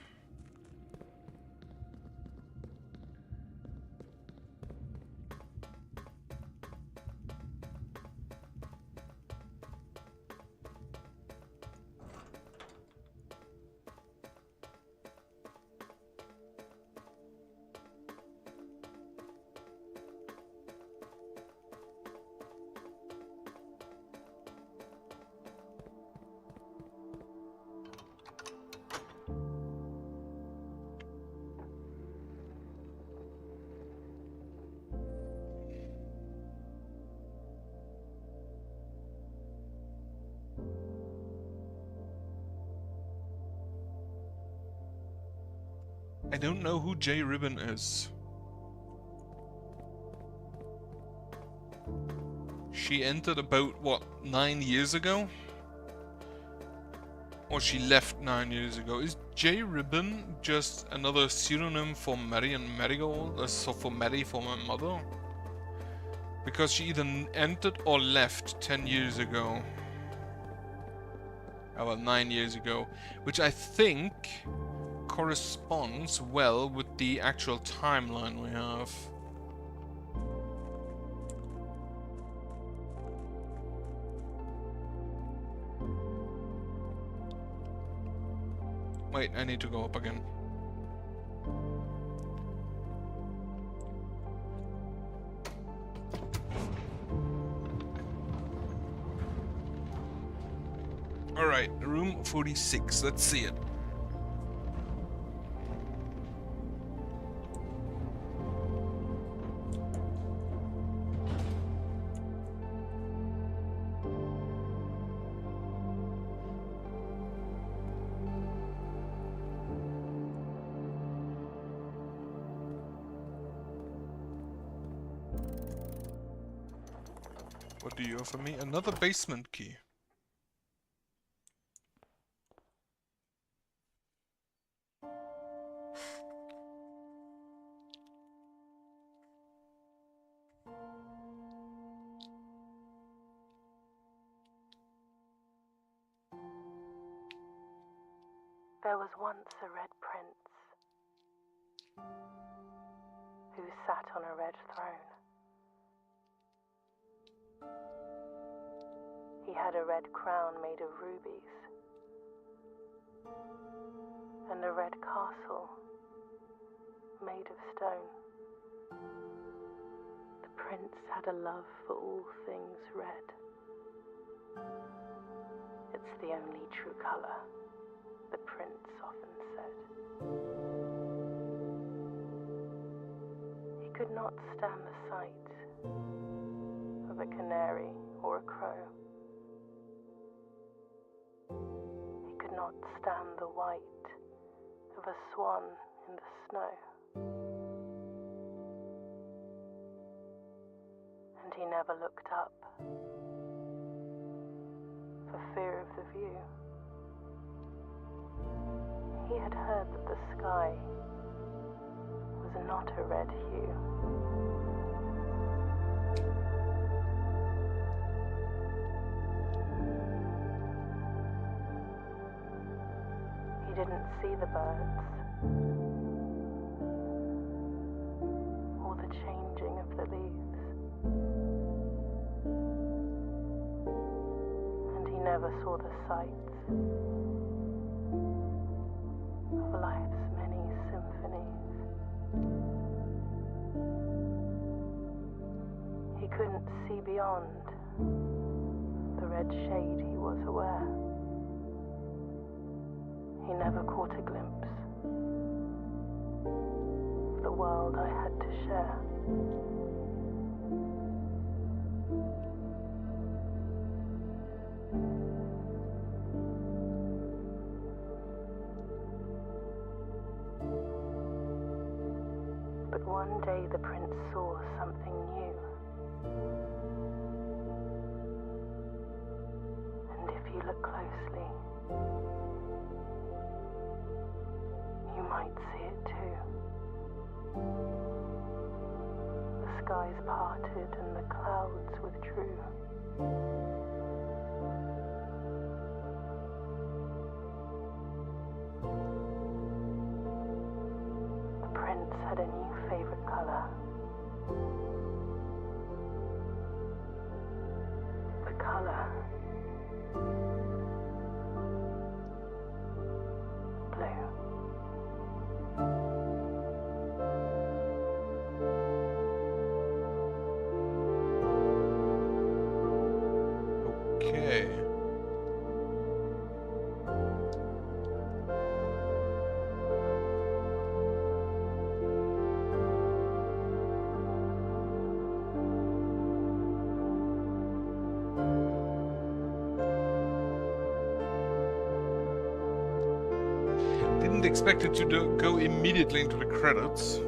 I don't know who Jay Ribbon is. She entered about, what, 9 years ago? Or she left 9 years ago. Is Jay Ribbon just another pseudonym for Marion Marigold? So for Mary, for my mother? Because she either entered or left 10 years ago. Oh, well, 9 years ago. Which I think corresponds well with the actual timeline we have. Wait, I need to go up again. Alright, room 46, let's see it. What do you offer me? Another basement key. There was once a red prince who sat on a red throne. He had a red crown made of rubies and a red castle made of stone. The prince had a love for all things red. It's the only true color, the prince often said. He could not stand the sight of a canary or a crow. He could not stand the white of a swan in the snow. And he never looked up for fear of the view. He had heard that the sky was not a red hue. He didn't see the birds or the changing of the leaves, and he never saw the sights of life's many symphonies. He couldn't see beyond the red shade he was aware. He never caught a glimpse of the world I had to share. But one day the prince saw something new. And if you look closely, you might see it too. The skies parted and the clouds withdrew. The prince had a new favorite color. The color blue. Okay. Didn't didn't expect it to go immediately into the credits.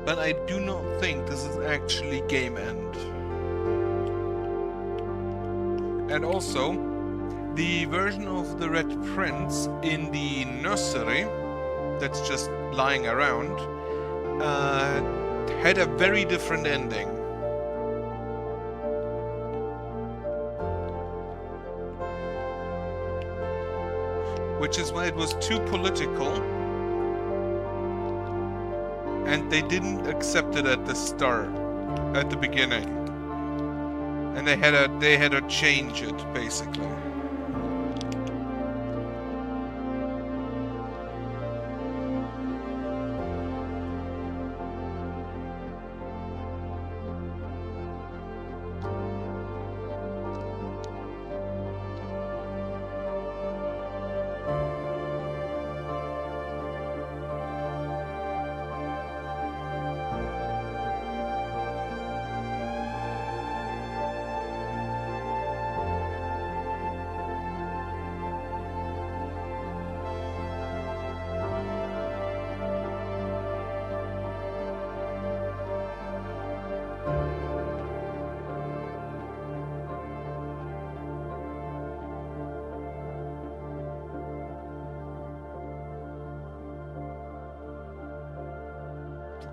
But I do not think this is actually game end. And also, the version of the Red Prince in the nursery that's just lying around had a very different ending. Which is why it was too political, and they didn't accept it at the start, at the beginning, and they had to change it basically.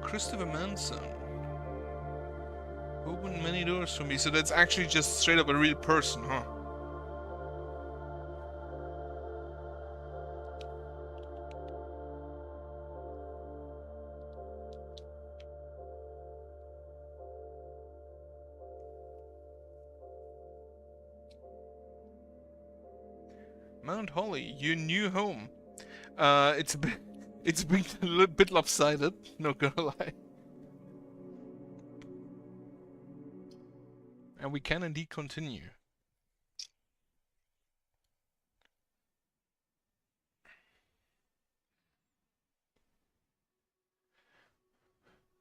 Christopher Manson opened many doors for me, so that's actually just straight up a real person, huh? Mount Holly, your new home. It's been a little bit lopsided, not gonna lie. And we can indeed continue.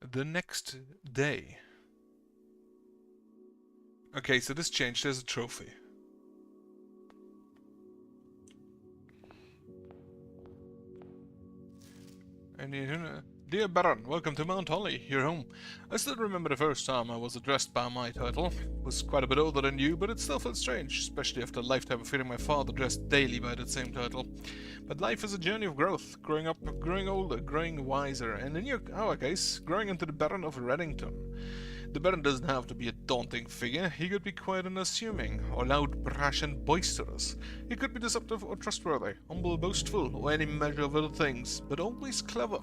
The next day. Okay, so this changed. There's a trophy. And dear Baron, welcome to Mount Holly, your home. I still remember the first time I was addressed by my title. It was quite a bit older than you, but it still felt strange, especially after a lifetime of hearing my father addressed daily by that same title. But life is a journey of growth, growing up, growing older, growing wiser, and in our case, growing into the Baron of Reddington. The Baron doesn't have to be a daunting figure. He could be quite unassuming, or loud, brash, and boisterous. He could be deceptive or trustworthy, humble, boastful, or any measure of other things, but always clever.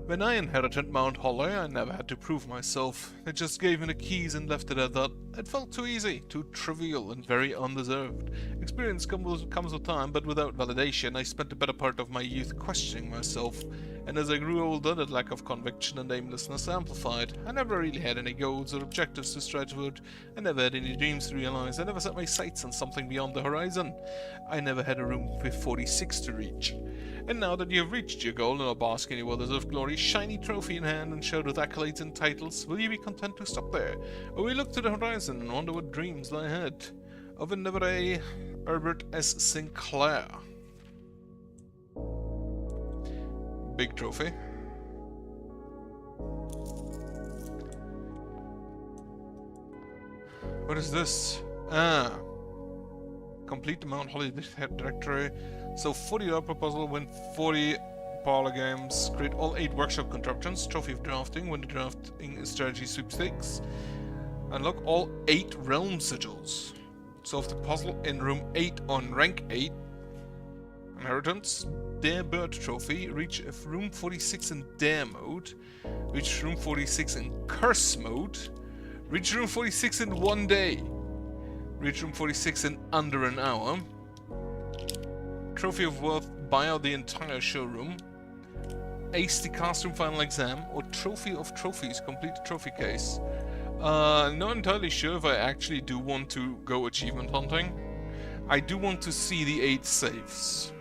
When I inherited Mount Holly, I never had to prove myself. They just gave me the keys and left it at that. It felt too easy, too trivial, and very undeserved. Experience comes with time, but without validation, I spent the better part of my youth questioning myself. And as I grew older, that lack of conviction and aimlessness amplified. I never really had any goals or objectives to strive toward. I never had any dreams to realize. I never set my sights on something beyond the horizon. I never had a room with 46 to reach. And now that you have reached your goal and are basking in your well-deserved glory, shiny trophy in hand and showed with accolades and titles, will you be content to stop there? Or will you look to the horizon and wonder what dreams lie ahead? Of endeavor A. Herbert S. Sinclair. Big trophy. What is this? Complete the Mount Holly directory. So 40 proposal, win 40 parlor games, create all 8 workshop contraptions, trophy of drafting, win the drafting strategy sweepstakes, unlock all 8 realm sigils, solve the puzzle in room 8 on rank 8, inheritance, Dare Bird trophy, reach room 46 in Dare mode, reach room 46 in Curse mode, reach room 46 in 1 day, reach room 46 in under an hour, Trophy of Worth, buy out the entire showroom, ace the classroom final exam, or Trophy of Trophies, complete the trophy case. Not entirely sure if I actually do want to go achievement hunting. I do want to see the 8 saves.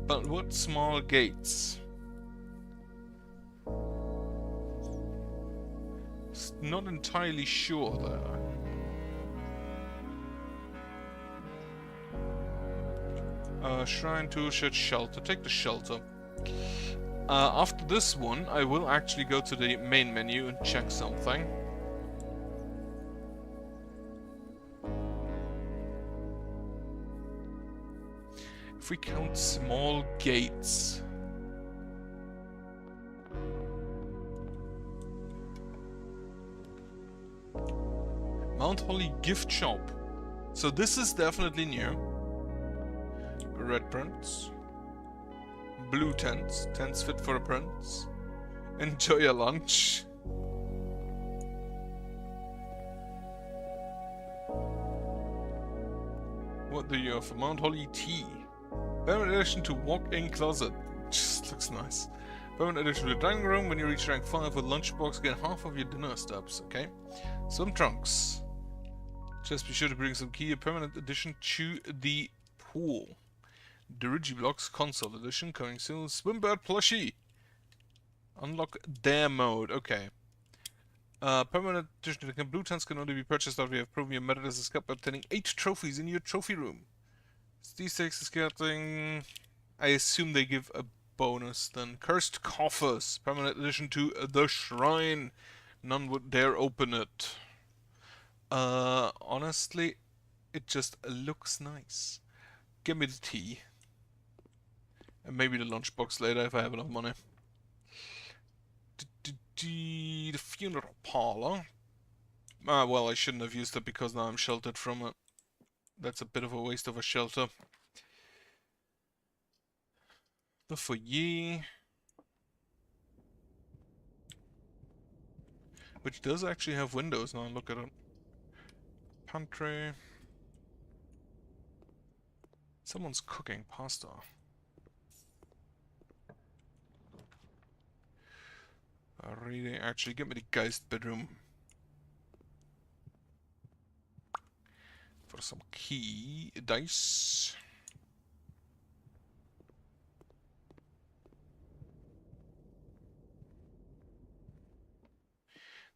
But what small gates? Not entirely sure there. Shrine, tool shed, shelter. Take the shelter. After this one, I will actually go to the main menu and check something. If we count small gates... Mount Holly gift shop. So this is definitely new. Red prince. Blue tents. Tents fit for a prince. Enjoy your lunch. What do you offer? Mount Holly tea. Permanent addition to walk-in closet. Just looks nice. Permanent addition to the dining room. When you reach rank 5 with lunchbox, get half of your dinner stubs. Okay. Some trunks. Just be sure to bring some key. A permanent addition to the pool. Dirigiblocks console edition coming soon. Swimbird plushie. Unlock dare mode. Okay. Permanent addition to the blue tents can only be purchased after you have proven your merit as a scout by obtaining 8 trophies in your trophy room. D6 is getting... I assume they give a bonus then. Cursed coffers. Permanent addition to the shrine. None would dare open it. Honestly, it just looks nice. Give me the tea. And maybe the lunchbox later if I have enough money. The funeral parlor. Well, I shouldn't have used it because now I'm sheltered from it. That's a bit of a waste of a shelter. The foyer. Which does actually have windows now, look at it. Pantry. Someone's cooking pasta. Really, actually, give me the Geist bedroom. For some key dice.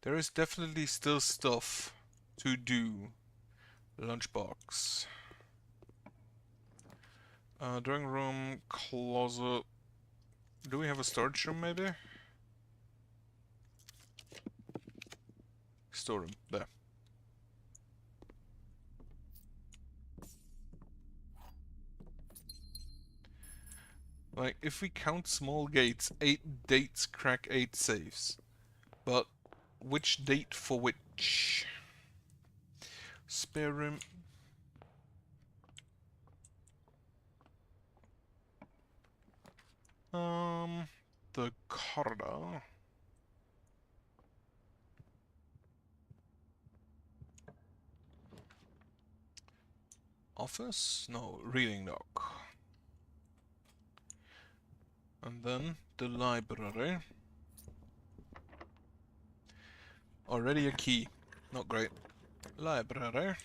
There is definitely still stuff to do. Lunchbox. Drawing room, closet. Do we have a storage room maybe? Storeroom, there. Like, if we count small gates, 8 dates crack 8 safes. But which date for which? Spare room. The corridor. Office? No, reading nook. And then the library. Already a key. Not great. Library.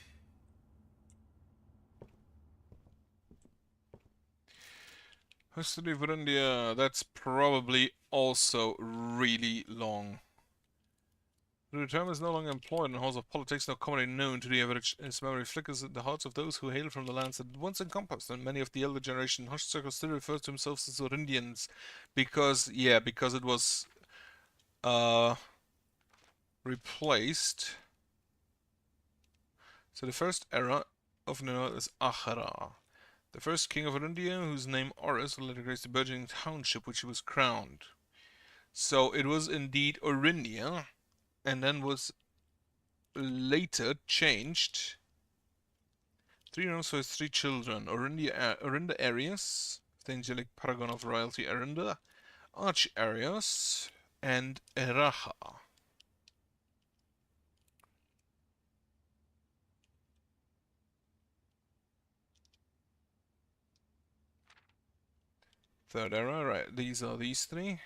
History of India. That's probably also really long. The term is no longer employed in the halls of politics, not commonly known to the average. Its memory flickers at the hearts of those who hail from the lands that it once encompassed, and many of the elder generation hushed circles still refer to themselves as Orindians, because it was replaced. So the first era of Nineveh is Ahara, the first king of India, whose name Horus will later grace the burgeoning township which he was crowned. So it was indeed Orindia, and then was later changed. 3 rooms for his 3 children. Orinda Arias, the angelic paragon of royalty Orinda, Arch Arias, and Eraha. Third era, right, these are these 3.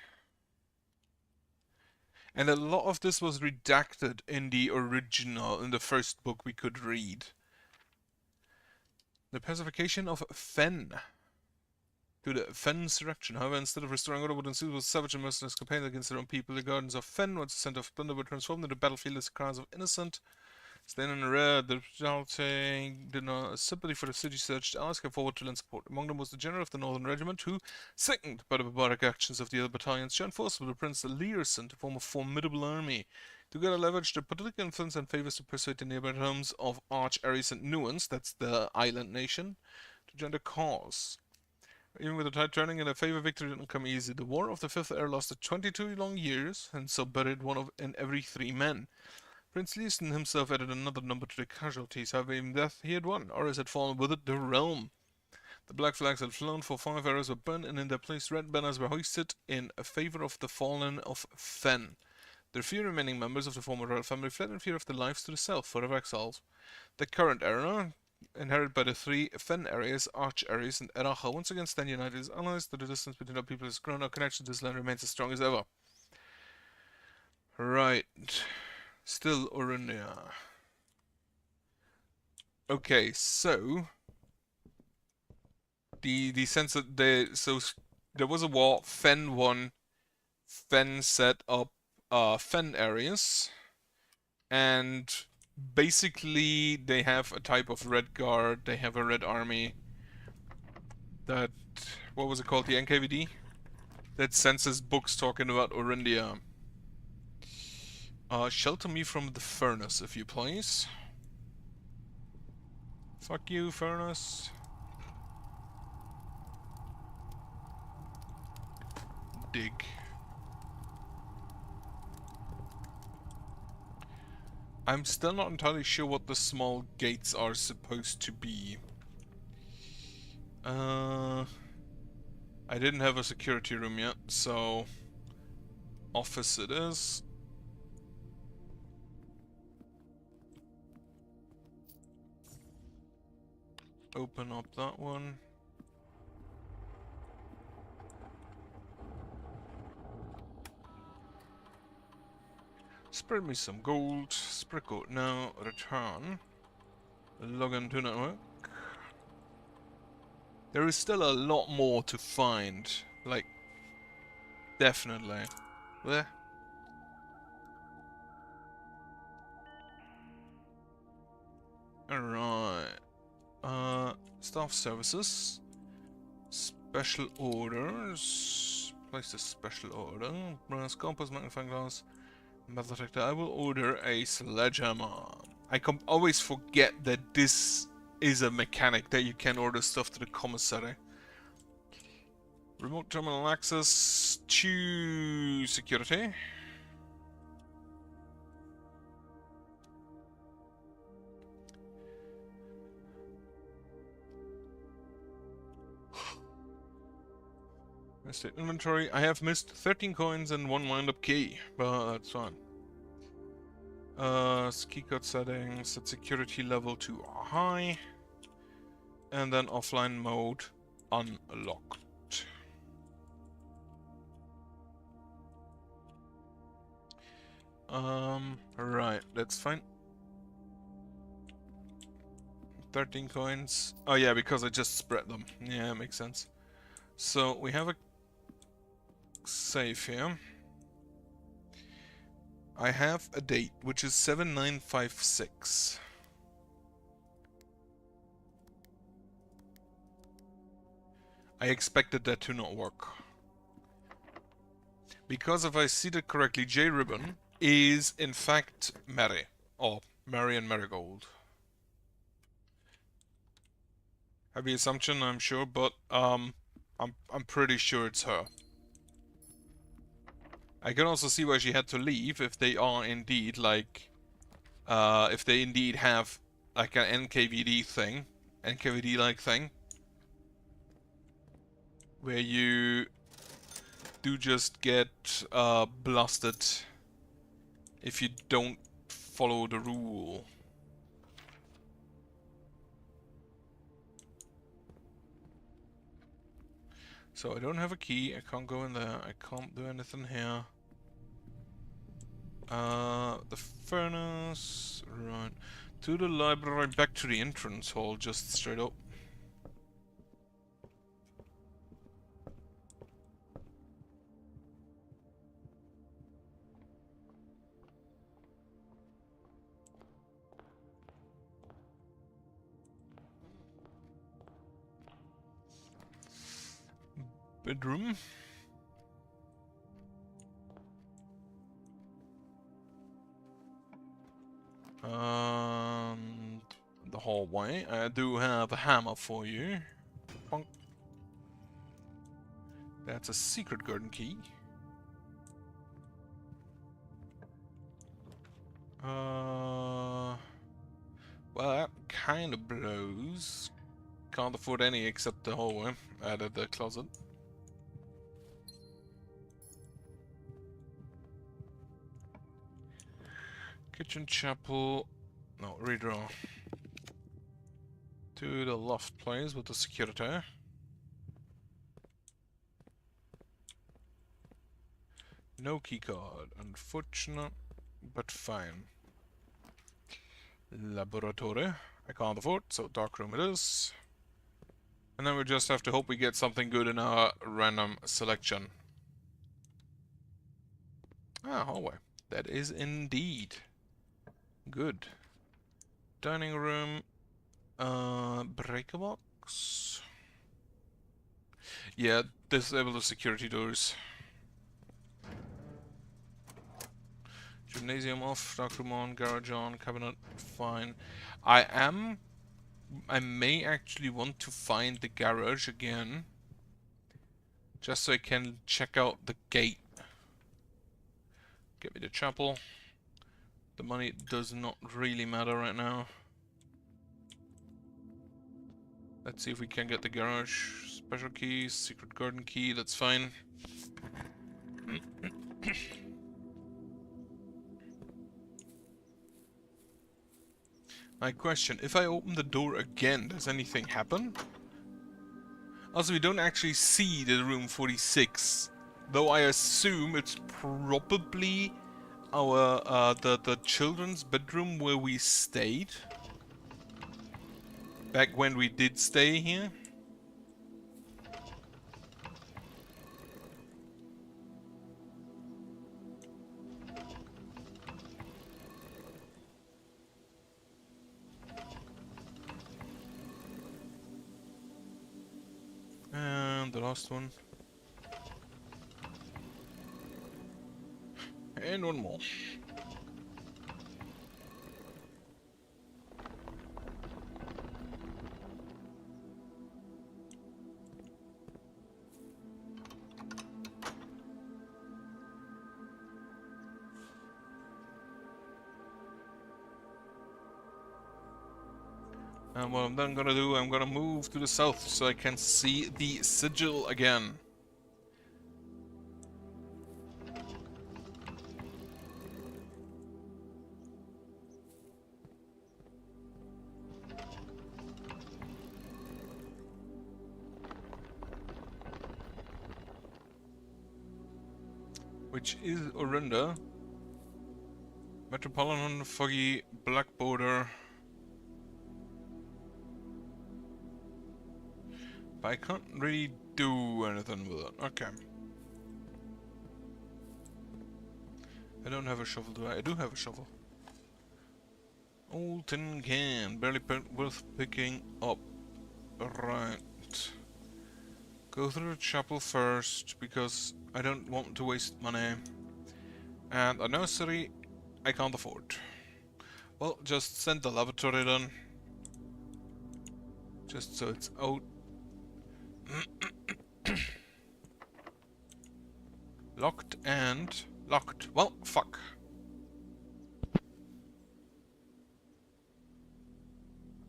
And a lot of this was redacted in the original, in the first book we could read. The pacification of Fen. to the Fen's direction. However, instead of restoring order, what ensued was savage and merciless campaigns against their own people. The gardens of Fen, once a center of plunder, were transformed into battlefield as cries of innocent. Standing in the rear, the resulting did not sympathy for the city surged allies came forward to lend support. Among them was the general of the Northern Regiment, who, sickened by the barbaric actions of the other battalions, joined forces with the Prince Learson to form a formidable army. Together leveraged their political influence and favors to persuade the neighboring homes of Arch, Ares, and Nuance, that's the island nation, to join the cause. Even with the tide turning in their favor, victory didn't come easy. The War of the Fifth Era lasted 22 long years, and so buried one in every 3 men. Prince Leeson himself added another number to the casualties. However, even death he had won, or as had fallen with it, the realm. The black flags had flown, for 5 arrows were burned, and in their place red banners were hoisted in favor of the fallen of Fen. The few remaining members of the former royal family fled in fear of their lives to the south, forever exiles. The current era, inherited by the 3 Fen areas, Arch, Ares, and Eracha, once again stand united as allies, though the distance between our people has grown. Our connection to this land remains as strong as ever. Right. Still Orunia. Okay, so the sense that there was a war. Fen won. Fen set up Fen areas, and basically they have a type of red guard. They have a red army. That, what was it called? The NKVD that census books talking about Orindia. Shelter me from the furnace, if you please. Fuck you, furnace. Dig. I'm still not entirely sure what the small gates are supposed to be. I didn't have a security room yet, so office it is. Open up that one. Spread me some gold. Spread gold now. Return. Log into network. There is still a lot more to find. Like, definitely. There. Alright. Staff services. Special orders. Place a special order. Brass compass, magnifying glass, metal detector. I will order a sledgehammer. I always forget that this is a mechanic, that you can order stuff to the commissary. Remote terminal access to security. Missed inventory. I have missed 13 coins and 1 wind-up key, but that's fine. Key code settings, set security level to high, and then offline mode unlocked. Right, that's fine. 13 coins. Oh yeah, because I just spread them. Yeah, makes sense. So we have a save here. I have a date, which is 7956. I expected that to not work. Because if I see that correctly, J Ribbon is in fact Mary. Or Mary and Marigold. Heavy assumption, I'm sure, but I'm pretty sure it's her. I can also see why she had to leave if they are indeed like, if they indeed have like an NKVD thing, NKVD-like thing, where you do just get blasted if you don't follow the rule. So I don't have a key, I can't go in there, I can't do anything here. The furnace, right. To the library, back to the entrance hall, just straight up. bedroom. The hallway. I do have a hammer for you. Bonk. That's a secret garden key. Well, that kind of blows. Can't afford any except the hallway. Added the closet. Kitchen, chapel. No, redraw. To the loft place with the security. No keycard. Unfortunate, but fine. Laboratory. I can't afford, so dark room it is. And then we just have to hope we get something good in our random selection. Ah, hallway. That is indeed good. Dining room. Breaker box. Yeah, disable the security doors. Gymnasium off, dark room on, garage on, cabinet fine. I may actually want to find the garage again. Just so I can check out the gate. Get me the chapel. The money does not really matter right now. Let's see if we can get the garage. Special key, secret garden key, that's fine. My question, if I open the door again, does anything happen? Also, we don't actually see the room 46, though I assume it's probably our the children's bedroom where we stayed back when we did stay here. And the last one. And one more. And what I'm then gonna do, I'm gonna move to the south so I can see the sigil again. Which is Orinda. Metropolitan, Foggy, Black Border. But I can't really do anything with it. Okay. I don't have a shovel, do I? I do have a shovel. Old tin can, barely worth picking up. Right. Go through the chapel first, because I don't want to waste money. And a nursery I can't afford. Well, just send the lavatory then. Just so it's out. Locked and locked. Well, fuck.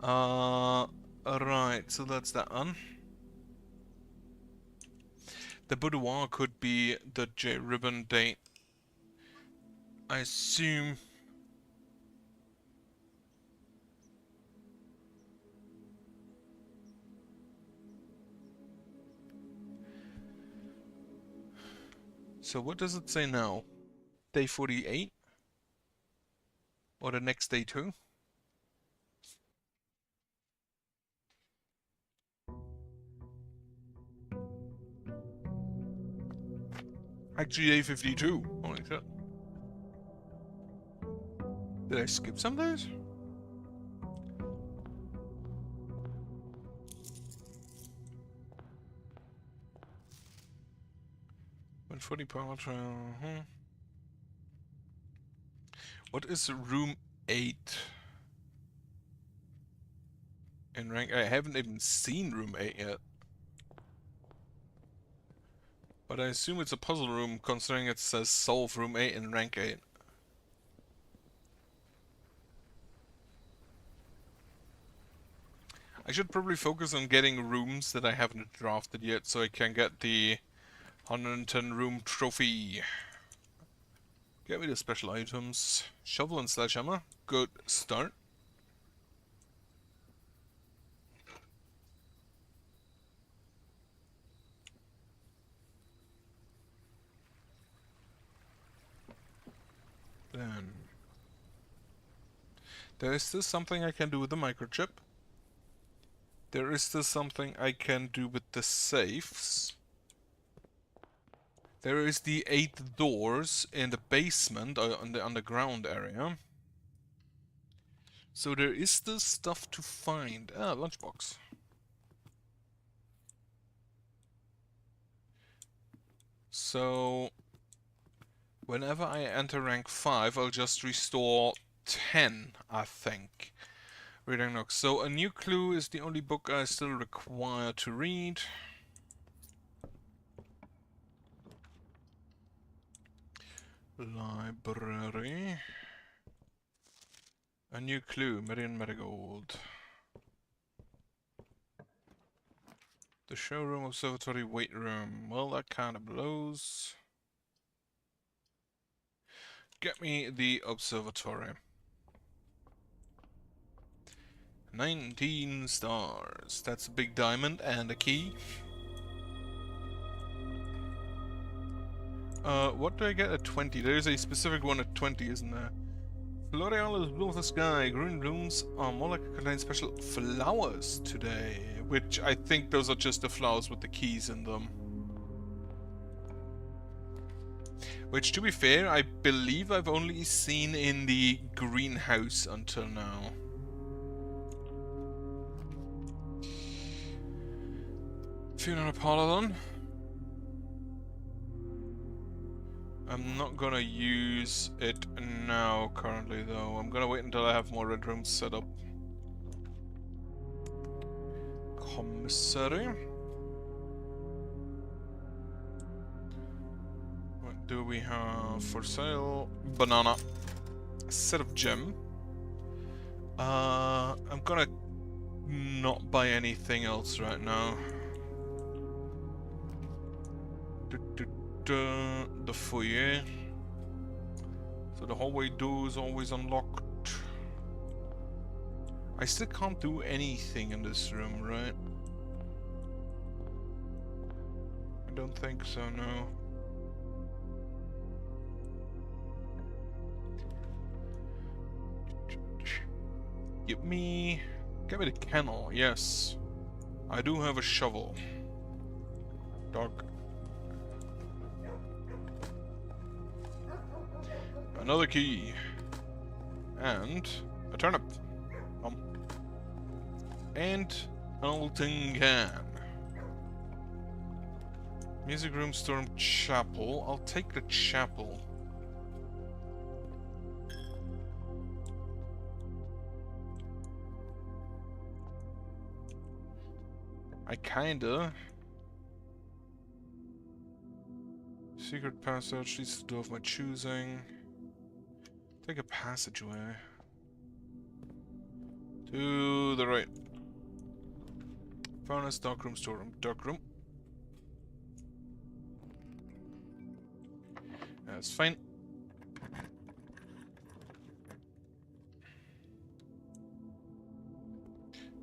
Right, so that's that one. The boudoir could be the J ribbon date. I assume. So what does it say now? Day 48? Or the next day too? Actually day 52. Holy shit. Did I skip some days? 40 power trail. What is room 8 in rank? I haven't even seen room 8 yet. But I assume it's a puzzle room, considering it says solve room 8 in rank 8. I should probably focus on getting rooms that I haven't drafted yet, so I can get the 110 room trophy. Get me the special items. Shovel and sledgehammer. Good start. Then there is still something I can do with the microchip. There is still something I can do with the safes. There is the 8 doors in the basement, on the underground area. So there is still stuff to find. Ah, lunchbox. So whenever I enter rank 5, I'll just restore 10, I think. Reading notes. So A New Clue is the only book I still require to read. Library. A New Clue, Marion Marigold. The showroom, observatory, weight room. Well, that kind of blows. Get me the observatory. 19 stars. That's a big diamond and a key. What do I get at 20? There's a specific one at 20, isn't there? Floreal is blue of the sky. Green blooms are more like it contains special flowers today. Which I think those are just the flowers with the keys in them. Which, to be fair, I believe I've only seen in the greenhouse until now. Funeral Paladin. I'm not gonna use it now currently though. I'm gonna wait until I have more red rooms set up. Commissary. What do we have for sale? Banana. A set of gem. I'm gonna not buy anything else right now. The foyer. So the hallway door is always unlocked. I still can't do anything in this room, right? I don't think so, no. Get me the kennel, yes. I do have a shovel. Dog. Another key. And a turnip. And an old tin can. Music room, storm, chapel. I'll take the chapel. I kinda. Secret passage leads to the door of my choosing. Take a passageway. To the right. Furnace, darkroom, storeroom, darkroom. That's fine.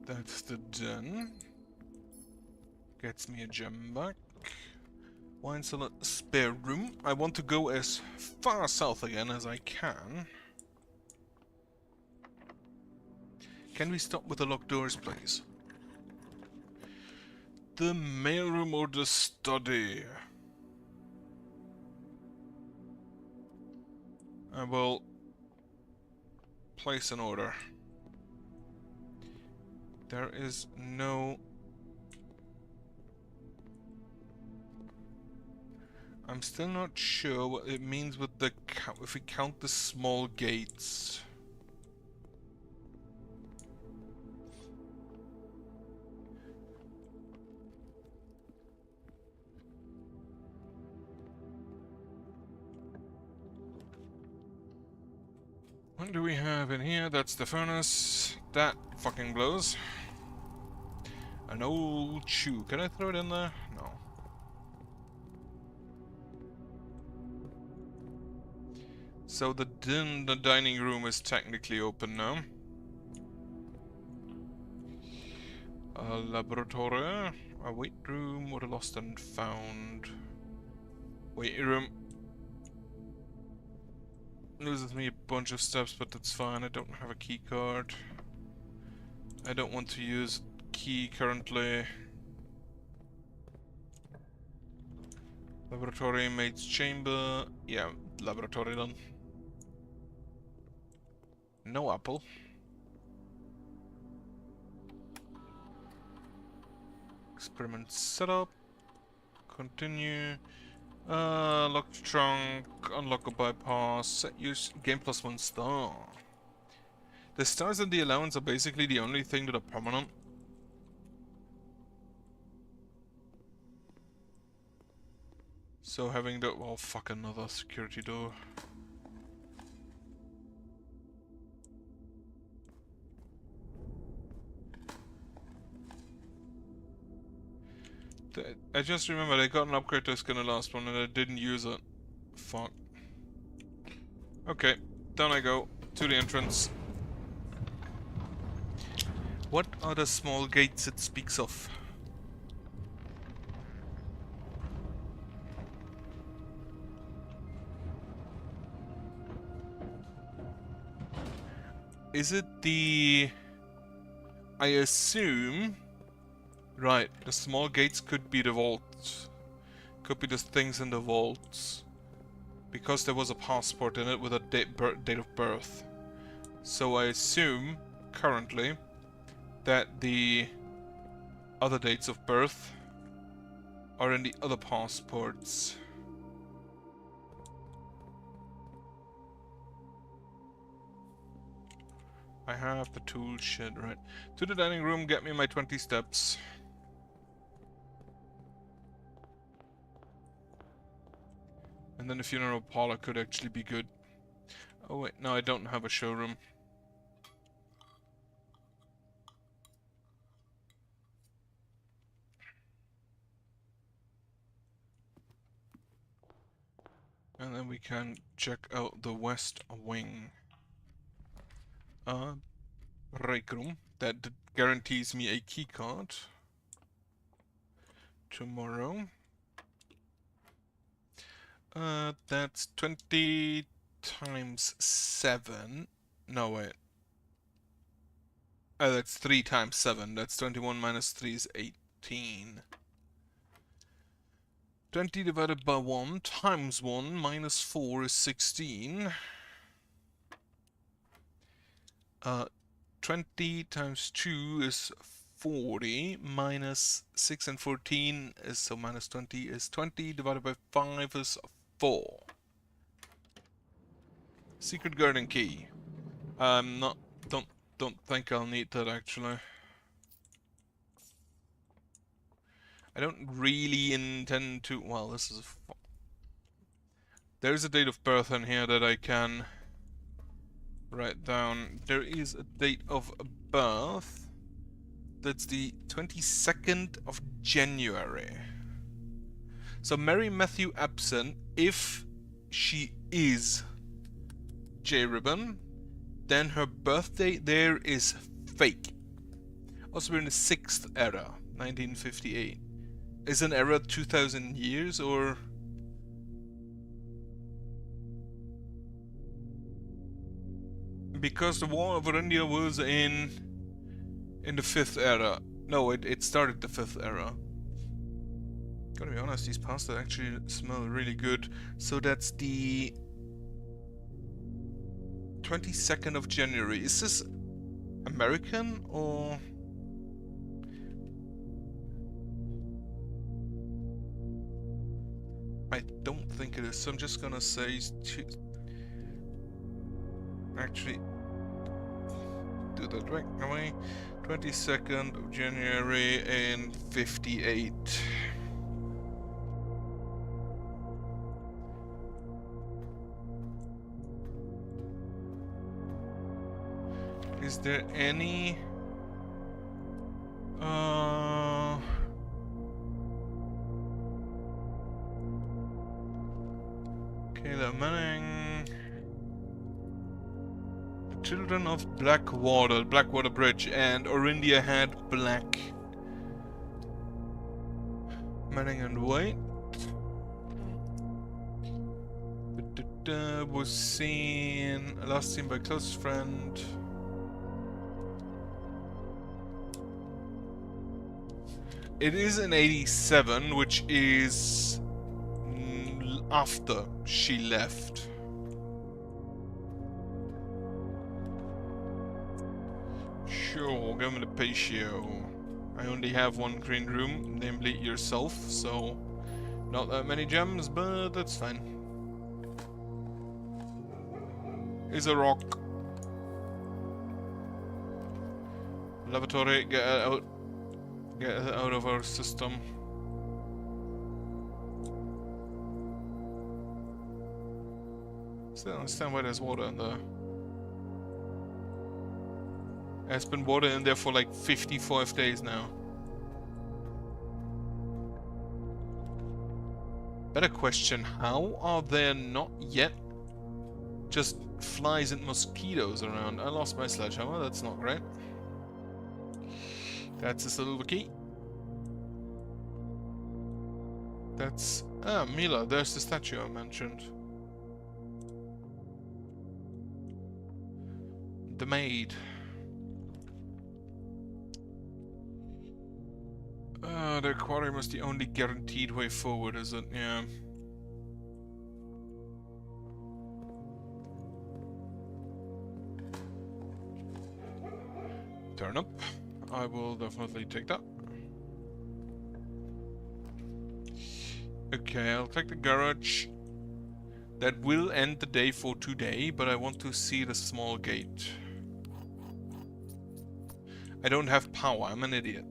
That's the den. Gets me a gem back. Wine cellar, spare room. I want to go as far south again as I can. Can we stop with the locked doors, please? The mailroom or the study? I will place an order. There is no... I'm still not sure what it means with the if we count the small gates. What do we have in here? That's the furnace. That fucking blows. An old shoe. Can I throw it in there? No. So the dining room is technically open now. A laboratory. A weight room. What a lost and found. Weight room. Loses me a bunch of steps, but that's fine. I don't have a key card. I don't want to use key currently. Laboratory, mate's chamber. Yeah, laboratory done. No apple. Experiment setup. Continue. Locked trunk, unlock a bypass, set use, game plus 1 star. The stars and the allowance are basically the only thing that are permanent. So having the, well, fuck, another security door. I just remembered I got an upgrade disc in the last one and I didn't use it. Fuck. Okay, down I go to the entrance. What are the small gates it speaks of? Is it the... I assume... Right, the small gates could be the vaults. Could be the things in the vaults. Because there was a passport in it with a date of birth. So I assume, currently, that the other dates of birth are in the other passports. I have the tool shed, right. To the dining room, get me my 20 steps. And then the funeral parlor could actually be good. Oh wait, no, I don't have a showroom. And then we can check out the west wing. Break room. That guarantees me a key card. Tomorrow. That's 20 times 7. No, wait. Oh, that's 3 times 7. That's 21 minus 3 is 18. 20 divided by 1 times 1 minus 4 is 16. 20 times 2 is 40. Minus 6 and 14 is, so minus 20 is 20. Divided by 5 is 4. Secret garden key. Don't think I'll need that actually. I don't really intend to, well, this is there's a date of birth in here that I can write down. There is a date of birth. That's the 22nd of January. So Mary Matthew Absent, if she is J Ribbon, then her birthday there is fake. Also, we're in the 6th era, 1958. Is an era 2000 years, or... Because the War over India was in the 5th era. No, it started the 5th era. Gotta be honest, these pasta actually smell really good. So that's the 22nd of January. Is this American or... I don't think it is, so I'm just gonna say actually do that right away. 22nd of January in 58. Is there any Kayla Manning, Children of Blackwater Bridge, and Orindia had black. Manning and white. Was seen, last seen by close friend. It is in 87, which is after she left. Sure, give me the patio. I only have one green room, namely yourself, so not that many gems, but that's fine. Is a rock. Lavatory, get it out. Get it out of our system. Still don't understand why there's water in there. There's been water in there for like 55 days now. Better question, how are there not yet just flies and mosquitoes around? I lost my sledgehammer, that's not great. That's a silver key. That's... ah, Mila, there's the statue I mentioned. The maid. The aquarium is the only guaranteed way forward, is it? Yeah. Turn up. I will definitely take that. Okay, I'll take the garage. That will end the day for today, but I want to see the small gate. I don't have power, I'm an idiot.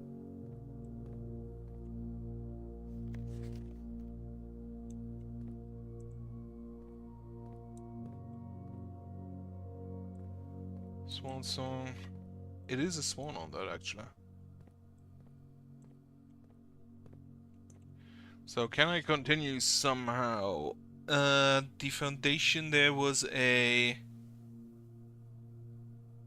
Swan song. It is a swan on that, actually. So can I continue somehow? The foundation there was a...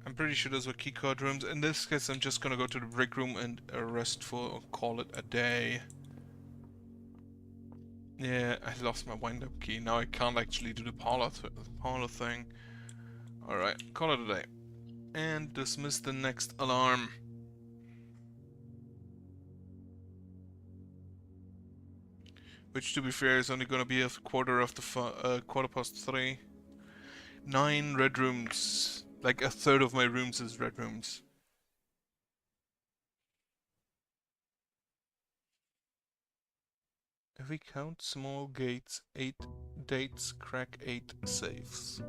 I'm pretty sure those were keycard rooms. In this case, I'm just gonna go to the brick room and rest for, call it a day. Yeah, I lost my wind-up key. Now I can't actually do the parlor thing. Alright, call it a day. And dismiss the next alarm. Which, to be fair, is only going to be a quarter past 3. 9 red rooms. Like a third of my rooms is red rooms. If we count small gates, 8 dates, crack 8 safes.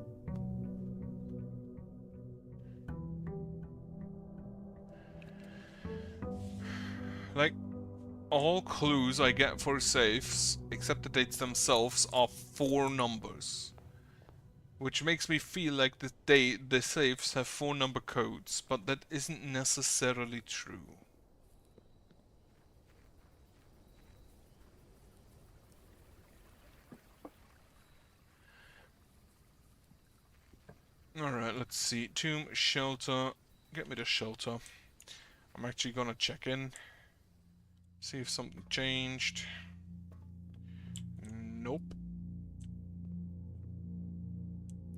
Like, all clues I get for safes, except the dates themselves, are 4 numbers. Which makes me feel like the safes have 4 number codes, but that isn't necessarily true. Alright, let's see. Tomb, shelter. Get me the shelter. I'm actually gonna check in. See if something changed. Nope.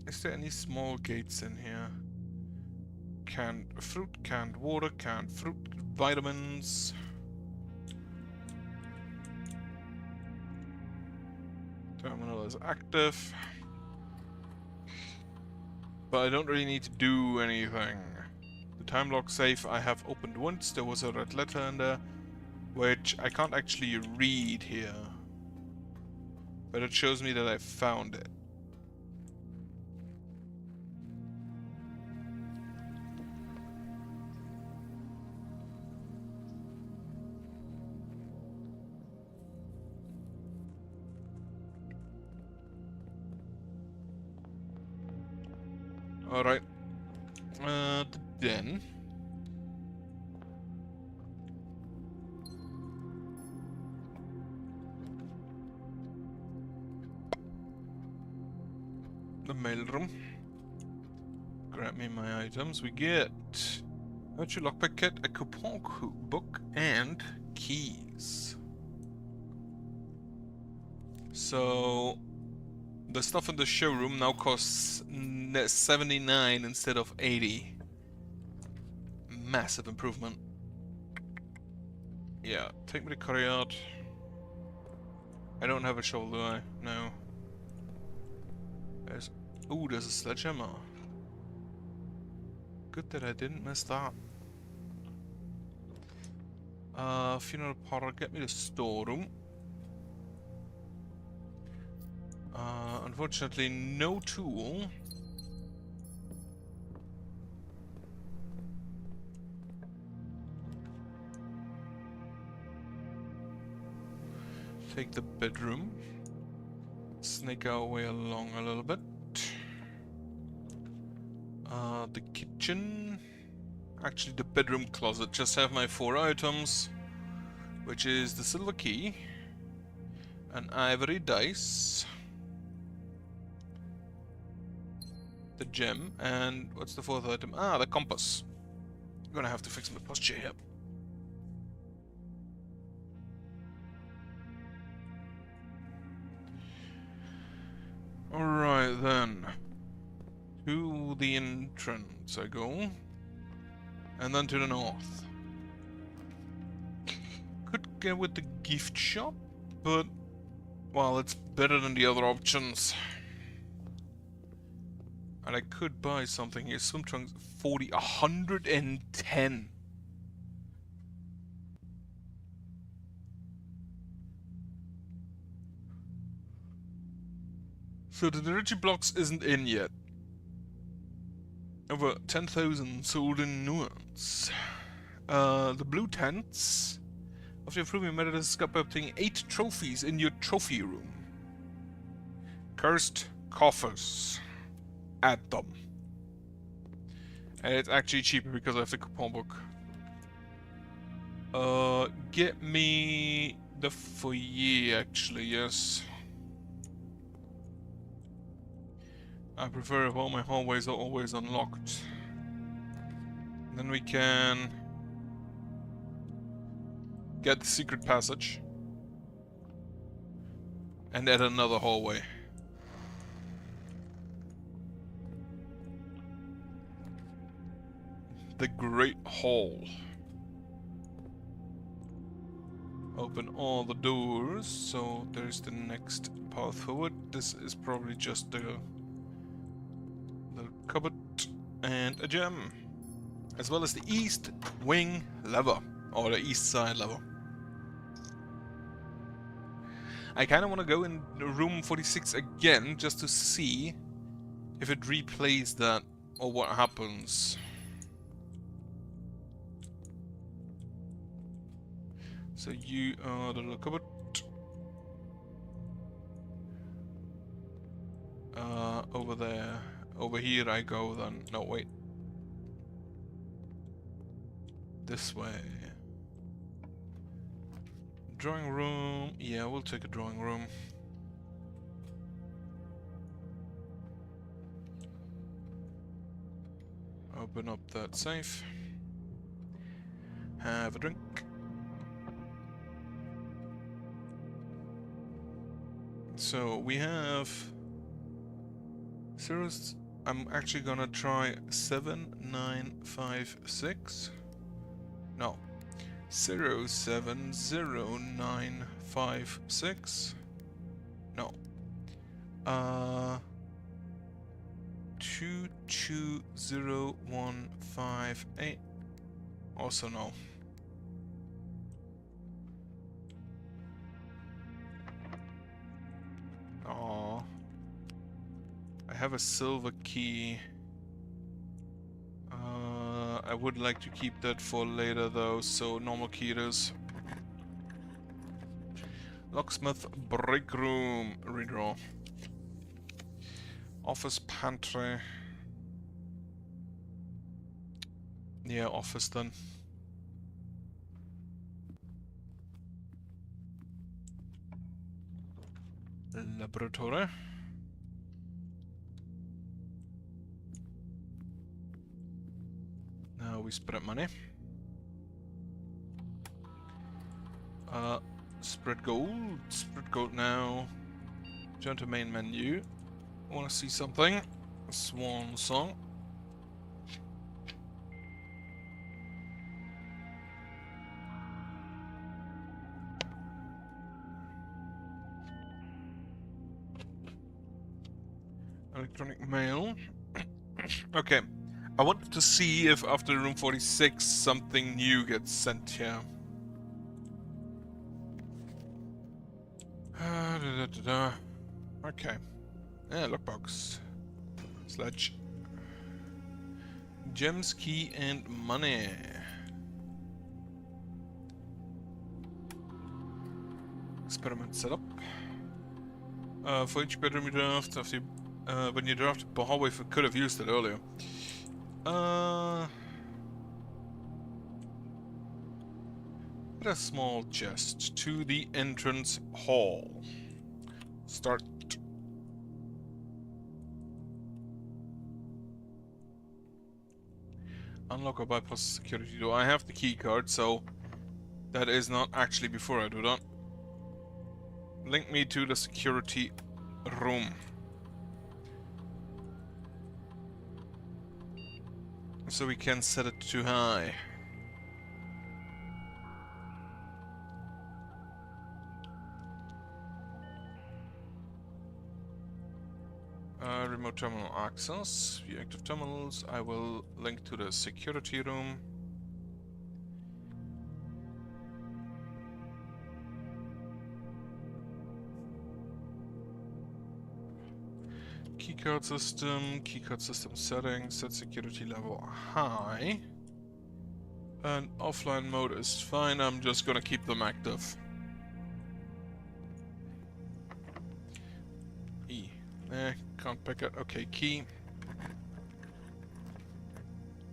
Is there any small gates in here? Canned fruit, canned water, canned fruit, vitamins. Terminal is active. But I don't really need to do anything. The time lock safe I have opened once. There was a red letter in there, which I can't actually read here. but it shows me that I found it. Alright. The den. The mailroom. Grab me my items. We get virtual lockpick kit, a coupon book, and keys. So the stuff in the showroom now costs 79 instead of 80. Massive improvement. Yeah, take me to courtyard. I don't have a shovel, do I? No. There's a sledgehammer. Good that I didn't miss that. Funeral parlor, get me the storeroom. Unfortunately, no tool. Take the bedroom. Snake our way along a little bit. The kitchen. Actually, the bedroom closet. Just have my 4 items, which is the silver key, an ivory dice, the gem, and what's the 4th item? Ah, the compass. I'm gonna have to fix my posture here. Alright then. To the entrance I go. And then to the north. Could go with the gift shop, but well, it's better than the other options. And I could buy something here. Swim trunks 110. So the Dirichi blocks isn't in yet. Over 10,000 sold in nuance. The blue tents. After improving methods, got by obtaining 8 trophies in your trophy room. Cursed coffers. Add them. And it's actually cheaper because I have the coupon book. Get me the foyer, actually, yes. I prefer if all my hallways are always unlocked. And then we can get the secret passage and add another hallway. The Great Hall. Open all the doors, so there's the next path forward. This is probably just the cupboard and a gem, as well as the east wing lever, or the east side lever. I kind of want to go in room 46 again just to see if it replays that or what happens. So you are the little cupboard. Over there. Over here I go then. No, wait. This way. Drawing room. Yeah, we'll take a drawing room. Open up that safe. Have a drink. So we have zeros. I'm actually gonna try 7956. No, 070956. No. 220158. Also no. have a silver key. I would like to keep that for later though, so normal key it is. Locksmith break room. Redraw. Office pantry. Yeah, office then. Laboratory. Now we spread money. Spread gold. Spread gold now. Turn to main menu. I want to see something. Swan song. Electronic mail. Okay. I wanted to see if after room 46 something new gets sent here. Okay. Yeah, lockbox. Sledge. Gems, key, and money. Experiment setup. For each bedroom you draft, after when you draft the hallway, could have used it earlier. Put a small chest to the entrance hall. Start. Unlock or bypass security door. I have the key card, so that is not actually before I do that. Link me to the security room. So we can set it to high. Remote terminal access. View active terminals. I will link to the security room. Keycard system settings, set security level high. And offline mode is fine, I'm just gonna keep them active. E. Can't pick it. Okay, key.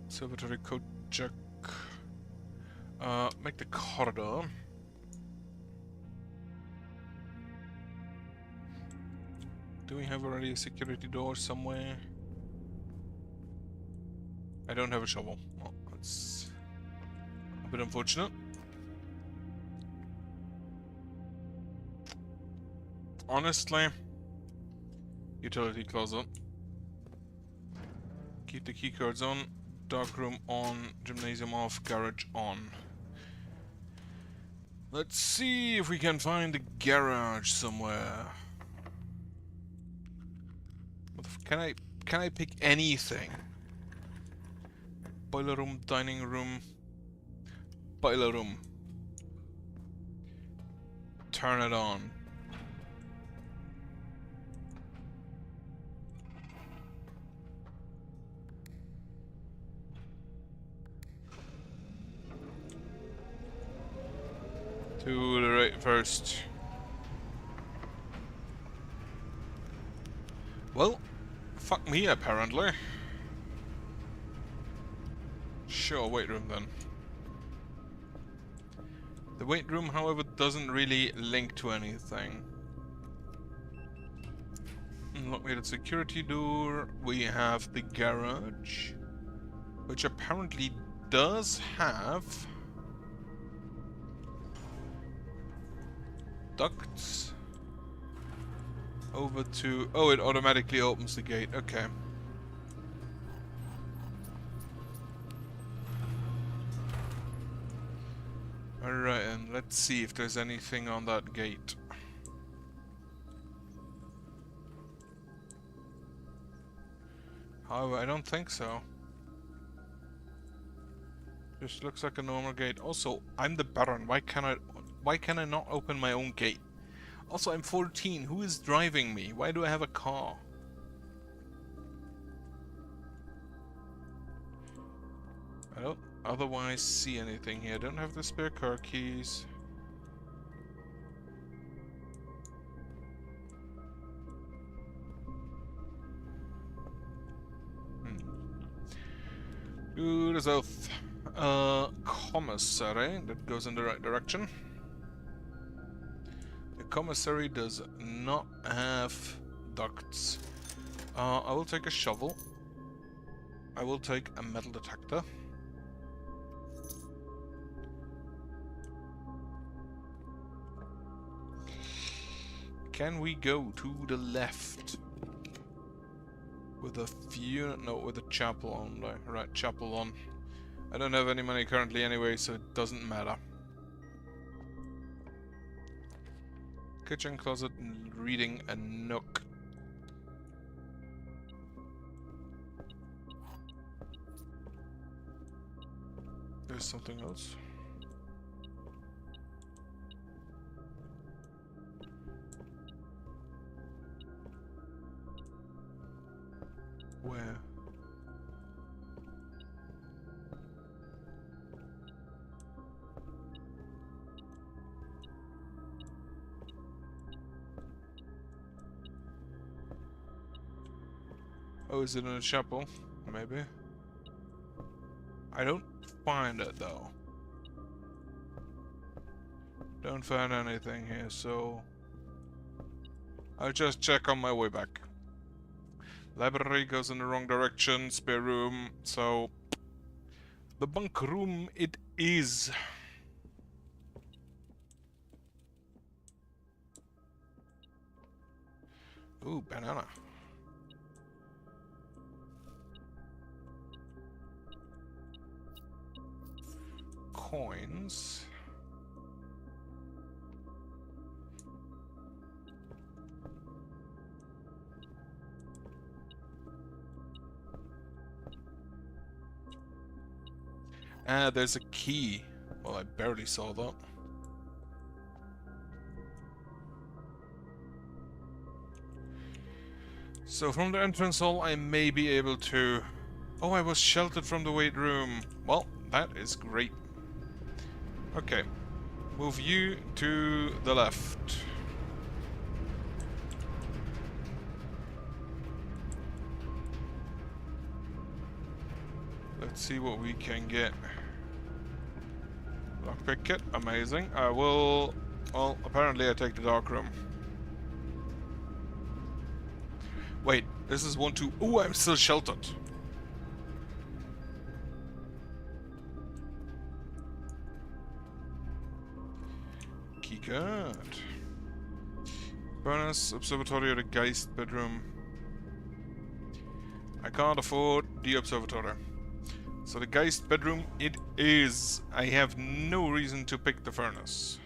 Observatory code check. Make the corridor. Do we have already a security door somewhere? I don't have a shovel. Well, that's a bit unfortunate. Honestly, utility closet. Keep the keycards on. Dark room on. Gymnasium off. Garage on. Let's see if we can find the garage somewhere. Can I pick anything? Boiler room, dining room, boiler room. Turn it on. To the right first. Well, fuck me apparently. Sure, weight room then. The weight room, however, doesn't really link to anything. Unlocked security door. We have the garage, which apparently does have ducts over to... Oh, it automatically opens the gate. Okay. Alright, and let's see if there's anything on that gate. However, I don't think so. Just looks like a normal gate. Also, I'm the Baron. Why can I not open my own gate? Also, I'm 14. Who is driving me? Why do I have a car? I don't otherwise see anything here. I don't have the spare car keys. To the south. Commissary. That goes in the right direction. The commissary does not have ducts. I will take a shovel. I will take a metal detector. Can we go to the left? With a few... no, with a chapel only. Right, chapel on. I don't have any money currently anyway, so it doesn't matter. Kitchen closet, reading a nook. There's something else. Where? Oh, is it in a chapel? Maybe. I don't find it though. Don't find anything here, so I'll just check on my way back. Library goes in the wrong direction, spare room, so the bunk room it is. Ooh, banana. Coins. Ah, there's a key. Well, I barely saw that. So from the entrance hall, I may be able to... Oh, I was sheltered from the weight room. Well, that is great. Okay. Move you to the left. Let's see what we can get. Lockpick kit, amazing. I will... Well, apparently I take the dark room. Wait, this is 1, 2... Ooh, I'm still sheltered. Keycard. Furnace, observatory, or the Geist bedroom. I can't afford the observatory. So the Geist bedroom it is. I have no reason to pick the furnace.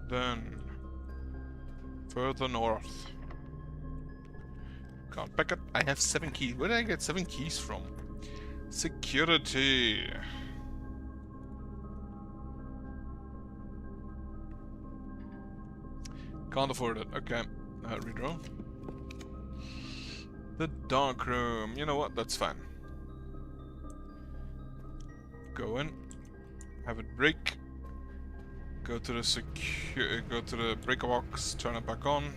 Then further north. Can't pick it. I have 7 keys. Where did I get 7 keys from? Security. Can't afford it. Okay. Redraw. The dark room. You know what? That's fine. Go in. Have it break. Go to the go to the breaker box. Turn it back on.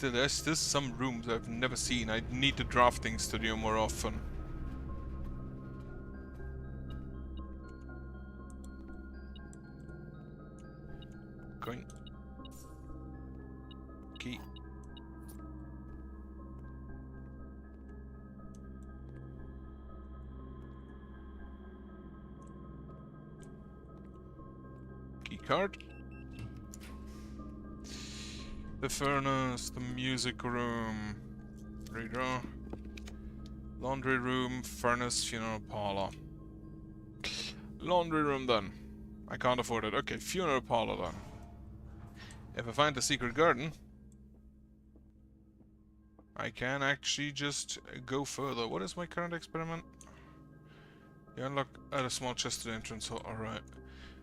There's still some rooms I've never seen. I need the drafting studio more often. Going. Key. Key card. The furnace, the music room, redraw, laundry room, furnace, funeral parlor. Laundry room then. I can't afford it. Okay, funeral parlor then. If I find the secret garden, I can actually just go further. What is my current experiment? You unlock at a small chest to the entrance hall. Alright.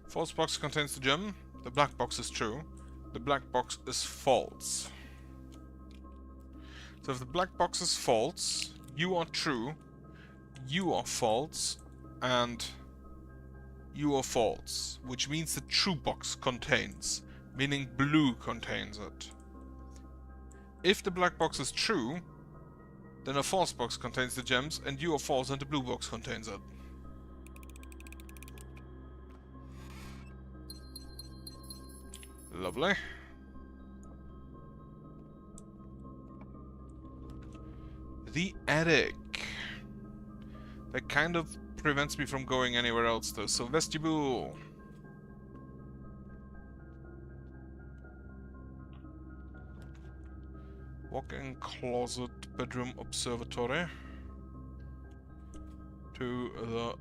False box contains the gem. The black box is true. The black box is false. So if the black box is false, you are true, you are false, and you are false. Which means the true box contains, meaning blue contains it. If the black box is true, then a false box contains the gems, and you are false and the blue box contains it. Lovely. The attic. That kind of prevents me from going anywhere else though. So vestibule. Walk-in closet, bedroom, observatory. To the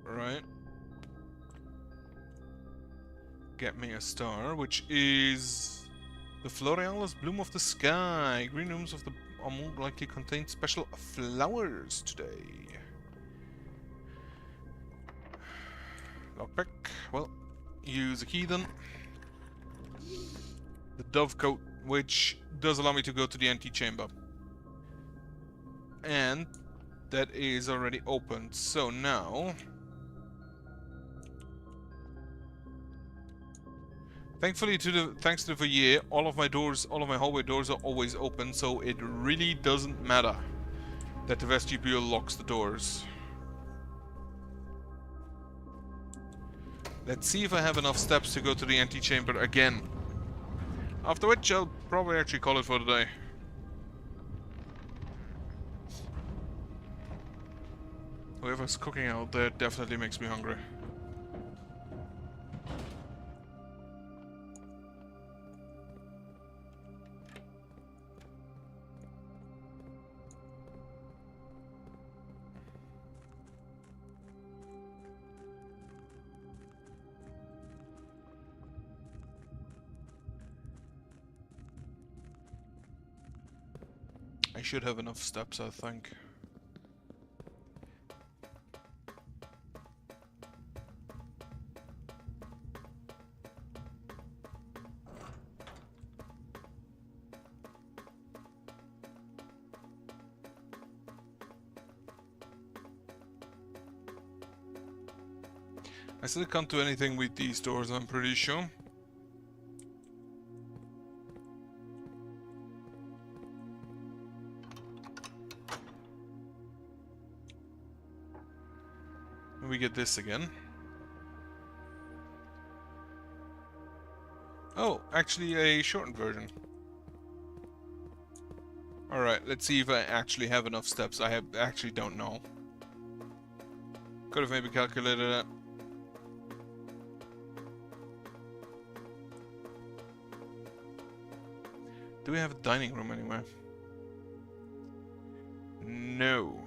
right. Get me a star, which is the Florealis Bloom of the Sky. Green rooms of the are more likely contain special flowers today. Lockpick. Well, use a key then. The Dovecote, which does allow me to go to the antechamber. And that is already opened. So now, thankfully, thanks to the foyer, all of my hallway doors are always open, so it really doesn't matter that the vestibule locks the doors. Let's see if I have enough steps to go to the antechamber again. After which, I'll probably actually call it for the day. Whoever's cooking out there definitely makes me hungry. I should have enough steps, I think. I still can't do anything with these doors, I'm pretty sure. We get this again. Oh, actually a shortened version. Alright, let's see if I actually have enough steps. I actually don't know. Could have maybe calculated it. Do we have a dining room anywhere? No.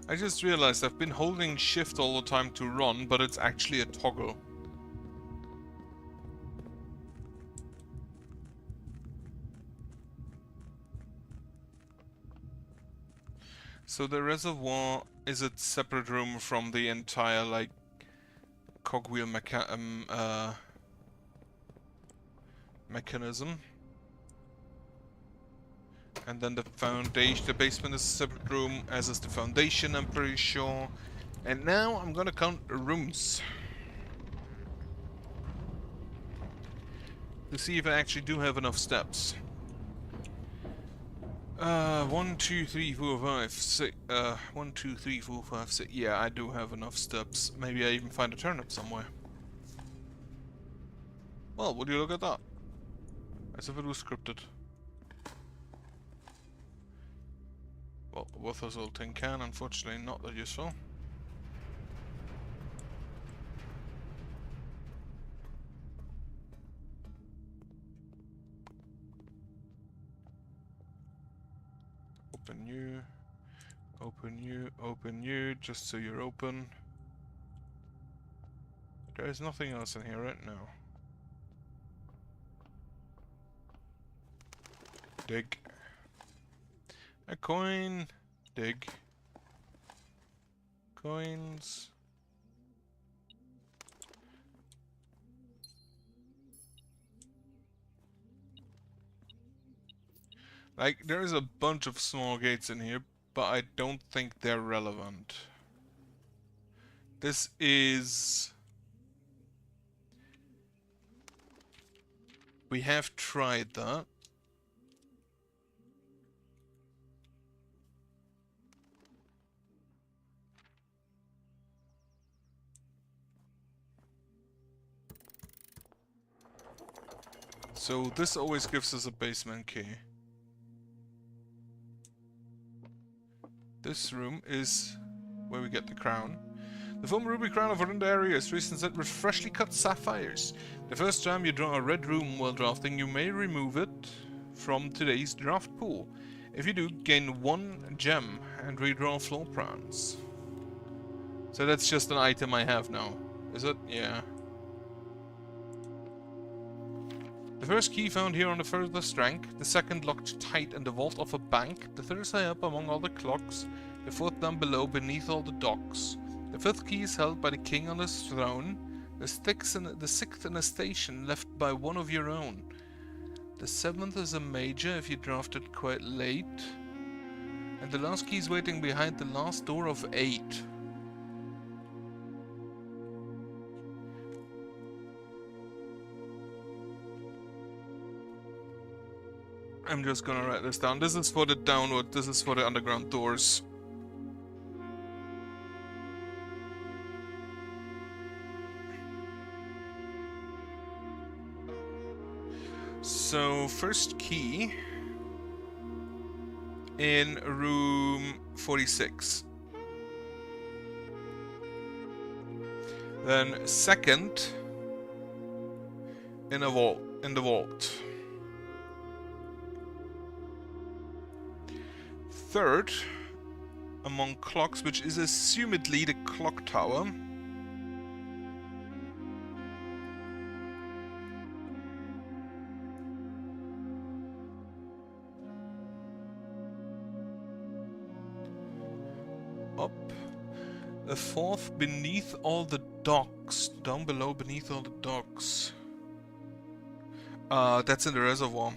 I just realized I've been holding shift all the time to run, but it's actually a toggle. So the reservoir is a separate room from the entire, like, cogwheel mechanism. And then the foundation, the basement is a separate room, as is the foundation, I'm pretty sure. And now I'm gonna count rooms. To see if I actually do have enough steps. 1, 2, 3, 4, 5, 6. 1, 2, 3, 4, 5, 6. Yeah, I do have enough steps. Maybe I even find a turnip somewhere. Well, would you look at that? As if it was scripted. Well, worthless old tin can, unfortunately not that useful. Open you, open you, open you, just so you're open. There is nothing else in here right now. Dig. A coin. Dig. Coins. Like, there is a bunch of small gates in here, but I don't think they're relevant. This is... We have tried that. So this always gives us a basement key. This room is where we get the crown. The former ruby crown of Orinda area is recently set with freshly cut sapphires. The first time you draw a red room while drafting, you may remove it from today's draft pool. If you do, gain 1 gem and redraw floor plans. So that's just an item I have now. Is it? Yeah. The first key found here on the furthest rank, the second locked tight in the vault of a bank, the third is high up among all the clocks, the fourth down below beneath all the docks. The fifth key is held by the king on his throne, the sixth in a station left by one of your own. The seventh is a major if you drafted quite late, and the last key is waiting behind the last door of 8. I'm just gonna write this down. This is for the downward, this is for the underground doors. So, first key in room 46. Then second in a vault, in the vault. Third among clocks, which is assumedly the clock tower. Up. The fourth beneath all the docks. Down below beneath all the docks. That's in the reservoir.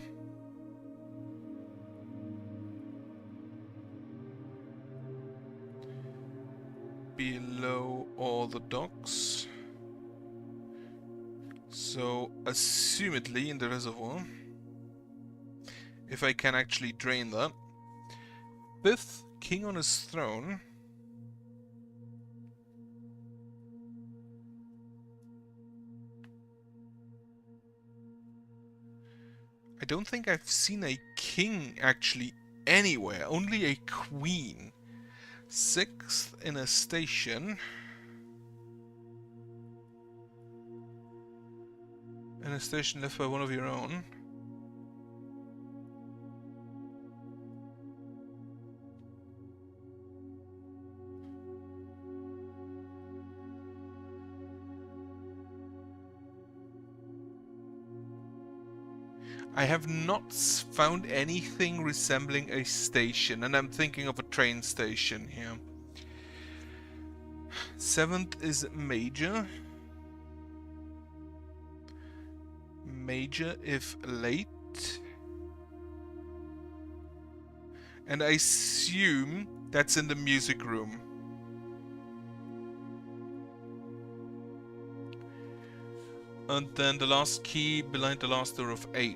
Below all the docks. So, assumedly in the reservoir. If I can actually drain that. Fifth, king on his throne. I don't think I've seen a king actually anywhere, only a queen. Sixth in a station. In a station left by one of your own. I have not found anything resembling a station, and I'm thinking of a train station here. Seventh is major. Major if late. And I assume that's in the music room. And then the last key behind the last door of 8.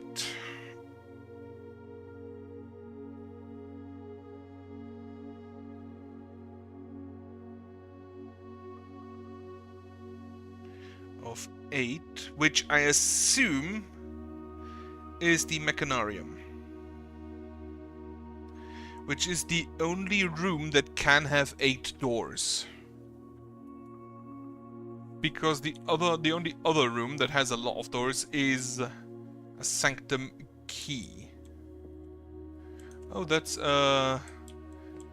Of 8, which I assume is the Mechanarium. Which is the only room that can have 8 doors. Because the only other room that has a lot of doors is a Sanctum Key. Oh, that's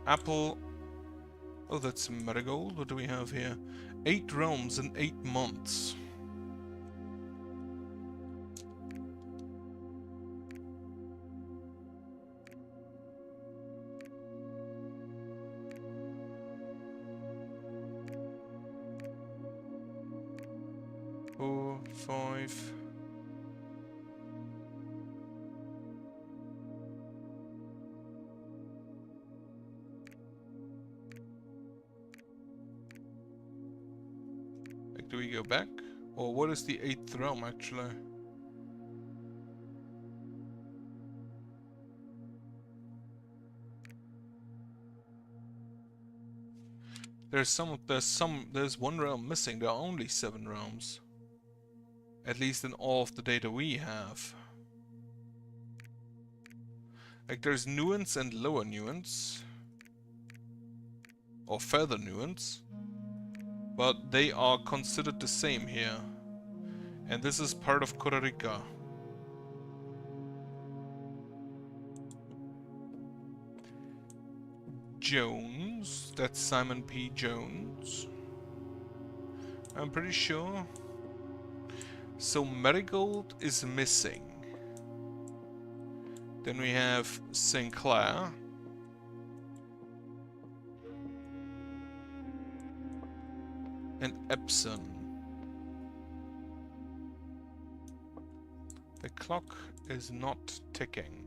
Apple. Oh, that's Marigold. What do we have here? 8 realms in 8 months. 4, 5. Like, do we go back? Or what is the 8th realm actually? There's one realm missing. There are only 7 realms. At least in all of the data we have. Like, there's nuance and lower nuance. Or further nuance. But they are considered the same here. And this is part of Korarika. Jones. That's Simon P. Jones. I'm pretty sure. So Marigold is missing. Then we have Sinclair. And Epson. The clock is not ticking.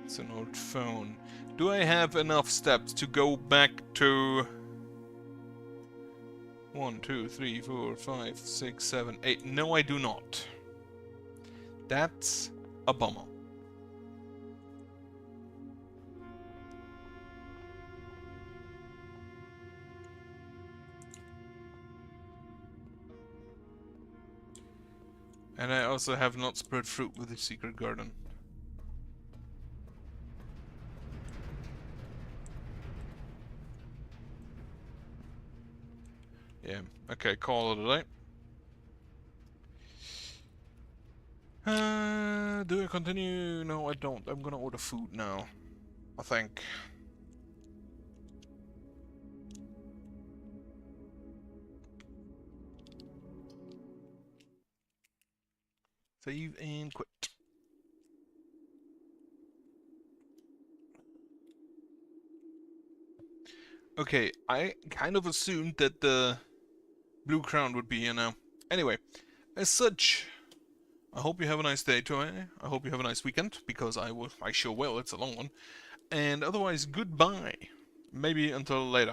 It's an old phone. Do I have enough steps to go back to 1, 2, 3, 4, 5, 6, 7, 8? No, I do not. That's a bummer. And I also have not spread fruit with the secret garden. Yeah, okay, call it a day. Do I continue? No, I don't. I'm gonna order food now, I think. Save and quit. Okay, I kind of assumed that the Blue Crown would be here now. Anyway, as such, I hope you have a nice day today. I hope you have a nice weekend, because I sure will. It's a long one. And otherwise, goodbye. Maybe until later.